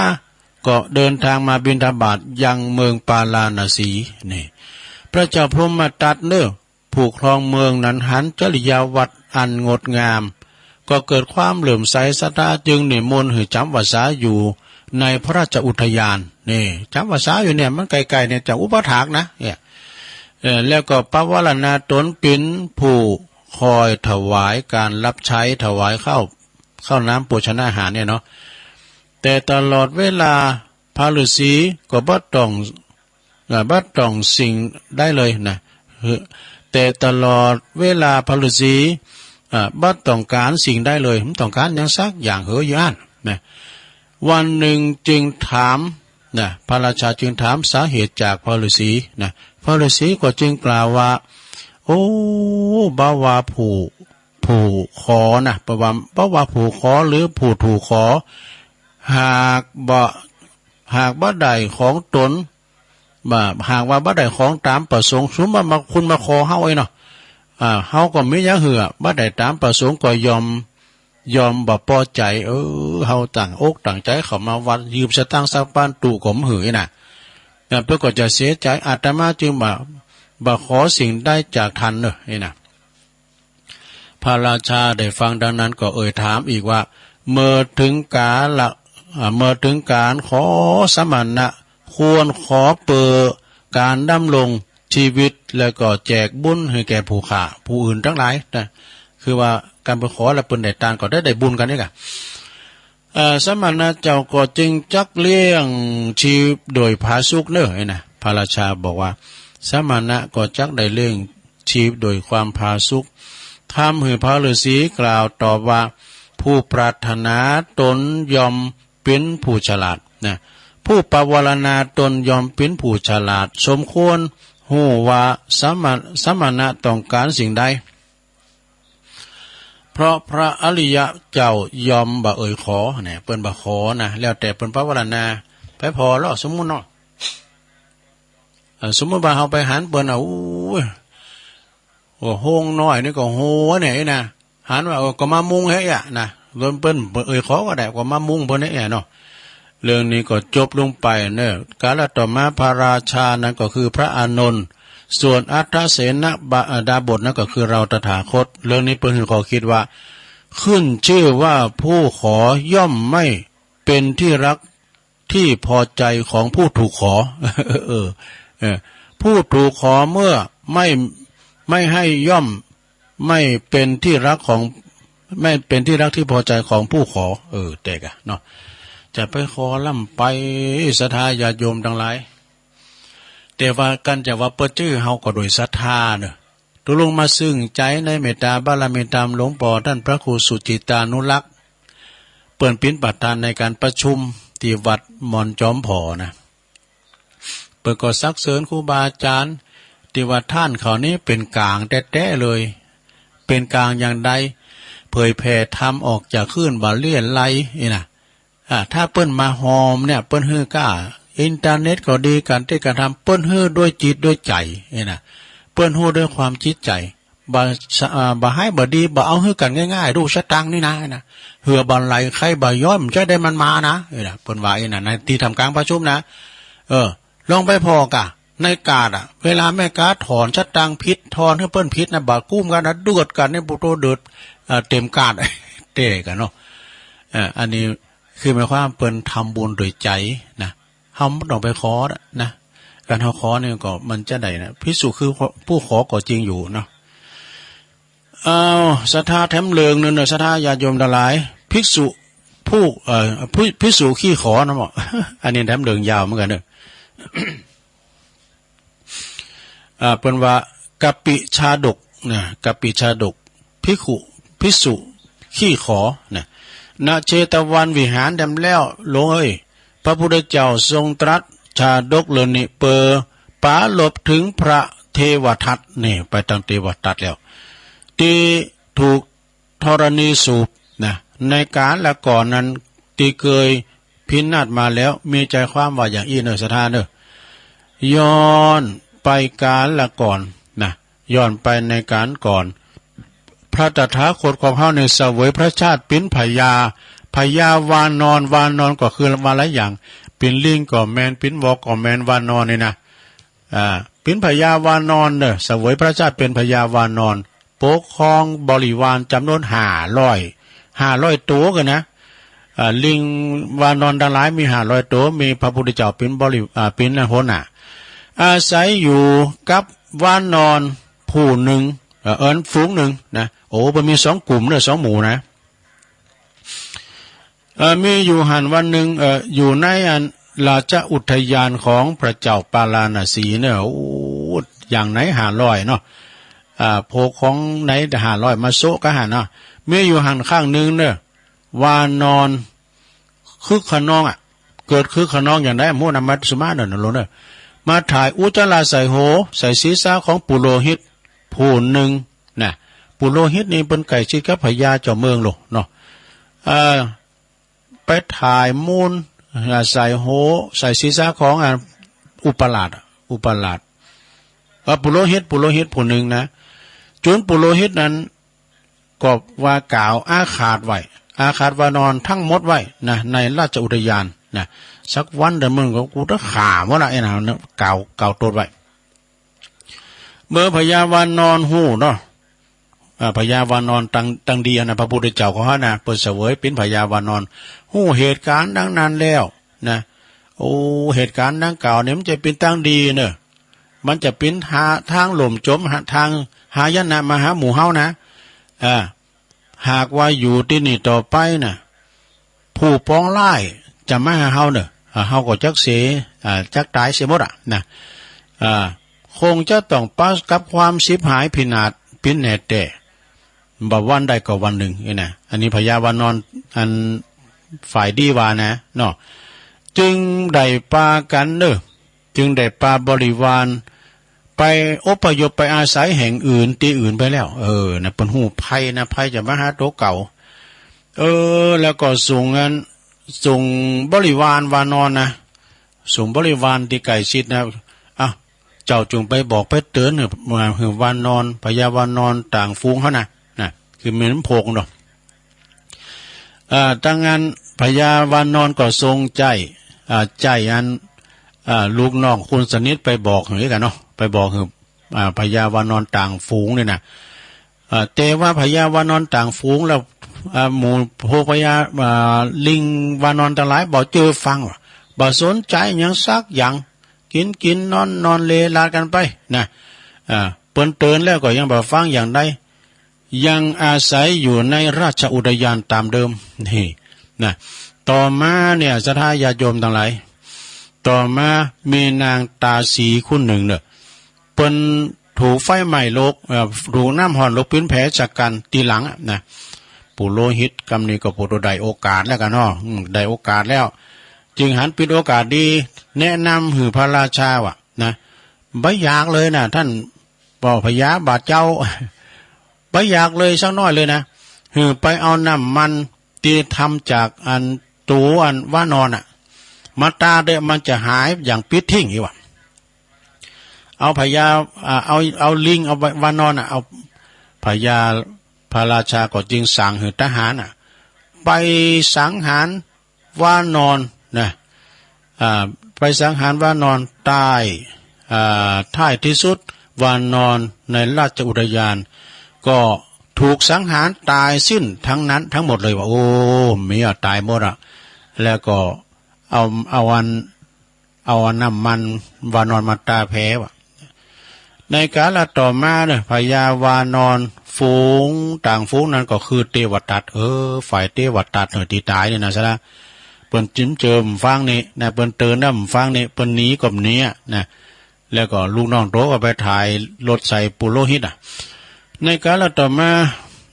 ก็เดินทางมาบิณฑบาตยังเมืองปาลาณสีนี่พระเจ้าพรหมทัตเนอะผู้ครองเมืองนั้นหันจริยาวัดอันงดงามก็เกิดความเหลื่อมใสศรัทธาจึงนิมนต์ให้จำพรรษาอยู่ในพระราชอุทยานนี่จำพรรษาอยู่เนี่ยมันไกลๆเนี่ยจากอุปถากนะเนี่ยแล้วก็ปวารณาตนเป็นผู้คอยถวายการรับใช้ถวายข้าวน้ำโภชนาอาหารเนี่ยเนาะแต่ตลอดเวลาพระฤาษีก็บ่ต้องสิ่งได้เลยนะแต่ตลอดเวลาพระฤาษีบ่ต้องการสิ่งได้เลยไม่ต้องการอย่างสักอย่างเหยานนะวันหนึ่งจึงถามนะพระราชาจึงถามสาเหตุจากพระฤาษีนะพระฤาษีก็จึงกล่าวว่าโอ้บ่าวาผู้ขอนะบ่าวาผู้ขอหรือผู้ถูกขอหากบ่ได้ของตนหากว่าบ่ได้ของตามประสงค์สมมุติมาคุณมาขอเฮาเนาะเฮาก็มีอย่างเหือบ่ได้ตามประสงค์ก็ย ยอมบ่พอใจเฮาต่างอกต่างใจเขามาวัดยืมสตางค์สักปานตู่ข่มหือน่ะเพื่อก็จะเสียใจอาตมาจึงบ่ขอสิ่งได้จากท่านเนอะนี่น่ะพระราชาได้ฟังดังนั้นก็ถามอีกว่าเมื่อถึงการขอสมณะควรขอเปิดการดำรงชีวิตแล้วก็แจกบุญให้แก่ผู้ฆ่าผู้อื่นทั้งหลายนะคือว่าการไปขอและเปิ้นได้ตานก็ได้บุญกันนี่กะสมณะเจ้าก็จึงจักเลี้ยงชีพโดยผาสุกเน้อนะพระราชาบอกว่าสมณะก็จักได้เลี้ยงชีพโดยความผาสุกทำให้พระฤาษีกล่าวตอบว่าผู้ปรารถนาตนยอมเป็นผู้ฉลาดนะผู้ปวารณาตนยอมเป็นผู้ฉลาดสมควรหูว่าสมณะต้องการสิ่งใดเพราะพระอริยะเจ้ายอมบ่ขอเนี่ยเปิ้นบ่ขอนะแล้วแต่เปิ้นปวารณาไปพอแล้วสมมุติเนาะสมมุติว่าเฮาไปหันเปิ้นโฮงน้อยนี่ก็โหเนี่ยนะหันว่าก็มามุงให้อ่ะนะเปิ้นขอก็ได้ก็มามุงเพิ่นนี่เนาะเรื่องนี้ก็จบลงไปเนอะกาลต่อมาพระราชานั้นก็คือพระอานนท์ส่วนอัฏฐเสนดาบทนั้นก็คือเราตถาคตเรื่องนี้เพิ่นขอคิดว่าขึ้นชื่อว่าผู้ขอย่อมไม่เป็นที่รักที่พอใจของผู้ถูกขอผู้ถูกขอเมื่อไม่ให้ย่อมไม่เป็นที่รักที่พอใจของผู้ขอแต่กะเนาะจะไปขอล่ำไปศรัทธาญาติโยมทั้งหลายแต่ว่ากันจะว่าเปิดชื่อเฮาก็โดยศรัทธาเนอะตุลงมาซึ่งใจในเมตตาบารมีตามหลวงพ่อท่านพระครูสุจิตานุรักษ์เปิ่นปิ้นประธานในการประชุมที่วัดมอนจอมผอนะเปิ่นก็ซักเสริญครูบาอาจารย์ที่ว่าท่านเขานี้เป็นกลางแท้ๆเลยเป็นกลางอย่างใดเผยแผ่ธรรมออกจากคลื่นบาเลียนไลนี่นะถ้าเปิ้นมาหอมเนี่ยเปิ้นฮื้อกล้าอินเทอร์เน็ตก็ดีการที่การทำเปิ้นฮื้อด้วยจิตด้วยใจนี่นะเปิ้นฮู้ด้วยความจิตใจบ่ให้บ่ดีบ่เอาฮื้อกันง่ายๆดูสตังนี่นะเหือบ่ไหลใครบ่ย้อมจะได้มันมานะนี่นะเปิ้นว่าในที่ทำกลางประชุมนะลองไปพอกะในกาดเวลาแม่กาถอนสตังพิษถอนให้เปิ้นพิษนะบ่กุ้มกันนะเดือดกันในปุโตเดือดเต็มกาดเตะกันเนาะอันนี้คือหมายความเปิ้นทำบุญโดยใจนะเฮาบ่ต้องไปขอนะการเฮาขอนี่ก็มันจะได้นะภิกษุคือผู้ขอก็จริงอยู่เนาะศรัทธาแถมเลิงนั่นน่ะศรัทธาญาติโยมทั้งหลายภิกษุภิกษุขี้ขอนะหมออันนี้แถมเลิงยาวเหมือนกันเด้อเปิ้นว่ากัปปิชาดกนะกัปปิชาดกภิกษุขี้ขอนะณเชตวันวิหารดำแล้วลงพระพุทธเจ้าทรงตรัสชาดกเรื่องนี้เปอป๋าหลบถึงพระเทวทัตนี่ไปทางเทวทัตแล้วที่ถูกธรณีสูบนะในการละก่อนนั้นที่เคยพินาศมาแล้วมีใจความว่าอย่างอีเนอสถานเนอย้อนไปการละก่อนนะย้อนไปในการก่อนพระตถาคตของเฮาในเสวยพระชาติเป็นพญาวานอนก็คือวาหลายอย่างเป็นลิงก็แมนเป็นวอกก็แมนวานอนนี่นะเป็นพญาวานอนเด้อเสวยพระชาติเป็นพญาวานอนปกครองบริวารจำนวน500ตัวกันนะลิงวานอนทั้งหลายมี500ตัวมีพระพุทธเจ้าเป็นเป็นหัวหน้าอาศัยอยู่กับวานอนผู้หนึ่งฝูงหนึ่งนะมันมี2กลุ่มเด้อ2หมู่นะมีอยู่หันวันหนึ่งอยู่ในราชอุทยานของพระเจ้าปาราณสีเนี่ยอย่างไหน500เนาะโพของไหน500มาโซก็หันเนาะมีอยู่หันข้างนึงเนี่ยวานอนคึกขนองเกิดคึกขนองอย่างไรมูนามัตสุมาเนาะลงเนี่ยมาถ่ายอุจจาระใส่โหใส่ศีรษะของปุโรหิตผู้หนึ่งนะปุโรหิตนี่เป็นไก่ชิดกับพญาเจ้าเมืองโลเนาะไปถ่ายมูลใส่โหใส่ศีรษะของอุปราชปุโรหิตผู้หนึ่งนะจนปุโรหิตนั้นก็ว่ากล่าวอาฆาตไว้ อาคาดวานอนทั้งหมดไว้นะในราชอุทยานนะสักวันเดี๋ยวมึงก็กูต้องข่าว่าละไอ้หนาวเนี่ยเก่าตัวไว้เมื่อพญาวานอนหูเนาะพญาวานอนตังดีนะพระพุทธเจ้าเขานะเปิดเสวยเป็นพญาวานอนหูเหตุการณ์ดังนั้นแล้วนะโอ้เหตุการณ์ดังกล่าวเนี่ยมันจะเป็นตั้งดีเนอะมันจะเป็นทางหล่มจมทางหายนะมาหาหมู่เฮานะหากว่าอยู่ที่นี่ต่อไปนะผู้ปองไล่จะมาหาเฮาเนอะเฮาก็จักเสจักตายเสียหมดนะคงจะต้องปัสกับความสิบหายพินาศพินแหนแต่บ่วันใดก็วันหนึ่งนี่นะอันนี้พญาวานอนอันฝ่ายดีวานะเนาะจึงได้ปากันเนอะจึงได้ปาบริวารไปอพยพไปอาศัยแห่งอื่นที่อื่นไปแล้วนะเป็นหูภัยนะภัยจะมาหาโตเก่าแล้วก็ส่งบริวารวานอนนะส่งบริวารที่ไก่ชิดนะเจ้าจงไปบอกไปเตือนมาหือวานอนพญาวานอนต่างฟูงเขานะคือเหมือนโพกเนาะตั้งงานพญาวานอนก็ทรงใจอันลูกน้องคุณสนิทไปบอกเหมือนกันเนาะไปบอกคือพญาวานอนต่างฟูงเนี่ยนะแต่ว่าพญาวานอนต่างฟูงแล้วหมู่โพพญาลิงวานอนทั้งหลายบอกเจอฟังบ่สนใจยังซักอย่างกินนอนเลลากันไปนะเปิ้นเตือนแล้วก็ยังบ่ฟังอย่างใดยังอาศัยอยู่ในราชอุทยานตามเดิมนี่นะต่อมาเนี่ยศรัทธาญาติโยมทั้งหลายต่อมามีนางตาสีคนหนึ่งเนี่ยเปิ้นถูกไฟไหม้ลกถูกน้ำห่อนลกพื้นแผลจากกันตีหลังนะปู่โลหิตกำนี้ก็ปู่ตัวใดโอกาสแล้วกันเนาะได้โอกาสแล้วจึงหันปิดโอกาสดีแนะนำหือพระราชาว่ะนะไม่อยากเลยนะท่านบอกพญาบาทเจ้าไม่อยากเลยสักน้อยเลยนะหือไปเอาน้ำมันที่ทำจากอันตัวอันว่านอนมาตาเดมันจะหายอย่างปิดทิ้งอีกว่ะเอาพญาเอาลิงเอาว่านอนเอาพญาพระราชาก็จึงสั่งหือทหารไปสังหารว่านอนนะไปสังหารว่านอนตายท้ายที่สุดว่านอนในราชอุทยานก็ถูกสังหารตายสิ้นทั้งนั้นทั้งหมดเลยว่าโอ้มีตายหมดแล้วก็เอาน้ำมันวานอนมาตาแพ้ว่ะในกาลต่อมาเนี่ยพญาวานอนฝูงต่างฝูงนั้นก็คือเทวตัตฝ่ายเทวตัตที่ตายเนี่ยนะซะละเปิ้นจิ้มเจิมฟังนี่นะเปิ้นเตือนน้ำฟังนี่เปิ้นหนีกับหนีนะแล้วก็ลูกน้องโตก็ไปถ่ายรถใส่ปุโรหิตในกาลต่อมา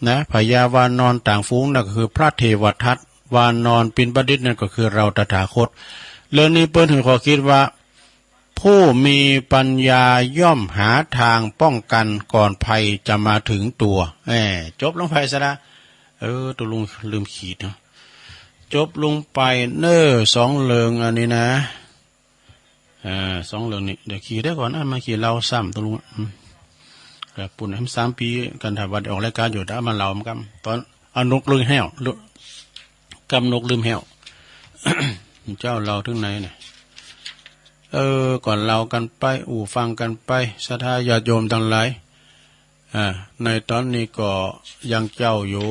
นะพญาวานอนต่างฝูงนั่นก็คือพระเทวทัตวานอนปินประดิษฐ์นั่นก็คือเราตถาคตเรื่องนี้เปิ้นถึงขอคิดว่าผู้มีปัญญาย่อมหาทางป้องกันก่อนภัยจะมาถึงตัวจบลงไปซะละตัวลุงลืมขีดเนาะจบลงไป2เริงอันนี้นะ2เริงนี่เดี๋ยวขี่ได้ก่อนนะมาขี่เราซ้ำตัวลุงกับปุ่นให้3 ปีกันถ้าวันออกรายการอยู่ถ้ามันเรามันกำตอนเอานกลืมแห้วกำนกลืมแห้ว เจ้าเราถึงไหนเนี่ยก่อนเรากันไปฟังกันไปศรัทธาญาติโยมทั้งหลายในตอนนี้ก็ยังเจ้าอยู่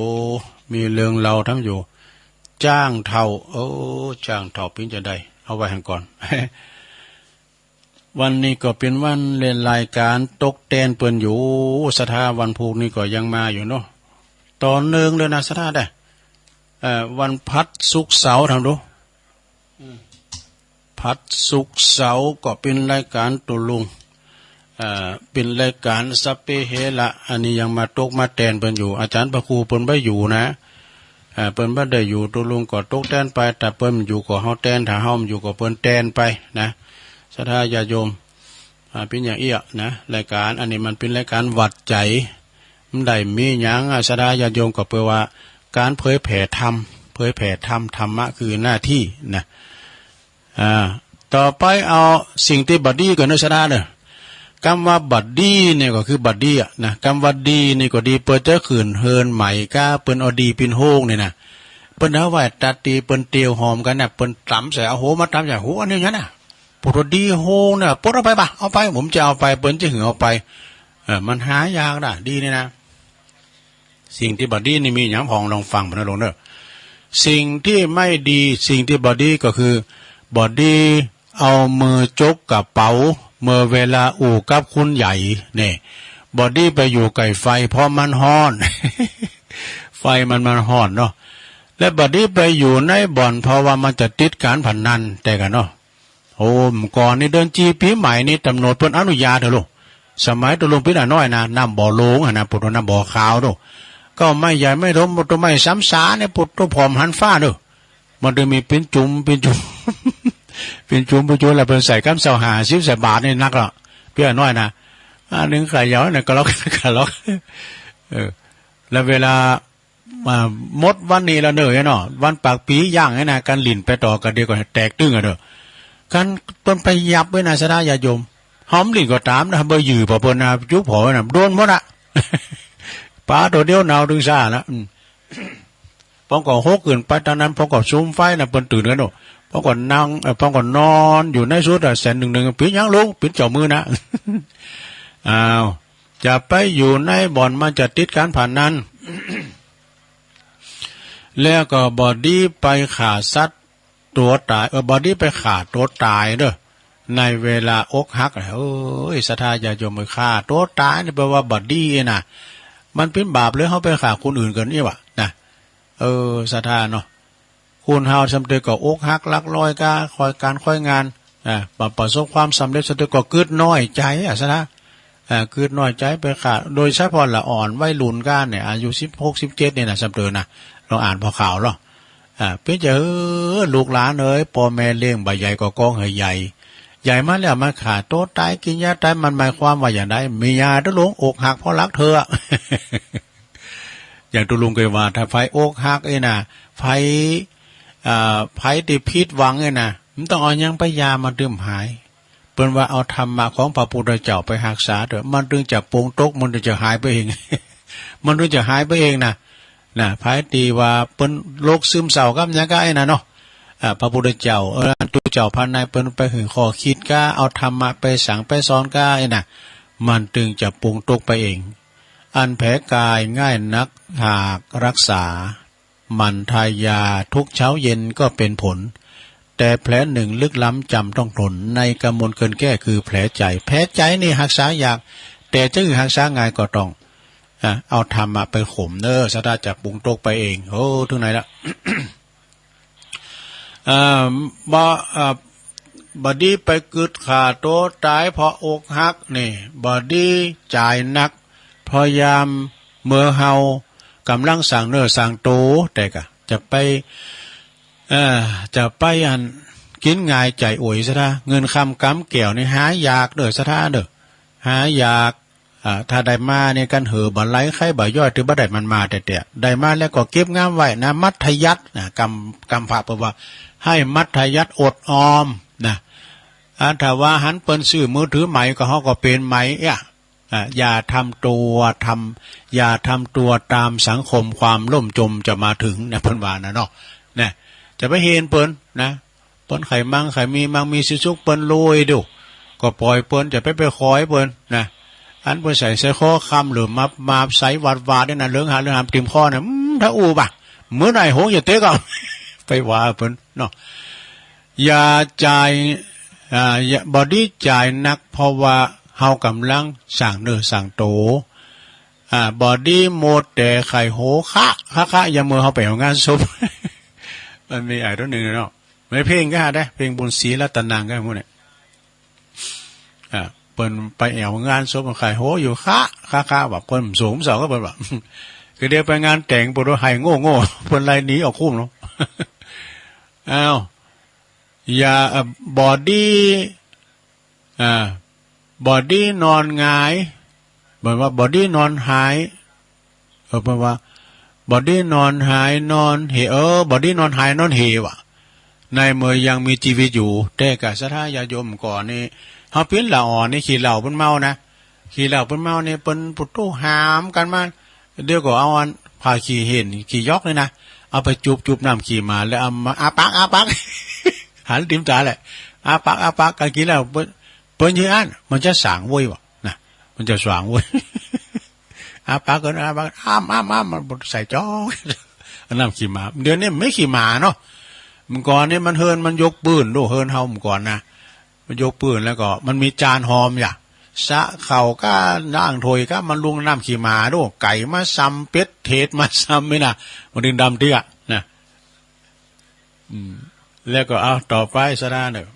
มีเรื่องเราทั้งอยู่จ้างเท่าจ้างเท่าพิ้นจะได้เอาไว้ให้ก่อน วันนี้ก็เป็นวันเล่นรายการตกแตนเปิ้นอยู่ศรัทธาวันพุธนี้ก็ยังมาอยู่เนาะตอนนึงเลยนะศรัทธาได้วันพัดศุกร์เสาร์ทำดูพัดศุกร์เสาร์ก็เป็นรายการตุลุงเป็นรายการสัพเพเหระอันนี้ยังมาตกมาแตนเปิ้นอยู่อาจารย์พระครูเปิ้นบ่อยู่นะเปิ้นบ่ได้อยู่ตุลุงก็ตกแตนไปแต่เปิ้นอยู่ก็เฮาแตนถ้าเฮาอยู่ก็เปิ้นแตนไปนะศรัทธาญาติโยมเป็นอย่างอี้นะรายการอันนี้มันเป็นรายการวัดใจมันได้มีหยังศรัทธาญาติโยมก็เพื่อว่าการเผยแผ่ธรรมธรรมะคือหน้าที่นะต่อไปเอาสิ่งที่บัดดีกันนะศรัทธาเด้อคำว่าบัดดีเนี่ยก็คือบัดดีนะคำว่าดีนี่ก็ดีเปิดจะขืนเฮินใหม่ก้าเปิ้นเอาดีปินโฮงเนี่ยนะ เปิ้นเอาไว้ตัดตีเปิ้นเตียวหอมกันน่ะเปิ้นตำใส่เอาโหมาตำใส่โหอันนี้งั้นน่ะปุถดีโหน่ะปุถเอาไปบ่เอาไปผมจะเอาไปเปิ้นจะหือเอาไปมันหายากน่ะดีนี่นะสิ่งที่บ่ดีนี่มีหยังพองลองฟังเพิ่นลงเด้อสิ่งที่ไม่ดีสิ่งที่บ่ดีก็คือบ่ดีเอามือจกกระเป๋าเมื่อเวลาอู่กับคุณใหญ่นี่บ่ดีไปอยู่ไกลไฟเพราะมันร้อน ไฟมันร้อนเนาะและบ่ดีไปอยู่ในบ่อนเพราะว่ามันจะติดการพนันแต่กันเนาะโอ้มก่อนนี่เดินจีปีใหม่นี่ตำรวจเพิ่นอนุญาตเด้อลูกสมัยตะลุงปีน่ะน้อยนะน้ำบ่อโลงนะปุถน้ำบ่อขาวเด้อก็ไม่ใหญ่ไม่ล้มบ่ต้นไม้ซ้ำสาเนี่ยปุถผอมหันฟ้าเด้อมันจะมีเป็นจุ่ม เป็นจุ่มแล้วเพิ่นใส่กำเสาหา10 บาทนี่นักละเพี่น้อยนะอันนึงใครยาวน่ะก็ล็อกแล้วเวลามดวันนี้ละเด้อเนาะวันปากปีย่างให้นะกันลิ้นไปต่อกันเดียวก็แตกตึ้งอ่ะเด้อกันเพิ่นไปยับไว้นะสดาญาโยมหอมลิ้นก็ตามนะบ่ยื้อพอเพิ่นน่ะยุบพอน่ะโดนหมดอ่ะ ปลาตัวเดียวหนาวถึงซ่านะพอก็ฮกขึ้นไปตอนนั้นพอก็ซุ่มไฟน่ะเพิ่นตื่นกันเนาะพอก็นั่งพอก็นอนอยู่ในสุดอ่ะแสน1ปียังลงปิดเจ้ามือนะ อ้าวจะไปอยู่ในบ่อนมันจะติดการพนัน แล้วก็บอดี้ไปฆ่าสัตว์ตัวตายบอดี้ไปฆ่าตัวตายเด้อในเวลาอกหักโอ้ยศรัทธาญาโยมไปฆ่าตัวตายนี่แปลว่าบอดี้น่ะมันเป็นบาปเลยเฮาไปฆ่าคนอื่นกันนี่วะนะศรัทธาเนาะคุณเฮาสำเร็จก็อกหักลักลอยกาคอยการค่อยงานประสบความสำเร็จสำเร็จก็เกิดน้อยใจศรัทธาเกิดน้อยใจไปฆ่าโดยเฉพาะละอ่อนวัยรุ่นกันเนี่ยอายุ16 17เนี่ยนะสำเร็จนะลองอ่านพอข่าวเนาะเป็นจะลูกหลานเอ้ยพ่อแม่เลี้ยงใบใหญ่ก็กองให้ใหญ่ใหญ่มาแล้วมาขาดโตตายกินยาตายมันหมายความว่าอย่างไรมียาตุลุงอกหักเพราะรักเธอ อย่างตุลุงเคยว่าถ้าไฟอกหักน่ะไฟที่พิษหวังน่ะมันต้องเอายังไปยามาดื่มหายเปิ้นว่าเอาธรรมะของพระพุทธเจ้าไปรักษาเถอะมันถึงจะปรงตกมันถึงจะหายไปเอง มันถึงจะหายไปเองนะไผตีว่าเปิ้นโรคซึมเศร้ากับหยังก็ไอ้น่ะเนาะพระพุทธเจ้าตุเจ้าพระนายเปิ้นไปหึงขอคิดก็เอาธรรมะไปสั่งไปสอนก็ไอ้น่ะมันถึงจะปรุงตกไปเองอันแผลกายง่ายนักหากรักษามันทายาทุกเช้าเย็นก็เป็นผลแต่แผลหนึ่งลึกล้ำจำต้องทนในกำมลเกินแก้คือแผลใจนี่รักษายากแต่จะรักษาง่ายก็ต้องเอาธรรมะไปข่มเนอสตาจะปรุงตกไปเองโอ้ถึงไหนละ บอดี้ไปกึดขาโตตายเพราะอกหักนี่บอดี้จ่ายนักพยายามเมื่อเฮากำลังสั่งเนื้อสั่งโตแต่ก็จะไปอันกินง่ายใจโอยซะท่าเงินคำกำแก้วนี่หายากเด้อซะท่าเด้อหายากถ้าได้มาเนี่ยกันเหอบรรลัยไข่บ่ย่อยถือบ่ได้มันมาแต่ได้มาแล้วก็เก็บงามไว้นะมัธยัสถ์นะกำพระเปว่าให้มัธยัสถ์อดออมนะถ้าว่าหันเปิ้นซื้อมือถือใหม่ก็เฮาก็เป็นใหม่อย่าทำตัวตามสังคมความล่มจมจะมาถึงนะเพิ่นว่านะเนาะนะจะไปเห็นเปิ้นนะเปิ้นไข่มังมีสิสุกเปิ้นรวยดูก็ปล่อยเปิ้นจะไปคอยเปิ้นนะอันเปิ้นใส่ข้อคำหรือมาใส่วาดเนี่ยนะเรื่องหามติมข้อเนี่ยถ้าอูบ่ะเมื่อไหร่โหอย่าเตะก็ ไปว่าเปิ้นเนาะอย่าจ่ายบอดี้จ่ายนักเพราะว่าเฮากำลังสั่งเนื้อสั่งโตบอดี้โมดแต่ไข่โหคะอย่ามือเฮาไปเอางานศพ มันมีตัวนึงเนาะไม่เพลงก็ได้เพลงบุญศรีรัตนางก็พวกนี้เปิ้นไปแอวงานศพไข่โหอยู่คะแบบเปิ้นสูงเสาก็เปิ้นว่าคือเดี๋ยวไปงานแต่งปุโรไห้โง่เปิ้นไล่หนีออกคุ้มเนาะ อ้าวอย่าบอดี้นอนหงายบอกว่าบอดี้นอนหายแปลว่าบอดี้นอนหายนอนเหบอดี้นอนหายนอนเหวะในเมื่อยังมีชีวิตอยู่แต่กะศรัทธาญาโยมก่อนนี่เฮาเป็นละอ่อนนี่ขี้เหล้าเพิ่นเมานะขี้เหล้าเพิ่นเมานี่เปิ้นปุตุหามกันมาเดี๋ยวก็เอาอันพาขี้เห็นขี้ยอกเลยนะเอ เอาไปจุบน้ำขี่มาแล้วเอามาอาปัก หันติมตาแหละอาปักกันกินแล้วเปิ้นยี่อันมันจะสางเว้ยวะนะมันจะสางเว้ย อาปักกันอาปักอ้ามมันใส่จ้องน้ำขี่มาเดี๋ยวนี้ไม่ขี่มาเนาะมันก่อนนี่มันเฮินมันยกปืนดูเฮินเฮามันก่อนนะมันยกปืนแล้วก็มันมีจานหอมอย่าสะเข่าก็ย่างถอยก็มันลุงน้ำขี่มาดูไก่มาซ้ำเป็ดเทศมาซ้ำไม่น่ะมันดึงดำเตี้ยนะแล้วก็เอาต่อไปซะได้เนอะ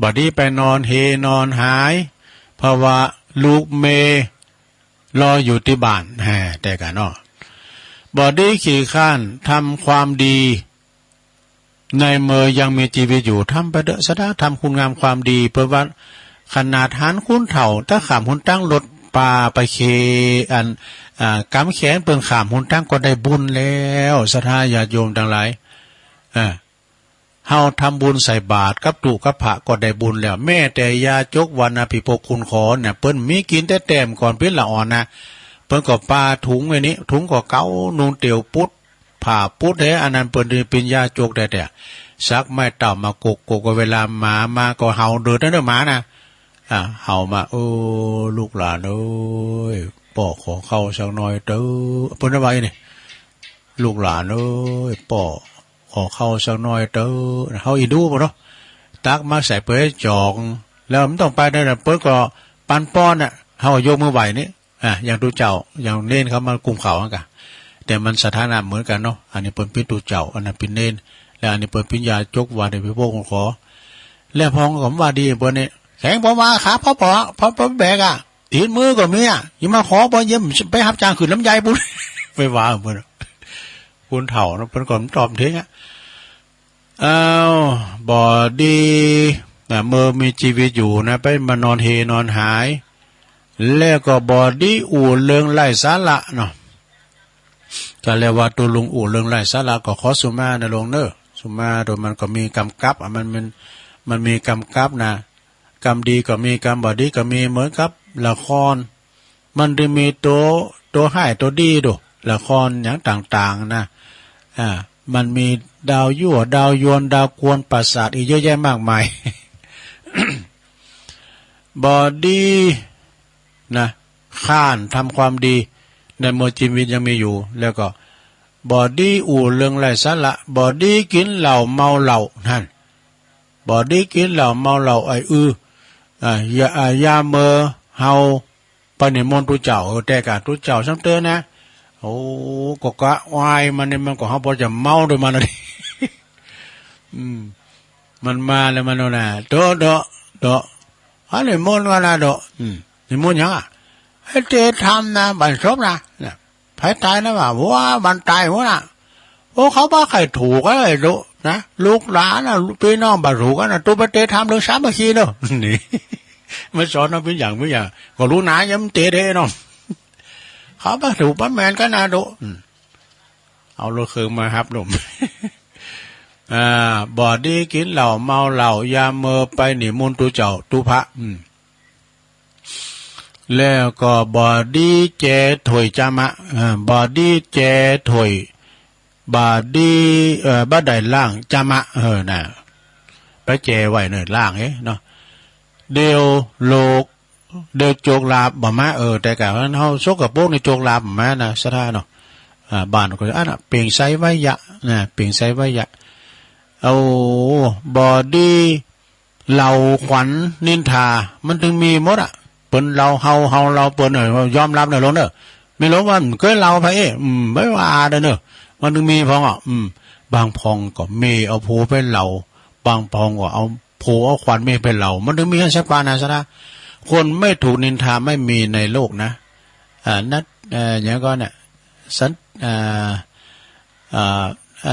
บัดนี้ไปนอนเฮนอนหายเพราะว่าลูกเมรออยู่ที่บ้านแต่กันเนาะบัดนี้ขี่ข้านทำความดีในเมื่อยังมีชีวิตอยู่ทำไปเด้อซะได้ทำคุณงามความดีเพราะว่าขนาดหันคุ้นเถ่าถ้าขามหุ่นตั้งรถปลาไปเคกำแขนเปิงขามหุ่นตั้งก็ได้บุญแล้วศรัทธาญาติโยมทั้งหลายเฮาทำบุญใส่บาตรกับตุกับพระก็ได้บุญแล้วแม่แต่ยาจกวันอภิภกคุณขอเนี่ยเปิ้นมีกินแต่แต้มก่อนเปิ้นละอ่อนนะเปิ้นก็ปาถุงไว้นี้ถุงก็เก้านูนเตียวปุ๊ดผ่าปุ๊ดเด้อันนั้นเปิ้นเป็นยาจกแต่ซักไม้เต่ามากกเวลามาก็เฮาเดินนั่นเด้อหมานะเฮามาโอ้ลูกหลานเอ้ยป่อขอเข้าสักหน่อยเด้อเปิ้นว่านี่ลูกหลานเอ้ยป่อขอเข้าสักหน่อยเด้อเฮาอีดูบ่เนาะตักมาใส่เปิ้นจองแล้วมันต้องไปได้น่ะเปิ้นก็ปันป้อนน่ะเฮายกมือไหวนี่อย่างดูเจ้าอย่างเน้นเขามากุมเขาอ่ะกะแต่มันสถานะเหมือนกันเนาะอันนี้เปิ้นเป็นดูเจ้าอันนั้นเป็นเน้นแล้วอันนี้เปิ้นเป็นยาจกว่าได้ไปพวกขอแล้วพองก็ว่าดีเปิ้นนี่แข็งบ่มาขาพ่อแบกอ่ะตีนมือก็มีอ่ะอย่ามาขอบ่เยี่ยมไปรับจ้างขึ้นลำไยพุ่นไปว่าเพิ่นคุณเฒ่าเนาะเพิ่นก็ตอบทิ้งอ่ะบ่ดีเมื่อมีชีวิตอยู่นะไปมานอนเฮนอนหายแล้วก็บ่ดีอู่เรื่องไร้สาระเนาะก็เรียกว่าตัวลุงอู่เรื่องไร้สาระก็ขอสุมานะลงเด้อสุมาโดยมันก็มีกำกับมันมีกำกับนะกรรมดีก็มีกรรมบ่ดีก็มีเหมือนกับละครมันจะมีตัวให้ตัวดีดูละครอย่างต่างๆนะมันมีดาวยั่วดาวยวนดาวกวนประสาทอีกเยอะแยะมากมาย บ่ดีนะข้านทำความดีในเมื่อชีวิตยังมีอยู่แล้วก็บ่ดีอู่เรื่องไร้สาระบ่ดีกินเหล้าเมาเหล้านั่นบ่ดีกินเหล้าเมาเหล้าอย่าเมื่อเฮาปนิมนต์ตุเจ้าแต่กะตุเจ้าซ้ำเตือนนะโอ้ก็กะวายมันเนี่ยมันก็เฮาบ่จะเมาด้วยมันน่ะ มันมาแล้วมันน่ะโดอันนี้มนต์ว่านะนี่มนต์หยังอ่ะให้เตทำนะบันซบนะเนี่ยไผตายนะว่าบันตายหัวน่ะโอ้เขาบ่ใครถูกอะไรดูนะลูกหลานน่ะพี่น้องบ่ถูกกันน่ะตัวไปเตทำเรื่องสามัคคีเนาะนี่มันสอนเอาเป็นอย่างก็รู้นะยังเตะเนาะเขาบ่ถูกบ่แม่นกันนะดูเอารถเครื่องมาครับหนุ่มบ่ดีกินเหล้าเมาเหล้ายาเมอไปนิมนต์ตุเจ้าตุพระแล้วก็บ่ดีแจถวยจามะบ่ดีแจถวยบ่ดีบ่ได้ล่างจามะน่ะไปแจไว้เนิ่นล่างเนาะเดียวโลกเดียวโจกลาบบ่มาแต่กะเฮาซกกระโปงในโจกลาบบ่มานะซะท่าเนาะบ้านก็อันน่ะเปล่งไสไว้ยะนะเปล่งไสไว้ยะเอาบอดี้เหล่าขวัญนินทามันถึงมีหมดอ่ะเปิ้นเราเฮาเราเปิ้นยอมรับเด้อลงเด้อไม่รู้ว่าเคยเราไปไม่ว่าเด้อเนอะมันถึงมีพองบางพองก็เมเอาโผไปเหล่าบางพองก็เอาโผเอาขวัญเมไปเหล่ามันถึงมีให้ชัดปานะซะนะคนไม่ถูกนินทาไม่มีในโลกนะนัดอย่างก็เนี่ยสัน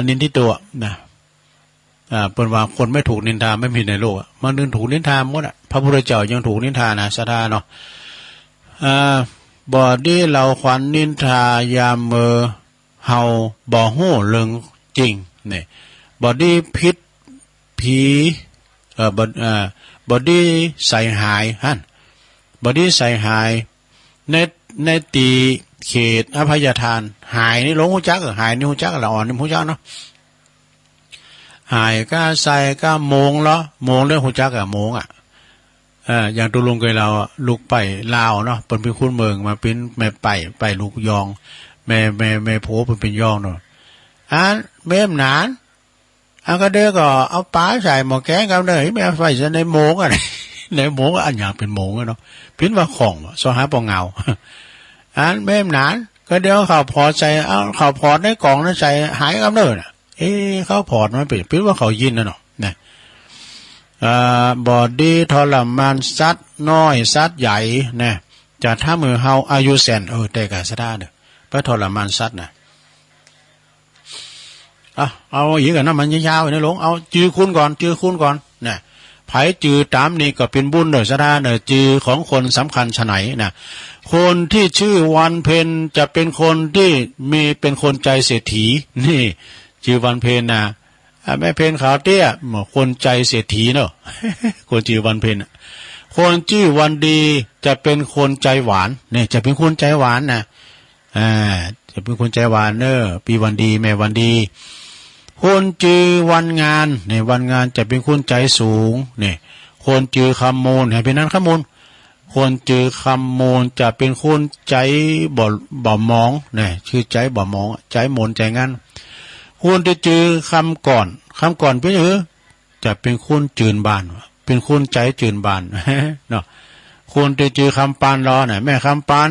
นินที่ตัวนะเป็นว่าคนไม่ถูกนินทาไม่มีในโลกมันนึงถูกนินทาหมดพระพุทธเจ้ายังถูกนินทานะศรัทธาเนาะบ่ดีเราขวัญนินทายามเมอเฮาบ่ฮู้เรื่องจริงนี่บ่ดีพิษผีบ่ดีใส่หายหั่นบ่ดีใส่หายในตี เขตอภัยทานหายนี่หลงหูจักหายนี่หูจักละอ่อนนี่หูจักเนาะหายก็ใส่ก็โมงเหรอโมงเรื่องหูจักอะโมงอะอย่างตุลุงเคยเราลูกไปลาวเนาะเป็นคุ้นเมืองมาเป็นแม่ไปลูกยองแม่โผเป็นยองเนาะแม่หนานก็เด็กก็เอาปลาใส่หม้อแกงกันเลยไม่เอาใส่ในโมงอะในโมงอันอย่างเป็นโมงเนาะพิ้นว่าของสหาปองเงาแม่หนานก็เดี๋ยวเขาพอใจเอาเขาพอในกล่องนั้นใส่หายกันเลยน่ะเขาพอดมันเป็นพิ้นว่าเขายินนะเนาะนะบอดี้ทรมานสัตว์น้อยสัตว์ใหญ่นะจะถ้ามือเฮาอายุแสนแต่กะซะได้เด้อไปทรมานสัตว์นะเอาอีกกันนะมันยาวๆนะหลงเอาจือคุณก่อนนะไผจือตามนี่ก็เป็นบุญเด้อซะได้เด้อจือของคนสำคัญฉะไหนนะคนที่ชื่อวันเพ็ญจะเป็นคนที่มีเป็นคนใจเศรษฐีนี่ชื่อวันเพ็ญนะแม่เพนขาวเตี้ยคนใจเศรษฐีเนอะคนชื่อวันเพ็ญคนชื่อวันดีจะเป็นคนใจหวานเนี่ยจะเป็นคนใจหวานนะจะเป็นคนใจหวานเนอะปีวันดีแม่วันดีคนชื่อวันงานเนี่ยวันงานจะเป็นคนใจสูงเนี่ยคนชื่อคำมูลให้เป็นนั้นคำมูลคนชื่อคำมูลจะเป็นคนใจบ่มองเนี่ยชื่อใจบ่มองใจมนใจงั้นคุณจะเจอคำก่อนเป็นหรือจะเป็นคุณจืนบานเป็นคุณใจจืนบานเนาะคุณจะเจอคำปานรอเนี่ยแม่คำปาน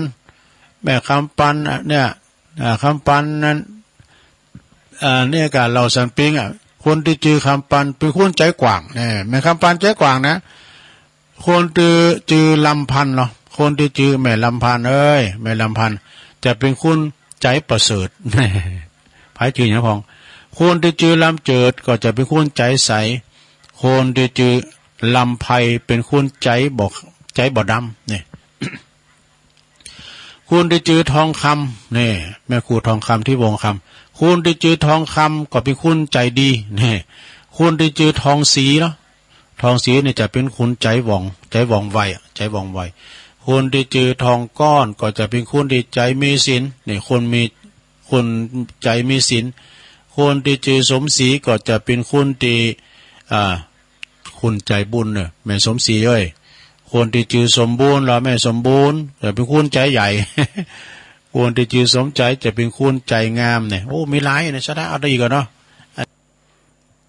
เนี่ยคำปานนั้นเนี่ยการเราสันปิงคนที่เจอคำปานเป็นคุณใจกว้างเนี่ยแม่คำปานใจกว้างนะคนที่เจอลำพันเนาะคนที่เจอแม่ลำพันแม่ลำพันจะเป็นคุณใจประเสริฐพายจืออย่างพองคนที่จือลำเจิดก็จะเป็นคนใจใสคนที่จือลำไพเป็นคนใจบ่ดำนี่ คนที่จือทองคำนี่แม่ครูทองคำที่วงคำคนที่จือทองคำก็เป็นคนใจดีนี่คนที่จือทองสีเนาะทองสีนี่จะเป็นคนใจว่องไวคนที่จือทองก้อนก็จะเป็นคนที่ใจมีศีลนี่คนใจมีศีลคนที่จือสมศรีก็จะเป็นคนที่คุณใจบุญเนี่ยแม่สมศรีคนที่จือสมบูรณ์เราแม่สมบูรณ์จะเป็นคุณใจใหญ่ คนที่จือสมใจจะเป็นคุณใจงามเนี่ยโอ้มีหลายเนี่ยซะได้เอาได้อีกเนาะ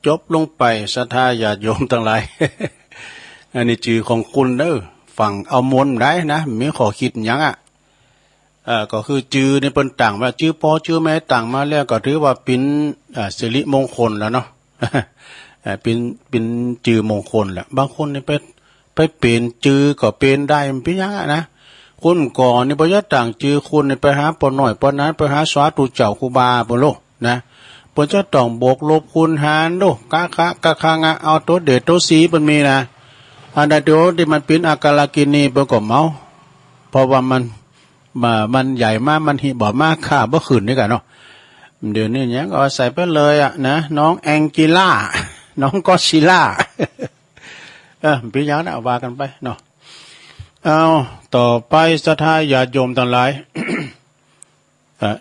จบลงไปศรัทธาญาติโยมทั้งหลาย อันนี้จือของคุณเด้อฟังเอามนได้นะมีขอคิดยังก็คือจือในเปิ้นต่างว่าจือพ่อจือแม่ต่างมาแล้วก็ถือว่าเป็นสิริมงคลแล้วเนาะ เป็นจือมงคลแหละบางคนนี่ไปเป็นจือก็เป็นได้มันเป็นยังนะคนก่อนนี่บ่ยัดต่างจือคุณนี่ไปหาปอหน่อยปอนั้นไปหาสาธุเจ้าครูบาบ่โลนะเพิ่นจะต้องบวกลบคูณหารโลกะคางะเอาตัวเดชตัวสีเพิ่นมีนะอันใดเดี๋ยวที่มันเป็นอากาลกินีเพิ่นก็เมาเพราะว่ามันใหญ่มากมันหิบ่มากค่าบ่ขึ้นนี่กันเนาะเดี๋ยวนี้ยังก็ใส่ไปเลยนะน้องแองจิล่าน้องก็ซิล่าพี่ยาวนะว่ากันไปเนาะเอาต่อไปศรัทธาญาติโยมทั้งหลาย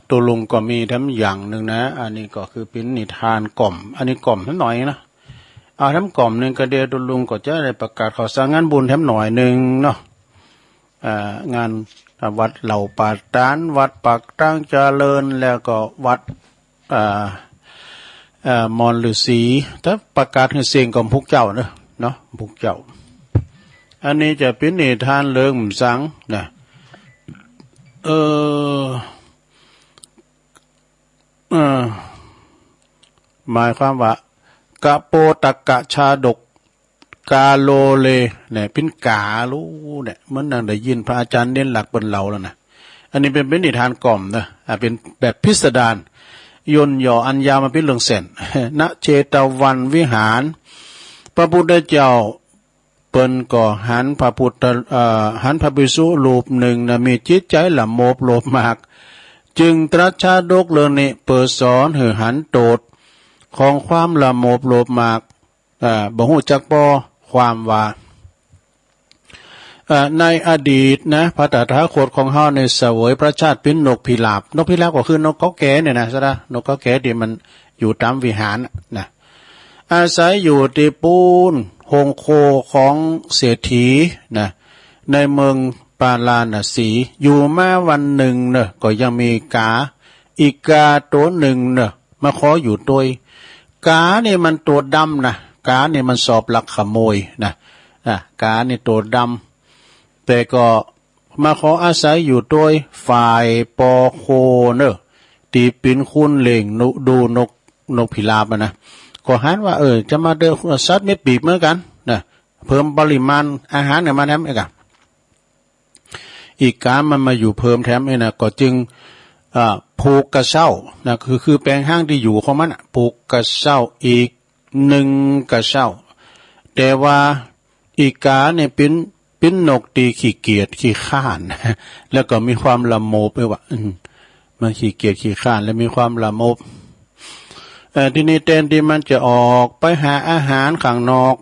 ตัวลุงก็มีทั้งอย่างหนึ่งนะอันนี้ก็คือเป็นนิทานกล่อมอันนี้กล่อมทั้งหน่อยนะเอาทั้งกล่อมหนึ่งก็เดียวตัวลุงก็จะได้ประกาศข่าวสารงานบุญทั้งหน่อยหนึ่งเนาะงานวัดเหล่าป่าตานวัดปักตั้งเจริญแล้วก็วัดมอนฤาษีถ้าประกาศให้เสียงกับพวกเจ้าเนาะพวกเจ้าอันนี้จะเป็นนิทานเรื่องสังนะหมายความว่ากะโปตกะชาดกกาโลเลเนี่ยเป็นกาลูเนี่ยเหมือนดังได้ยินพระอาจารย์เน้นหลักบนเราแล้วนะอันนี้เป็นนิทานกล่อมนะเป็นแบบพิสดารยนย่ออันยาวมาเป็นเรื่องเส้น ณเจตวันวิหารพระพุทธเจ้าเปิ้นก่อหันพระภิกษุรูปหนึ่งนะมีจิตใจละโมบโลภมากจึงตรัสชาดกเรื่องนี้เปิดสอนให้หันโตดของความละโมบโลภมากบ่ฮู้จักบ่ความว่า ในอดีตนะพระตถาคตของเฮาในเสวยพระชาติเป็นนกพิราบนกพิราบก็คือนกเขาแก่เนี่ยนะซะนะนกเขาแก่ที่มันอยู่ตามวิหารนะอาศัยอยู่ที่ปูนโฮงโคของเศรษฐีนะในเมืองปาลาณสีอยู่มาวันหนึ่งเนอะก็ยังมีอีกาตัวหนึ่งเนอะมาขออยู่ด้วยกาเนี่ยมันตัวดำนะกาเนี่ยมันสอบลักขโมยนะกาเนี่ยตัวดำแต่ก็มาขออาศัยอยู่ด้วยฝ่ายปอโคเนอะตีปินคุณเล่งดูนกพิราบนะก็หันว่าจะมาเดินสัตว์ไม่ปีกเหมือนกันนะเพิ่มปริมาณอาหารเนี่ยมาแถมอีกกามันมาอยู่เพิ่มแถมนะก็จึงผูกกระเช้านะคือแปลงห้างที่อยู่ของมันผูกกระเช้าอีก1กระเช้าแต่ว่าอีกาเนี่ยเป็นนกตีขี้เกียจขี้ข้านแล้วก็มีความละโมบไปว่ามันขี้เกียจขี้ข้านและมีความละโมบทีนี้เต้นที่มันจะออกไปหาอาหารข้างนอก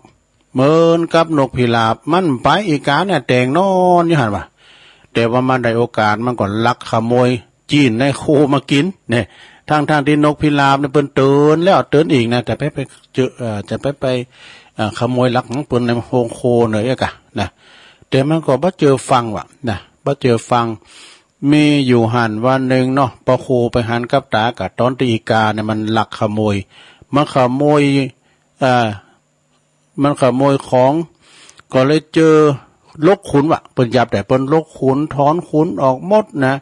เหมือนกับนกพิราบมันไปอีกาเนี่ยแต่งนอนอยู่หั่นว่าแต่ว่ามันได้โอกาสมันก็ลักขโมยจีนในโคมากินเนี่ยทางที่นกพิราบเนี่ยเปิ้นเตือนแล้วเตือนอีกนะแต่ไปเจอจะไปขโมยลักของเปิ้นในโฮงโคเนยกะนะแต่มันก็บ่เจอฟังว่ะนะบ่เจอฟังมีอยู่หันวันหนึ่งเนาะปะโคไปหันกับตากับตอนตีกาเนี่ยมันลักขโมยมันขโมยของก็เลยเจอลกขุนว่ะเปิ้นจับแต่เปิ้นลกขุนถอนขุนออกหมดนะ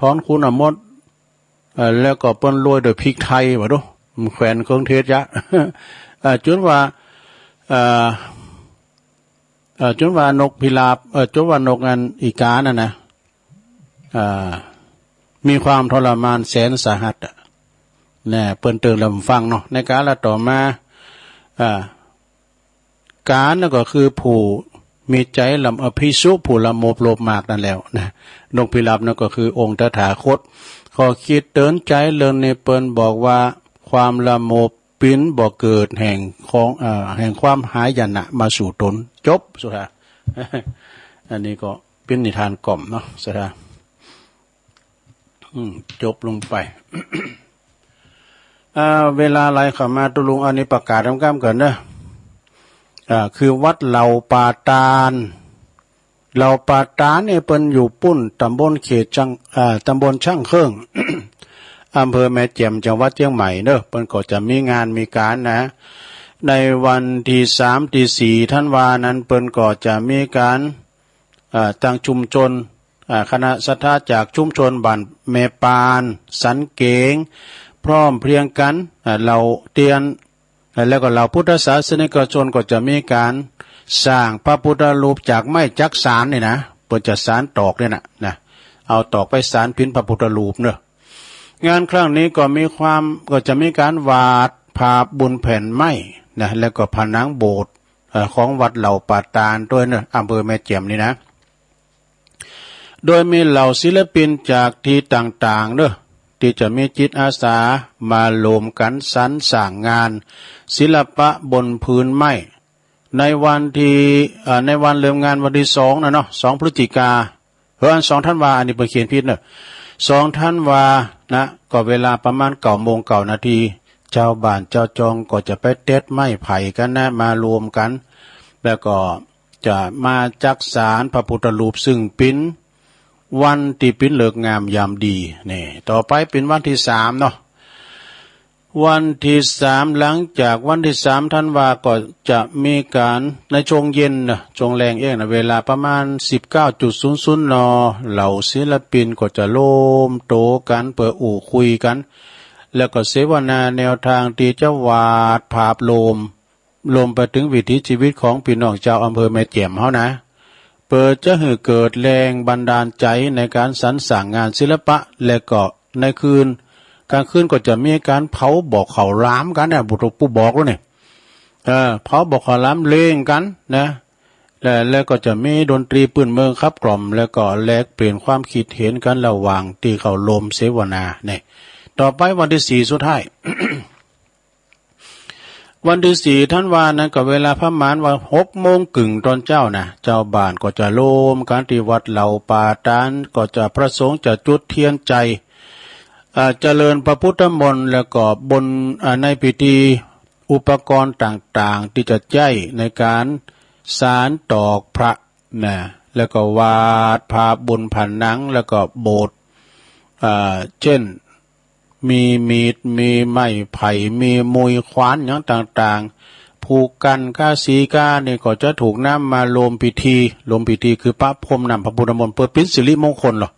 ถอนขุนออกหมดแล้วก็เปิ้นโรยด้วยพริกไทยว่าดูแขวนเครื่องเทศยะจนว่านกพิราบจนว่านกอันอีกาน่ะนะมีความทรมานแสนสาหัสเนี่ยเปิ้นเตือนลำฟังเนาะในการละต่อมากานั่นก็คือผู้มีใจลำอภิสุผู้ละโมบโลภมากนั่นแล้วนะนกพิราบนั่นก็คือองค์ตถาคตขอคิดเตือนใจเรื่องในเปิ้นบอกว่าความละโมบปิ้นบ่เกิดแห่งความหายนะมาสู่ตนจบสุดท้ายอันนี้ก็เป็นนิทานกล่อมเนาะสุดท้ายจบลงไป เวลาอะไรเข้ามาตุลุงอันนี้ประกาศกำกันนะคือวัดเหล่าป่าตาลเนี่ยเปิ้นอยู่ปุ้นตำบลเขตตำบลช่างเครื่อง อำเภอแม่แจ่มจังหวัดเชียงใหม่เนอะเปิ้นก็จะมีงานมีการนะในวันที่3ที่4ธันวานั้นเปิ้นก็จะมีการตั้งชุมชนคณะศรัทธาจากชุมชนบ้านแม่ปานสันเกงพร้อมเพรียงกันเราเตียนแล้วก็เราพุทธศาสนิกชนก็จะมีการสร้างพระพุทธรูปจากไม้จักสานนี่นะเปิ้นจะสานตอกเนี่ยนะเอาตอกไปสานพินพระพุทธรูปเนอะงานครั้งนี้ก็จะมีการวาดภาพบนแผ่นไม้นะแล้วก็ผนังโบสถ์ของวัดเหล่าป่าตาลด้วยเนอะอำเภอแม่แจ่มนี่นะโดยมีเหล่าศิลปินจากที่ต่างๆเนอะที่จะมีจิตอาสามารวมกันสรรสร้างงานศิลปะบนพื้นไม้ในวันเริ่มงานวันที่2นะเนาะ2พฤศจิกา2ธันวาอันนี้เพิ่นเขียนผิดเนอะ2ธันวานะก็เวลาประมาณ9:09 นาทีเจ้าบ้านเจ้าจองก็จะไปเด็ดไม้ไผ่กันนะมารวมกันแล้วก็จะมาจักสานพระพุทธรูปซึ่งเป็นวันที่เป็นเลิกงามยามดีนี่ต่อไปเป็นวันที่3เนาะวันที่3หลังจากวันที่3ธันวาก็จะมีการในช่วงเย็นนะช่วงแรงนะเวลาประมาณ 19:00 นเหล่าศิลปินก็จะโลมโตกันเปิดคุยกันแล้วก็เสวนาแนวทางที่จะวาดภาพโลมไปถึงวิถีชีวิตของพี่น้องชาวอำเภอแม่แจ่มเฮานะเปิดจะให้เกิดแรงบันดาลใจในการสรรสร้างงานศิลปะและก็ในกลางคืนก็จะมีการเผาบอกเขาล้ามกันนะบุตรปู่บอกแล้วเนี่ยเผาบอกเขาล้ามเล่งกันนะแล้วก็จะมีดนตรีปืนเมืองครับกล่อมแล้วก็แลกเปลี่ยนความคิดเห็นกันระหว่างที่เขาลมเสวนาเนี่ยต่อไปวันที่4สุดท้าย วันที่สี่ท่านว่านั้นก็เวลาประมาณว่า6:00 นตอนเจ้านะเจ้าบ้านก็จะโลมการที่วัดเหล่าป่าตานก็จะพระสงฆ์จะจุดเทียนใจเจริญพระพุทธมนต์แล้วก็บนในพิธีอุปกรณ์ต่างๆที่จะใช้ในการสารตอกพระนะแล้วก็วาดภาพบนผนังแล้วก็โบสถ์เช่นมีมีดมีไม้ไผ่มีมวยขวานอย่างต่างๆผูกกันก้าสีก้านี่ก็จะถูกนำมาลมพิธีคือพระพรหมนำพระพุทธมนต์เพื่อเป็นสิริมงคลหรอ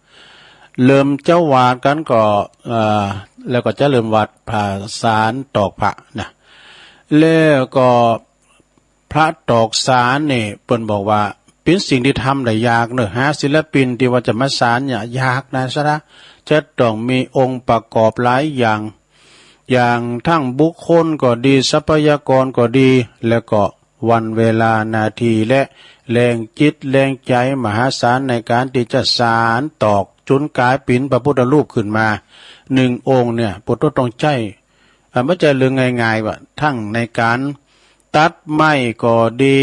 เริ่มเจ้าวาดกันก็แล้วก็จะเริ่มวาดผ่าสารตอกพระนะแล้วก็พระตอกสารนี่เปิ้นบอกว่าเป็นสิ่งที่ทำได้ยากเนอะหาศิลปินที่ว่าจะมาสารเนี่ยยากนะซะนะจะต้องมีองค์ประกอบหลายอย่างทั้งบุคคลก็ดีทรัพยากรก็ดีแล้วก็วันเวลานาทีและแรงจิตแรงใจมหาศาลในการที่จะสารตอกจนกลายเป็นพระพุทธรูปขึ้นมา1 องค์เนี่ยพุทธต้องใจไม่ใช่เรื่องง่ายๆว่าทั้งในการตัดไม้ก็ดี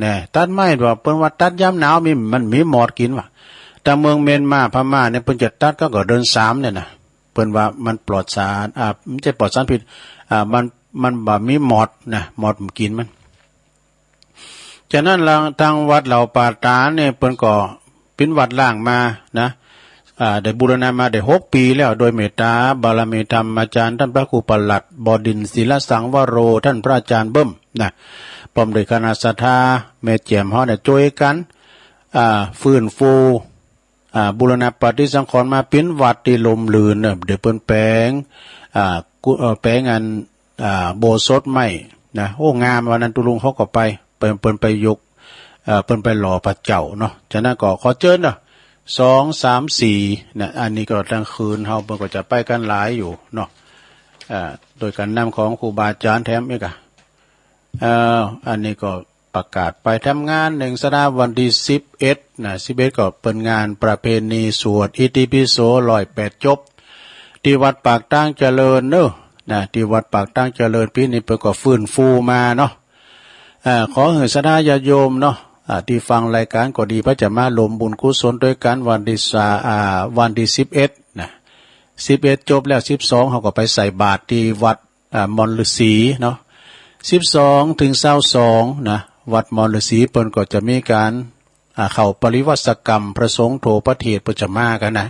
เนี่ยตัดไม้ว่าเปิ้นว่าตัดยามหนาวมันมีหมอดกินว่ะแต่เมืองเมียนมาพม่าเนี่ยเปิ้นจะตัดก็เดิน3เนี่ยนะเปิ้นว่ามันปลอดสารไม่ใช่ปลอดสารพิษมันบ่มีหมอดนะหมอดมันกินมันฉะนั้นทางวัดเหล่าป่าตาเนี่ยเปิ้นก็เป็นวัดล่างมานะได้บูรณะมาได้6 ปีแล้วโดยเมตตาบารมีธรรมอาจารย์ท่านพระครูปลัดบดินทร์ศิลสังวโรท่านพระอาจารย์เบิ้มนะพร้อมด้วยคณะศรัทธาแม่เจียมเฮาเนี่ยช่วยกันฟื้นฟูบูรณะปฏิสังขรณ์มาเป็นวัดที่ลมลื่นเนี่ยเดี๋ยวเปิ้นแปลงแปลงอันโบสถ์ใหม่นะโอ้งามวันนั้นตุลุงเขาก็ไปเปิ้นไปยกเปิ้นไปหล่อพระเจ้าเนาะฉะนั้นก็ขอเชิญเนาะ2 3 4นะอันนี้ก็กลางคืนเฮาเพิ่นก็จะไปกันหลายอยู่เนาะโดยการนำของครูบาอาจารย์แถมอีกอันนี้ก็ประกาศไปทำงาน1 สัปดาห์วันที่11นะ11ก็เป็นงานประเพณีสวดอิติปิโส108 จบที่วัดปากตั้งเจริญเนอะนะที่วัดปากตั้งเจริญปีนี้เพิ่นก็ฟื้นฟูมาเนาะขอให้ศรัทธาญาติโยมเนาะที่ฟังรายการก็ดีพระจะมาลมบุญกุศลด้วยกันวันที่11นะ11จบแล้ว12เฮาก็ไปใส่บาตรที่วัดมอนฤาษีเนาะ12 ถึง 22นะวัดมอนฤาษีเปิ้นก็จะมีการเข้าปริวัติกรรมพระสงฆ์โถประเทศเปิ้นจะมากันนะ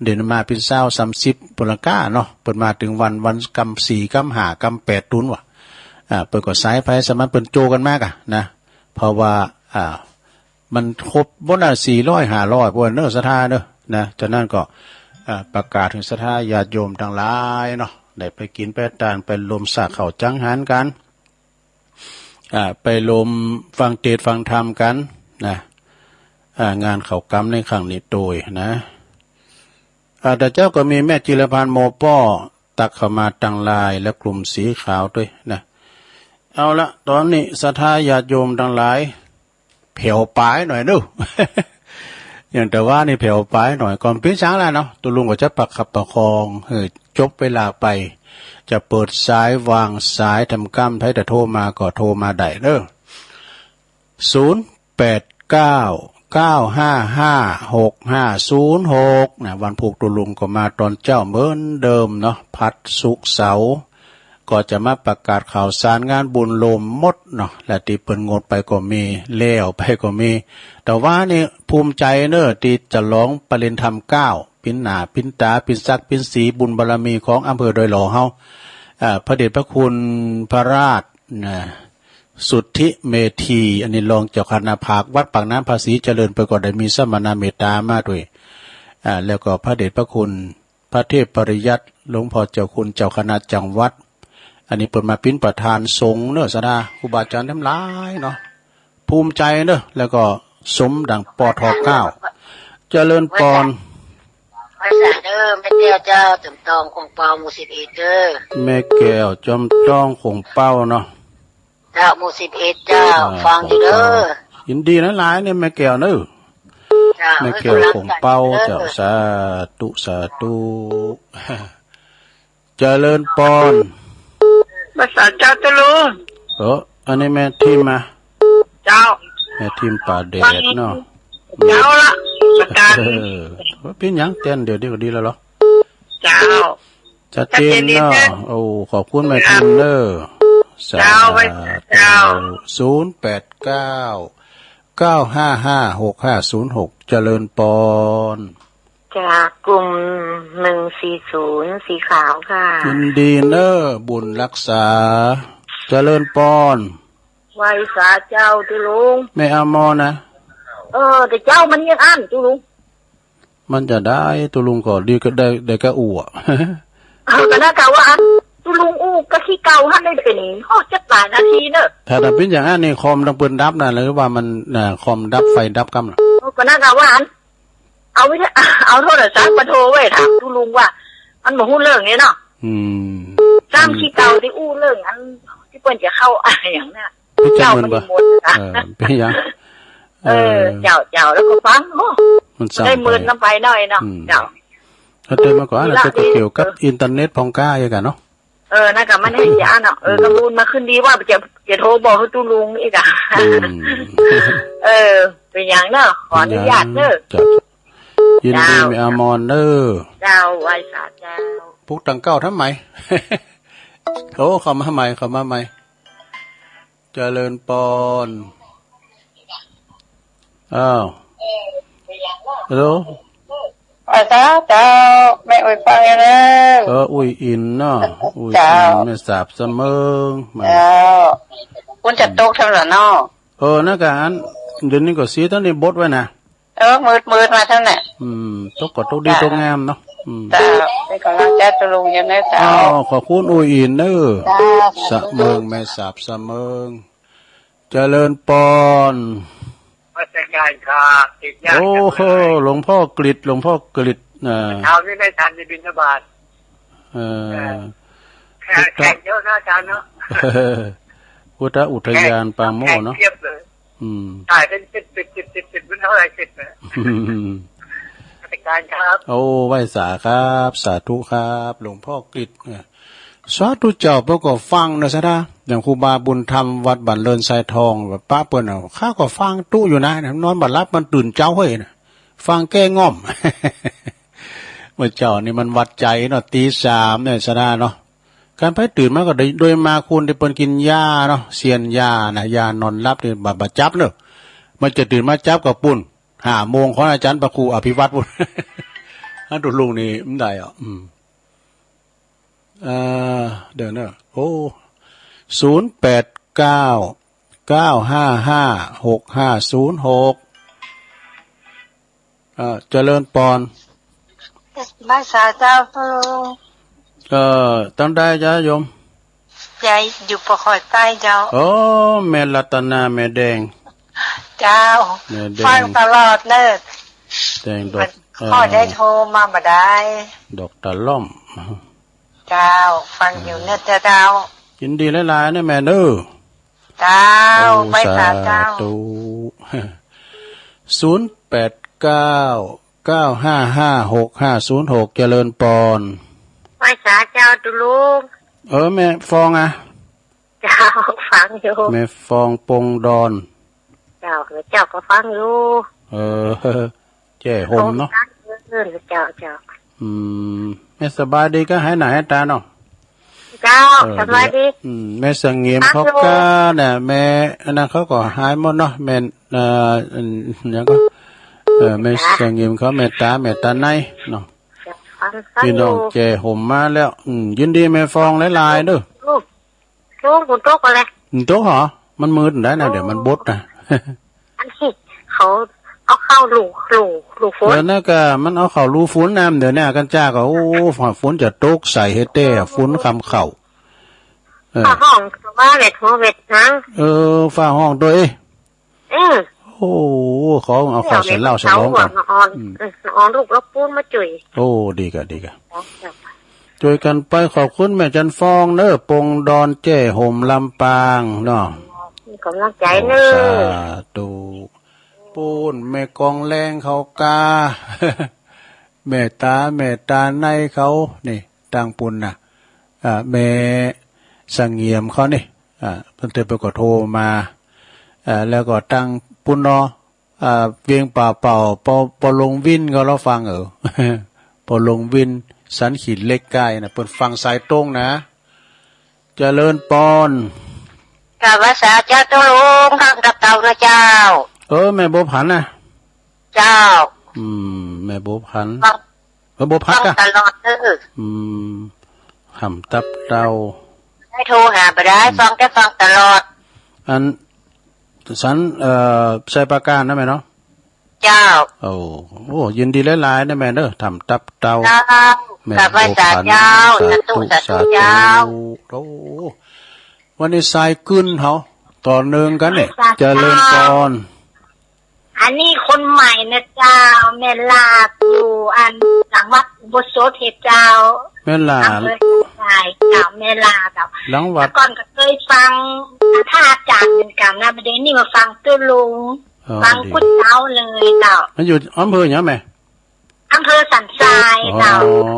เดี๋ยวมาเป็น20-30ปุรกาเนาะเปิ้นมาถึงวันกรรม4กรรม5กรรม8ตุนว่ะเปิ้นก็สายไผสมันเปิ้นโจกันมากนะเพราะว่ามันครบบ่น่ะ400 500พวกเนอะศรัทธาเนอะนะฉะนั้นก็ประกาศถึงศรัทธาญาติโยมทั้งหลายเนาะได้ไปกินไปทานไปลมสากเข้าจังหันกันไปลมฟังเทศน์ฟังธรรมกันนะงานเข้ากรรมในครั้งนี้โดยนะแต่เจ้าก็มีแม่จิรพันธ์โมป้อตักเข้ามาตั้งลายและกลุ่มสีขาวด้วยนะเอาละตอนนี้ศรัทธาญาติโยมทั้งหลายแผ่วปลายหน่อยดู อย่างแต่ว่านี่แผ่วปลายหน่อยก่อนพี่ช้างแล้วเนาะตัวลุงก็จะประคับประคองจบเวลาไปจะเปิดสายวางสายทำกรรมให้แต่โทรมาก็โทรมาได้เด้อ0899555606นะวันพุธตัวลุงก็มาตอนเจ้าเหมือนเดิมเนาะพัดศุกร์เสาร์ก็จะมาประกาศข่าวสารงานบุญลมมดเนาะและที่เปิ้นงดไปก็มีเลี้ยวไปก็มีแต่ว่านี่ภูมิใจเนอะที่จะร้องปริญธรรม9ปินหน้าปินตาปินศักดิ์ปินศรีบุญบารมีของอำเภอดอยหล่อเฮาพระเดชพระคุณพระราชสุทธิเมธีอันนี้รองเจ้าคณะภาควัดปากน้ำภาษีเจริญไปก็ได้มีสมณเมตตามาด้วยแล้วก็พระเดชพระคุณพระเทพปริยัติหลวงพ่อเจ้าคุณเจ้าคณะจังหวัดอันนี้เปิดมาเป็นประธานสงฆ์เนอะสดาครูบาอาจารย์ทั้งหลายเนาะภูมิใจเนอะแล้วก็สมดังปท9เจริญปอนภาษาเด้อแม่แก้วเจ้าจำตองคงเป้าหมู่11เด้อแม่แก้วจำต้องคงเป้าเนาะเจ้าหมู่11เจ้าฟังอยู่เด้อยินดีนะหลายเนี่ยแม่แก้วเนอะแม่แก้วคงเป้าเจ้าสาธุเจริญปอนภาษาเจ้าตุลุง อันนี้แม่ทีมมา เจ้า แม่ทีมป่าเดชเนาะ เจ้าละประกาศ เป็นหยังเต้นเดี๋ยวก็ดีแล้วเหรอ เจ้า ชัดเจนเนาะโอ้ขอบคุณแม่ทีมเด้อสาธุ089 955 6506 เจริญปอน จากกลุ่ม140สีขาวค่ะ ยินดีเนอบุญรักษาเจริญปอน ไว้สาเจ้าตุลุง ไม่เอามอนะ แต่เจ้ามันยังอันตุลุง มันจะได้ตุลุงก็ดีก็ได้ก็อั่ว ก็น่ากะว่าอันตุลุงอู้ก็ขี้เก่าหันได้เป็นจักหลายนาทีเนอะ ถ้าเป็นอย่างนั้นนี่คอมต้องเปิดดับนะหรือว่ามันคอมดับไฟดับกำล่ะ ก็น่ากะว่าอันเอาโทรศัพท์มาโทรไว้ถามตุลุงว่ามันบ่ฮู้เรื่องนี้เนาะตามขี้เก่าที่อู้เรื่องอันที่เพิ่นจะเข้าอะไรอย่างนั้นเจ้ามันหมดนะ เป็นอย่างเจ้าแล้วก็ฟังมันได้หมื่นน้ำไปหน่อยเนาะเจ้าถ้าเติมมาก่อนแล้วก็เกี่ยวกับอินเทอร์เน็ตพองก้าอย่างกันเนาะน่ากับมันให้ยาเนาะกำลูนมาขึ้นดีว่าจะโทรบอกให้ตุลุงอีกอ่ะเป็นอย่างเนาะขออนุญาตเด้อยินดีมีอามอนเด้อเจ้าไว้สาเจ้าพวกตังเก้าทำไมเขามาใหม่เจริญปอนอ้าวฮัลโหลไว้สาเจ้าแม่อวยฟังเลยอุ้ยอินเนาะอุ้ยอินแม่สาบเสมอเจ้าคุณจะตกเท่าไหร่เนาะนักการเดี๋ยวนี้ก็สีตั้งในบดไว้นะมืดมาเท่าไหร่ตกก็ตกดีตกงามเนาะจ้าเป็นกำลังใจตุลุงยังไงเจ้าขอบคุณอุ้ยอินเนอเสมอแม่สาบเสมอเจริญปอนมาแต่งงานครับติดยากโอ้โหหลวงพ่อกฤษเช้านี้ได้ทานในบิณฑบาตแขกเยอะนะอาจารย์เนาะพุทธอุทยานปางโม่เนาะถ่ายเป็น10เป็นเท่าไหร่10นะราชการครับโอ้ไหว้สาครับสาธุครับหลวงพ่อกฤษสาธุเจ้าเพิ่นก็ฟังนะซะนะอย่างครูบาบุญธรรมวัดบ้านเลินทรายทองแบบป้าเปิ้นข้าก็ฟังตู้อยู่นะนอนบ่หลับมันตื่นเจ้าเฮ้ยนะฟังแก้ง่อม เมื่อเจ้านี่มันวัดใจเนาะตี3เนี่ยซะนะเนาะการไปตื่นมาก็โดยมาคุณได้เปิ้นกินยาเนาะเซียนยานะยานอนหลับนี่บ่จับเนาะมันจะตื่นมาจับกับปุ่น5 โมงของอาจารย์พระครูอภิวัตรพุ่น อันตุลุงนี่มันได้อ่ะเดี๋ยวนะโอ้089 955 6506เจริญปอนบ้านสาเจ้าตุลุงต้องได้จ้าโยมยายอยู่ปะคอยใต้เจ้าแม่รัตนาแม่แดงเจ้าฟังตลอดเนิดแดงดอกพ่อได้โทรมาบ่ได้ดอกตะล่อมเจ้าฟังอยู่เนิดเจ้ายินดีหลายๆนะแม่เด้อเจ้าไม่สาเจ้า089 955 6506เจริญปอนไม่สาเจ้าตุลุงแม่ฟองเจ้าฟังอยู่แม่ฟองปงดอนเจ้าก็ฟังอยู่แจ้ห่มเนาะเจ้าแม่สบายดีก็หายหน้าหายตาเนาะเจ้าสบายดีแม่สังเงียมเขาก็เนี่ยแม่อันนั้นเขาก็หายหมดเนาะแม่ยังก็แม่สังเงียมเขาแม่ตาในเนาะพี่น้องแจ้ห่มมาแล้วยินดีแม่ฟองหลายๆเด้อลูกคุณโต๊ะอะไรโต๊ะเหรอมันมืดได้นะเดี๋ยวมันบดนะอันนี้เขาเอาเข้าลูกฝนนั่นก็มันเอาเข้ารูฝนน้ำเดี๋ยวนี้กันจ้าก็โอ้ฝนจะตกใส่เฮเต้ฝนคำเข่าฝ้าห้องว่าเวทหัวเวทนะฝ้าห้องด้วยโอ้เขาเอาข้าวเสร็จแล้วฉลองกันลูกรับปูนมาจุยโอ้ดีกะช่วยกันไปขอบคุณแม่จันฟองเน้อปงดอนเจ้ห่มลำปางเนาะกำลังใจเน้อสาธุปูนแม่กองแรงเขากา แม่ตาในเขานี่ต่างปุ่นน่ะแม่สังเงียมเขานี่ เพิ่นเตไปก็โทรมาแล้วก็ตั้งปุ่นเนาะเวียงป่าเป่าปอลงวินก็เราฟังปอลงวินสันขีดเล็กใกล้นะเพิ่นฟังสายตรงนะเจริญปอนกับภาษาเจ้าตัวลุงข้างกับเต่านะเจ้าแม่โบผันนะเจ้าแม่โบผันโบพักอะตลอดหำตับเต่าให้โทรหาไปได้ฟังตลอดอันสันใส่ปากกานะแม่เนาะเจ้าโอ้ยินดีหลายๆนะแม่เด้อทำตับเต่าแม่กับภาษาเจ้าสาธุเจ้าโอ้วันนี้สายขึ้นเขาต่อเนื่องกันเนี่ยเจริญพรอันนี้คนใหม่นะเจ้าแม่ลาอยู่อันหลังวัดบุโสเทพเจ้าแม่ลาใช่เจ้าแม่ลาเจ้าหลังวัดก่อนก็เคยฟังท่าอาจารย์เป็นกรรมนะประเดี๋ยวนี้มาฟังตัวลุงฟังพุทธเจ้าเลยเจ้ามันอยู่อำเภอไหนแม่อำเภอสันทรายเจ้า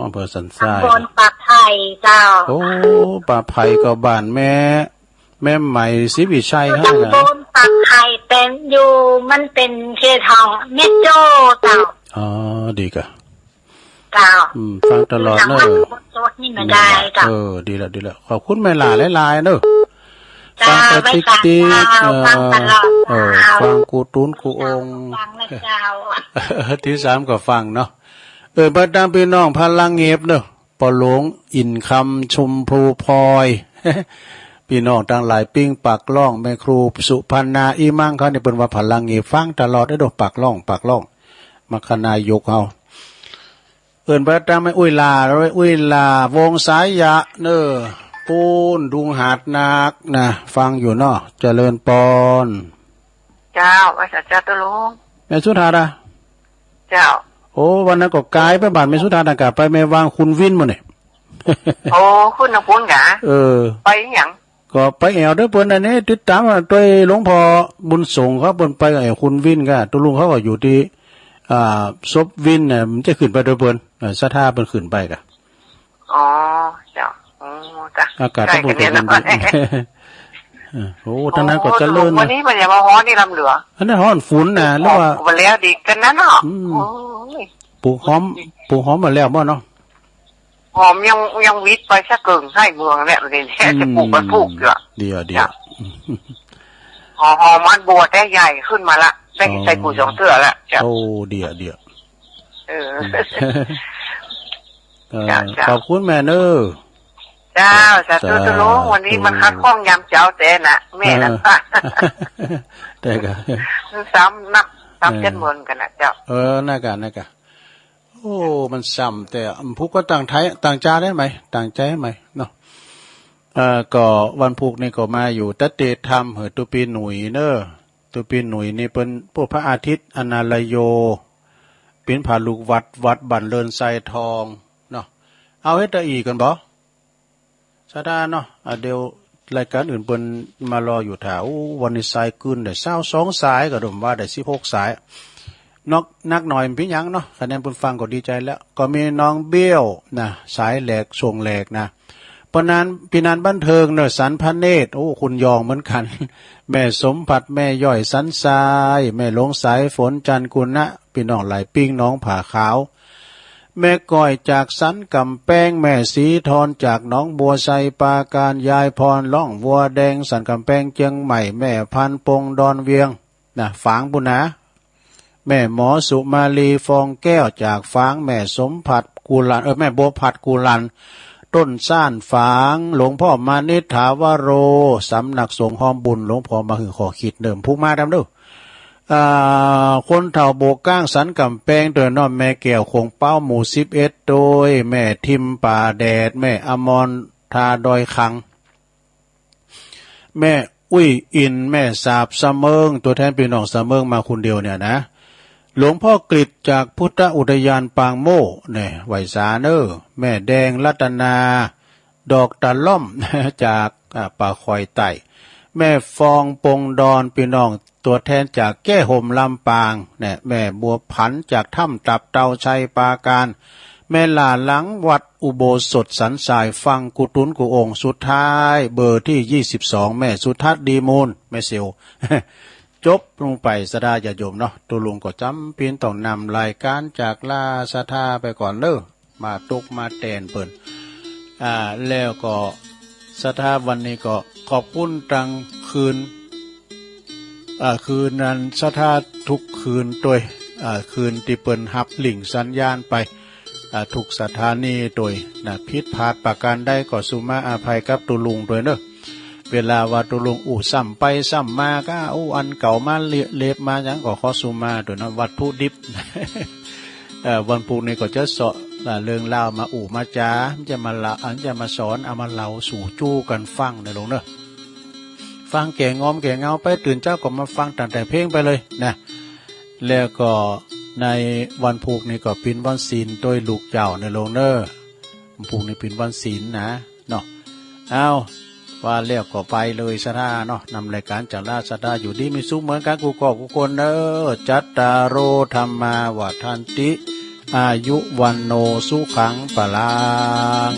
อำเภอสันทรายตำบลป่าไผ่เจ้าโอ้ป่าไผ่ก็บ้านแม่ใหม่ศรีวิชัยฮะตำบลป่าไผ่เป็นอยู่มันเป็นเขตทองแม่โจ้เจ้าดีกะเจ้าฟังตลอดเนอะนี่มาได้เจ้าดีแล้วขอบคุณแม่หลาหลายๆเนอะฟังไปติ๊กฟังตลอดฟังกูตูนกูองฟังนะเจ้าที่3ก็ฟังเนาะบัดดามพี่น้องพลังเงียบเนอะปอหลงอินคำชมพูพลอยพี่น้องทั้งหลายปิ้งปักล่องแม่ครูสุพรรณาอีมั่งเขาเนี่ยเป็นว่าพลังเงียบฟังตลอดได้ดอกปักล่องมัคคณายกเอาบัดดามไม่อุ้ยลาวงสายยะเนอะปูนดุงหาดนักนะฟังอยู่เนาะเจริญปอนเจ้าว่าเจ้าตัวลุงแม่สุธาดาเจ้าโอ้วันนั้นก็กายไปบ้านแม่สุธาดากะไปแม่วางคุณวินมื้อนี่โอ้คุณน่ะพุ่นกะไปหยังก็ไปแอวเด้อเพิ่นอันนี้ติดตามด้วยหลวงพ่อบุญส่งครับเพิ่นไปกับคุณวินก็ตัวลุงเขาก็อยู่ที่ศพวินน่ะมันจะขึ้นไปด้วยเพิ่นศรัทธาเพิ่นขึ้นไปกะอ๋อเจ้าจ้ะอากาศก็บ่เป็นดีโอ้ท่านนั้นก็เจริญวันนี้มันอย่ามาฮ้อนนี่ลำเหลืออันนั้นฮ้อนฝุ่นน่ะแล้วว่าบ่แล้วดีกันนั้นเนาะปลูกหอมมาแล้วบ่เนาะหอมยังวิทย์ไปสักเกิงให้เมืองแหละประเด็นแค่จะปลูกมันปลูกอยู่เดี๋ยวหอมมันบัวแต่ใหญ่ขึ้นมาละใส่ปุ๋ย2เทื่อละโอ้เดี๋ยวขอบคุณแม่เนอเจ้าสาธุตุลุงวันนี้มันคัดข้องยำเจ้าแต่น่ะแม่นั่นป่ะแต่ก็ซ้ำนักซ้ำเจ็ดเมืองกันนะเจ้าน่ากันโอ้มันซ้ำแต่พุกก็ต่างจาได้ไหมต่างใจไหมเนาะก็วันพุกนี่ก็มาอยู่ตะเตธรรมตุปีหนุ่ยเนอตุปีหนุ่ยนี่เป็นพวกพระอาทิตย์อนาลโยเป็นผาลูกวัดบันเลินไซทองเนาะเอาเฮ็ดอีกกันบ่ซะดาเนาะเดี๋ยวรายการอื่นเปิ้นมารออยู่แถววันนี้สายขึ้นได้22สายก็ดมว่าได้16สายนักหน่อยพี่ยังเนาะคะแนนเพิ่นฟังก็ดีใจแล้วก็มีน้องเบี้ยวนะสายแหลกส่งแหลกนะปนันพี่นันบันเทิงเนอะสันพระเนตรโอ้คุณยองเหมือนกันแม่สมผัดแม่ย่อยสันทรายแม่หลงสายฝนจันกุณะพี่น้องหลายปิ้งน้องผ่าขาวแม่ก้อยจากสันกำแป้งแม่สีทอนจากน้องบัวไซปาการยายพรล่องวัวแดงสันกำแป้งเจียงใหม่แม่พันปงดอนเวียงนะฝางบุญนะแม่หมอสุมาลีฟองแก้วจากฝางแม่สมผัดกูลันแม่บัวผัดกูลันต้นซ่านฝางหลวงพ่อมานิถาวโรสำนักสงฆ์หอมบุญหลวงพ่อมาหือขอขีดเดิมผู้มาดำดูคนเฒ่าโบกก้างสันกำแพงโดยน้อมแม่แก้วคงเป้าหมู่11โดยแม่ทิมป่าแดดแม่อมรทาดอยคังแม่อุ้ยอินแม่สาบเสมิงตัวแทนพี่น้องเสมิงมาคนเดียวเนี่ยนะหลวงพ่อกฤษจากพุทธอุทยานปางโม่เนี่ยไหวสาเนอแม่แดงรัตนาดอกตะล่อมจากป่าคอยไต่แม่ฟองปงดอนพี่น้องตัวแทนจากแก้ห่มลำปางเนี่ยแม่บัวผันจากถ้ำตับเตาชัยปาการ แม่ลาหลังวัดอุโบสถสันสายฟังกุตุนกุองค์สุดท้ายเบอร์ที่22แม่สุทัศน์ดีมูลแม่เซล จบลงไปสดาญาโยมเนาะตัวลุงก็จำเป็นต้องนำรายการจากลาสทาไปก่อนเด้อมาตกมาแตนเปิ่นแล้วก็สทาวันนี้ก็ขอบคุณตังคืนคืนนั้นสทาทุกคืนโดยคืนที่เปิ่นหับหลิ่งสัญญาณไปทุกสถานีโดยผิดพลาดประการใดก็สุมาอภัยกับตุลุงโดยเนอะเวลาว่าตุลุงซ้ำไปซ้ำมาก็อันเก่ามาเล็บมาอย่างก็ขอสุมาโดยนะวัตถุดิบ วันพุธนี้ก็จะสอนเรื่องเล่ามามาจ้าจะมาเล่าจะมาสอนเอามาเล่าสู่จู้กันฟังนะลุงเนอะฟังแก่งอมแก่เงาไปตื่นเจ้าก็มาฟังตั้งแต่เพลงไปเลยนะแล้วก็ในวันพุธนี้ก็เป็นวันศีลโดยลูกเจ้าในโลเนอร์วันพุธนี้เป็นวันศีลนะเนาะเอาว่าเรียกก็ไปเลยสดาเนาะนำรายการจากราชดาอยู่ดีมีสุขเหมือนกันกูก็กูคนเนอจัตตารโอธรรมาวทันติอายุวันโนสุขังปะลัง